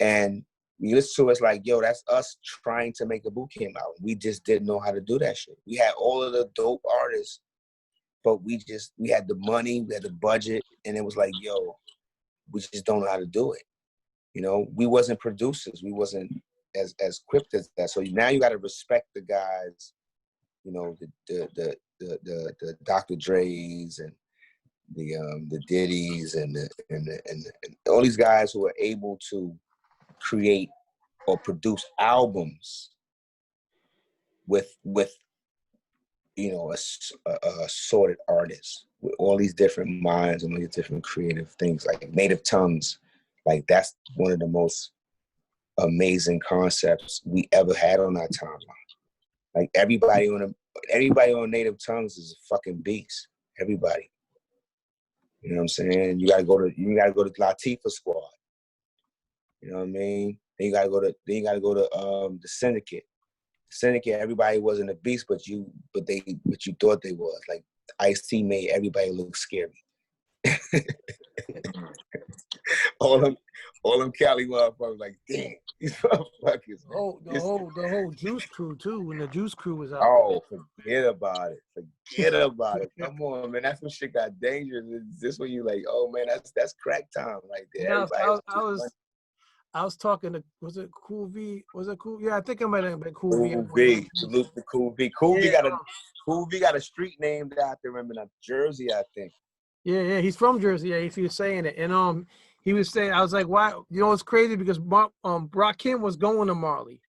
And when you listen to it, it's like, yo, that's us trying to make a boot camp album. We just didn't know how to do that shit. We had all of the dope artists, but we had the money, we had the budget, and it was like, yo, we just don't know how to do it. You know, we wasn't producers. We wasn't as equipped as that. So now you got to respect the guys, you know, the Dr. Dre's and the Diddy's and all these guys who are able to create or produce albums with you know a sorted artist with all these different minds and all these different creative things, like Native Tongues. Like that's one of the most amazing concepts we ever had on our timeline. Like everybody on Native Tongues is a fucking beast. Everybody. You know what I'm saying? You gotta go to Latifah Squad. You know what I mean? Then you gotta go to the Syndicate. Syndicate, everybody wasn't a beast, but you thought they was. Like Ice-T made everybody look scary. all them Cali motherfuckers like, damn, these motherfuckers. The whole Juice Crew too. When the Juice Crew was out. Oh, forget about it. Come on, man. That's when shit got dangerous. Is this when you like, oh man, that's crack time right there. Yeah, I was talking to, was it Cool V? Was it Cool? Yeah, I think I might have been Cool V. Cool V. Salute to Cool V. Cool V got a street named after him in Jersey, I think. Yeah, he's from Jersey. Yeah, if he was saying it, and he was saying, I was like, why? You know, it's crazy because Rakim was going to Marley.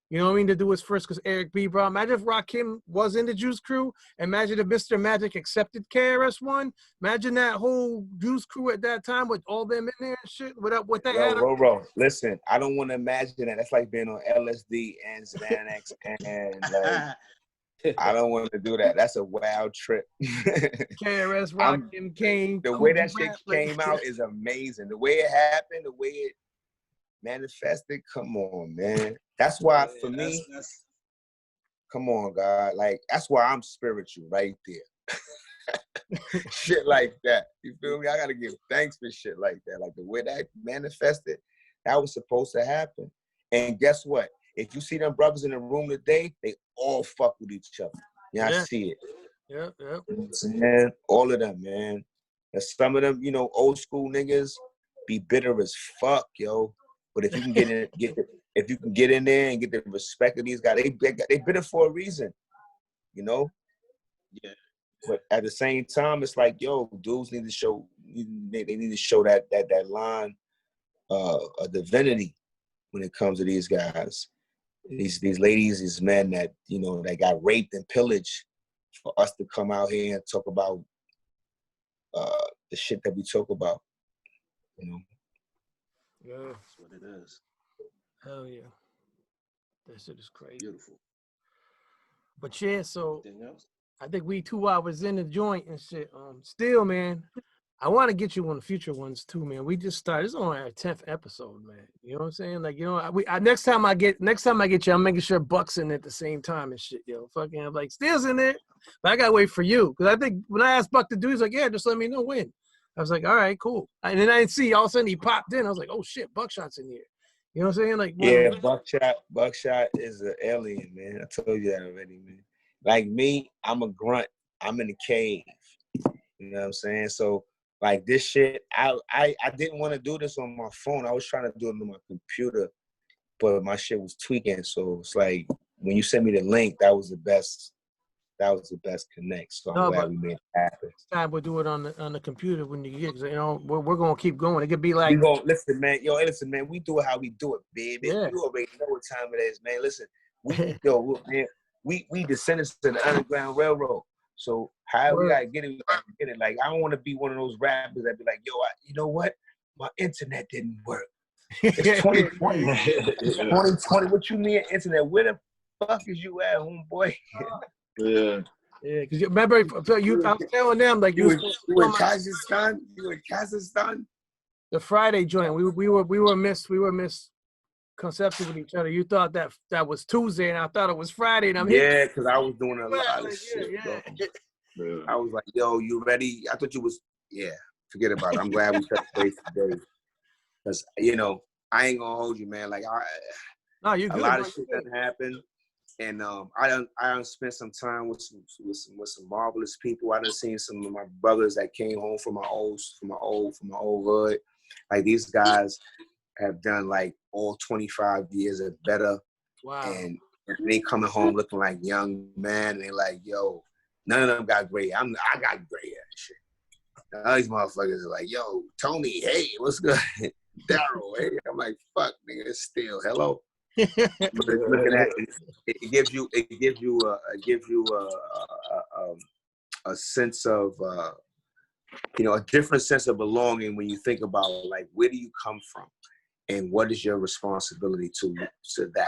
You know what I mean? To do his first, because Eric B. bro. Imagine if Rakim was in the Juice Crew. Imagine if Mr. Magic accepted KRS-One. Imagine that whole Juice Crew at that time with all them in there and shit. What they had. Bro. Listen, I don't want to imagine that. That's like being on LSD and Xanax and like, I don't want to do that. That's a wild trip. KRS, Rakim, Kane. The way that shit came out is amazing. The way it happened, the way it manifested. Come on, man. That's why for me, come on, God. Like, that's why I'm spiritual right there. Shit like that. You feel me? I got to give thanks for shit like that. Like the way that manifested, that was supposed to happen. And guess what? If you see them brothers in the room today, they all fuck with each other. Yeah, I see it. Yeah. Man, all of them, man. And some of them, you know, old school niggas be bitter as fuck, yo. But if you can get in there and get the respect of these guys, they bitter for a reason, you know. Yeah. But at the same time, it's like, yo, dudes need to show. They need to show that line of divinity when it comes to these guys, these ladies, these men that that got raped and pillaged, for us to come out here and talk about the shit that we talk about. Yeah, That's what it is. hell yeah, that shit is crazy. Beautiful. But yeah, so Anything else? I think we 2 hours in the joint and shit. Still, man, I want to get you on the future ones too, man. We just started. This is only our 10th episode, man. You know what I'm saying? Like, next time I get you, I'm making sure Buck's in at the same time and shit, yo. Fucking like Steele's in there, but I gotta wait for you because I think when I asked Buck to do, he's like, yeah, just let me know when. I was like, all right, cool. And then I didn't see. All of a sudden he popped in. I was like, oh shit, Buckshot's in here. You know what I'm saying? Like, yeah, Buckshot is an alien, man. I told you that already, man. Like me, I'm a grunt. I'm in the cave. You know what I'm saying? So like this shit, I didn't want to do this on my phone. I was trying to do it on my computer, but my shit was tweaking. So it's like when you sent me the link, that was the best connect. So I'm glad we made it happen. Next time we'll do it on the computer when you get, we're gonna keep going. It could be like, we gonna listen, man. Listen, man. We do it how we do it, baby. Yeah. You already know what time it is, man. Listen, we descendants of the Underground Railroad. So how we gotta get it, Like I don't want to be one of those rappers that be like, yo, you know what? My internet didn't work. It's 2020. It's 2020. What you mean internet? Where the fuck is you at, homeboy? Yeah. Yeah, because you remember, I was telling them like you in Kazakhstan. You in Kazakhstan. The Friday joint, we were misconception with each other. You thought that was Tuesday, and I thought it was Friday. And I'm here. Because I was doing a lot of shit. Yeah. Bro. I was like, yo, you ready? I thought you was. Yeah, forget about it. I'm glad we touched base today. Because I ain't gonna hold you, man. Like no, you a good, lot of shit done happened. And I done spent some time with some marvelous people. I done seen some of my brothers that came home from my old hood. Like these guys have done like all 25 years or better. Wow. And they coming home looking like young men. And they like, yo, none of them got gray. I got gray hair and shit. Now these motherfuckers are like, yo, Tony, hey, what's good? Daryl, hey. I'm like, fuck, nigga, it's Steele. Hello. Looking at it gives you a sense of a different sense of belonging when you think about like where do you come from and what is your responsibility to that,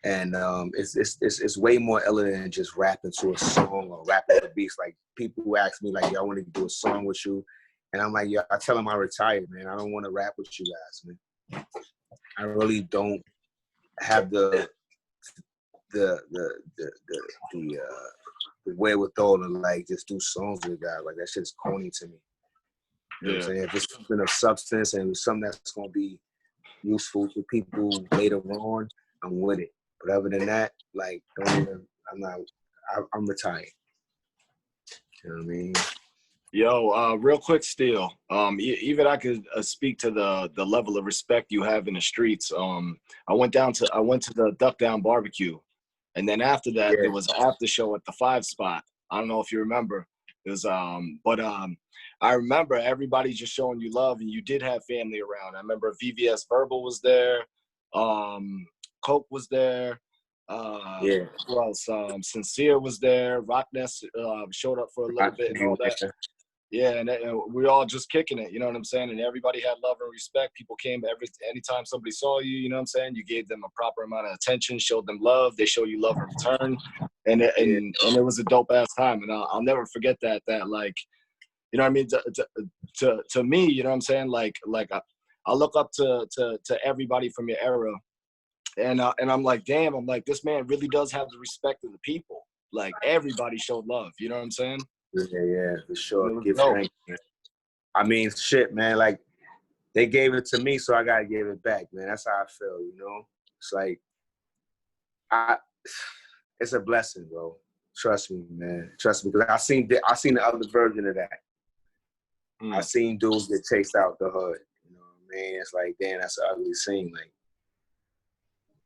and it's way more elegant than just rapping to a song or rapping to beats. Like people who ask me like, yo, I want to do a song with you, and I'm like, yeah, I tell them I retired, man. I don't want to rap with you guys, man. I really don't have the wherewithal to like just do songs with guys. Like that shit's corny to me. You know what I'm saying? If it's something of substance and something that's gonna be useful to people later on, I'm with it. But other than that, like I'm retired. You know what I mean? Yo, real quick, Steele. Even I could speak to the level of respect you have in the streets. I went to the Duck Down Barbecue, and then after that there was an after show at the 5 spot. I don't know if you remember. It was I remember everybody just showing you love, and you did have family around. I remember VVS Verbal was there, Coke was there. Who else? Sincere was there. Rockness showed up for a little bit and all that. Yeah, and we were all just kicking it, you know what I'm saying? And everybody had love and respect. People came anytime somebody saw you, you know what I'm saying? You gave them a proper amount of attention, showed them love. They show you love in return, and it was a dope ass time. And I'll never forget that like, you know what I mean? To me, you know what I'm saying? Like I look up to everybody from your era, and I'm like, damn, I'm like, this man really does have the respect of the people. Like everybody showed love, you know what I'm saying? Yeah, for sure. I mean, shit, man. Like they gave it to me, so I gotta give it back, man. That's how I feel, you know. It's like it's a blessing, bro. Trust me, man. Trust me, because I seen the other version of that. I seen dudes get chased out the hood. You know what I mean? It's like, damn, that's an ugly scene. Like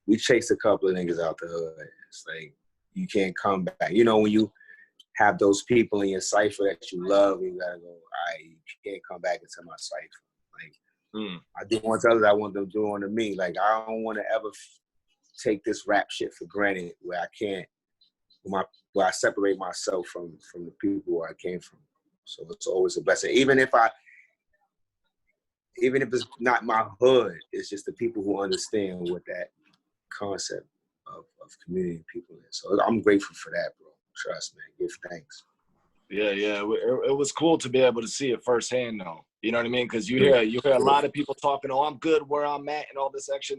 we chased a couple of niggas out the hood. It's like you can't come back. You know when you have those people in your cipher that you love. You gotta go, all right, you can't come back into my cipher. Like, I do want to others, I want them to do unto me. Like, I don't want to ever take this rap shit for granted where I can't, where I separate myself from the people where I came from. So it's always a blessing. Even if it's not my hood, it's just the people who understand what that concept of community people is. So I'm grateful for that, bro. Trust, man. Give thanks. Yeah. It was cool to be able to see it firsthand, though. You know what I mean? Because you hear a lot of people talking, "Oh, I'm good where I'm at," and all this action.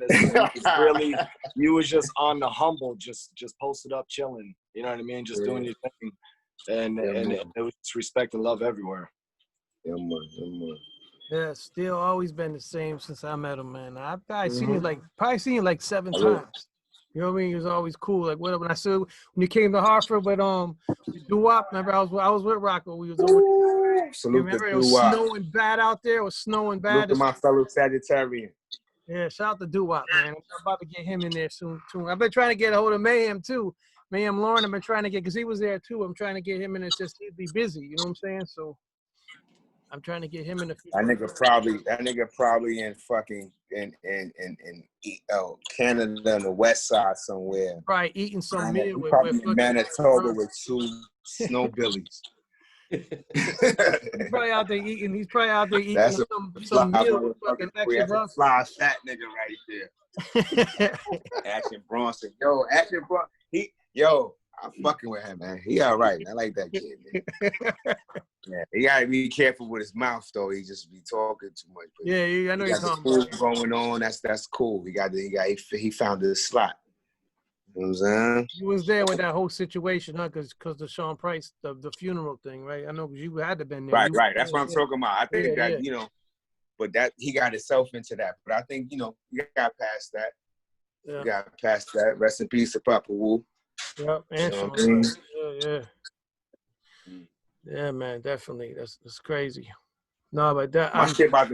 Really, you was just on the humble, just posted up, chilling. You know what I mean? Just doing your thing, and it was just respect and love everywhere. Yeah, man. Yeah, Steele always been the same since I met him, man. I've probably seen you like 7 times. You know what I mean? He was always cool. Like when I saw when you came to Hartford with doo-wop. Remember I was with Rocko. We was over. Remember it was snowing bad out there. It was snowing bad. Look at my fellow Sagittarian. Yeah, shout out to doo-wop, man. I'm about to get him in there soon too. I've been trying to get a hold of Mayhem too. Mayhem Lauren, I've been trying to get because he was there too. I'm trying to get him in. It's just he'd be busy. You know what I'm saying? So I'm trying to get him in the future. That nigga probably in fucking in Canada on the west side somewhere. Probably eating some meal with Manitoba with 2 snowbillies. He's probably out there eating That's some meal with fucking extra bucks. Fly fat nigga right there. Action Bronson. Action Bronson. I'm fucking with him, man. He all right. I like that kid, man. Yeah, he gotta be careful with his mouth though. He just be talking too much. But yeah, I know you're talking about. Going on. That's cool. He found his slot. You know what I'm saying? You was there with that whole situation, huh? Because the Sean Price, the funeral thing, right? I know because you had to been there. Right. That's what I'm talking about. I think that but that he got himself into that. But I think you got past that. Yeah. You got past that. Rest in peace to Papa Wu. Yep, and Sean. Yeah. Yeah, man, definitely. That's crazy. No, but that my shit about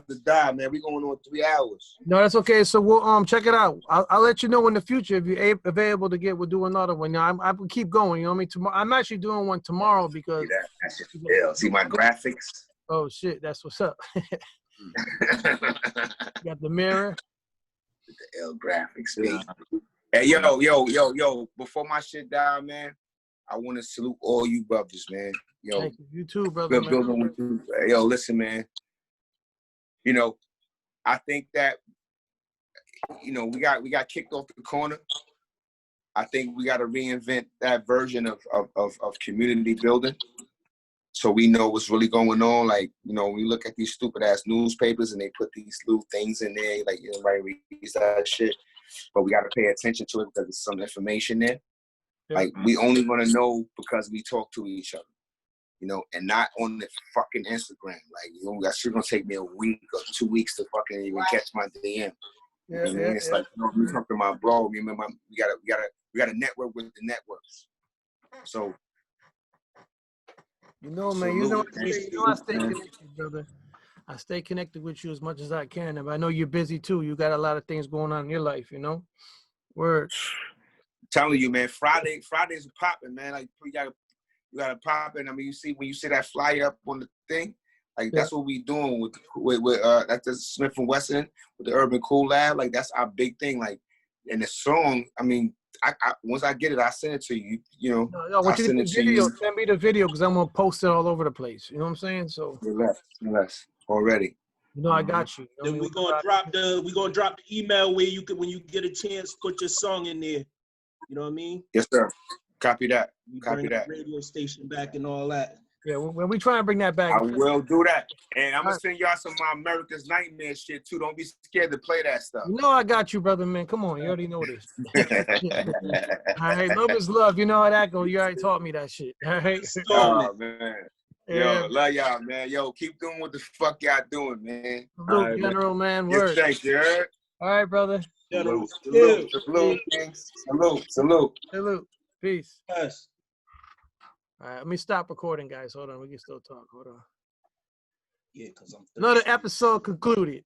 to die, man. We going on 3 hours. No, that's okay. So we'll check it out. I'll let you know in the future if you're available to we'll do another one. Now I will keep going. You know what I mean? Tomorrow I'm actually doing one tomorrow because that shit ill. See my graphics. Oh shit, that's what's up. Got the mirror. The L graphics. Yeah. Hey, yo, before my shit die, man, I want to salute all you brothers, man. Yo, thank you. You too, brother. Building with you. Yo, listen, man. I think that, we got kicked off the corner. I think we got to reinvent that version of community building, so we know what's really going on. Like, we look at these stupid ass newspapers and they put these little things in there, like everybody reads that shit. But we got to pay attention to it because there's some information there. Yeah. Like, we only want to know because we talk to each other, and not on the fucking Instagram. Like, that shit gonna take me a week or 2 weeks to fucking even catch my DM. It's like, you talk to my bro. Remember, we gotta network with the networks. So, man, I stay connected, brother. I stay connected with you as much as I can. And I know you're busy too. You got a lot of things going on in your life, Word. I'm telling you, man, Fridays are popping, man. Like, you gotta pop in. I mean, when you see that flyer up on the thing, like that's what we doing with that's the Smif and Wessun with the Urban Cool Lab. Like, that's our big thing. Like, and the song, I mean, I once I get it, I send it to you. No, I want you to video. Send me the video because I'm gonna post it all over the place. You know what I'm saying? So less already. I got you. Then we're gonna drop the email where you can, when you get a chance, put your song in there. You know what I mean? Yes, sir. Copy that. Copy that. Radio station back and all that. Yeah, when we try and bring that back. I will do that. And I'm going to send y'all some of my America's Nightmare shit, too. Don't be scared to play that stuff. I got you, brother, man. Come on. You already know this. All right. Love is love. You know how that goes. You already taught me that shit. All right. Oh, man. Yo, love y'all, man. Yo, keep doing what the fuck y'all doing, man. Salute, General, man. Word. Yes, thank you. Heard? All right, brother. Salute. Salute. Peace. Yes. All right, let me stop recording, guys. Hold on. We can still talk. Hold on. Yeah, because I'm another episode concluded.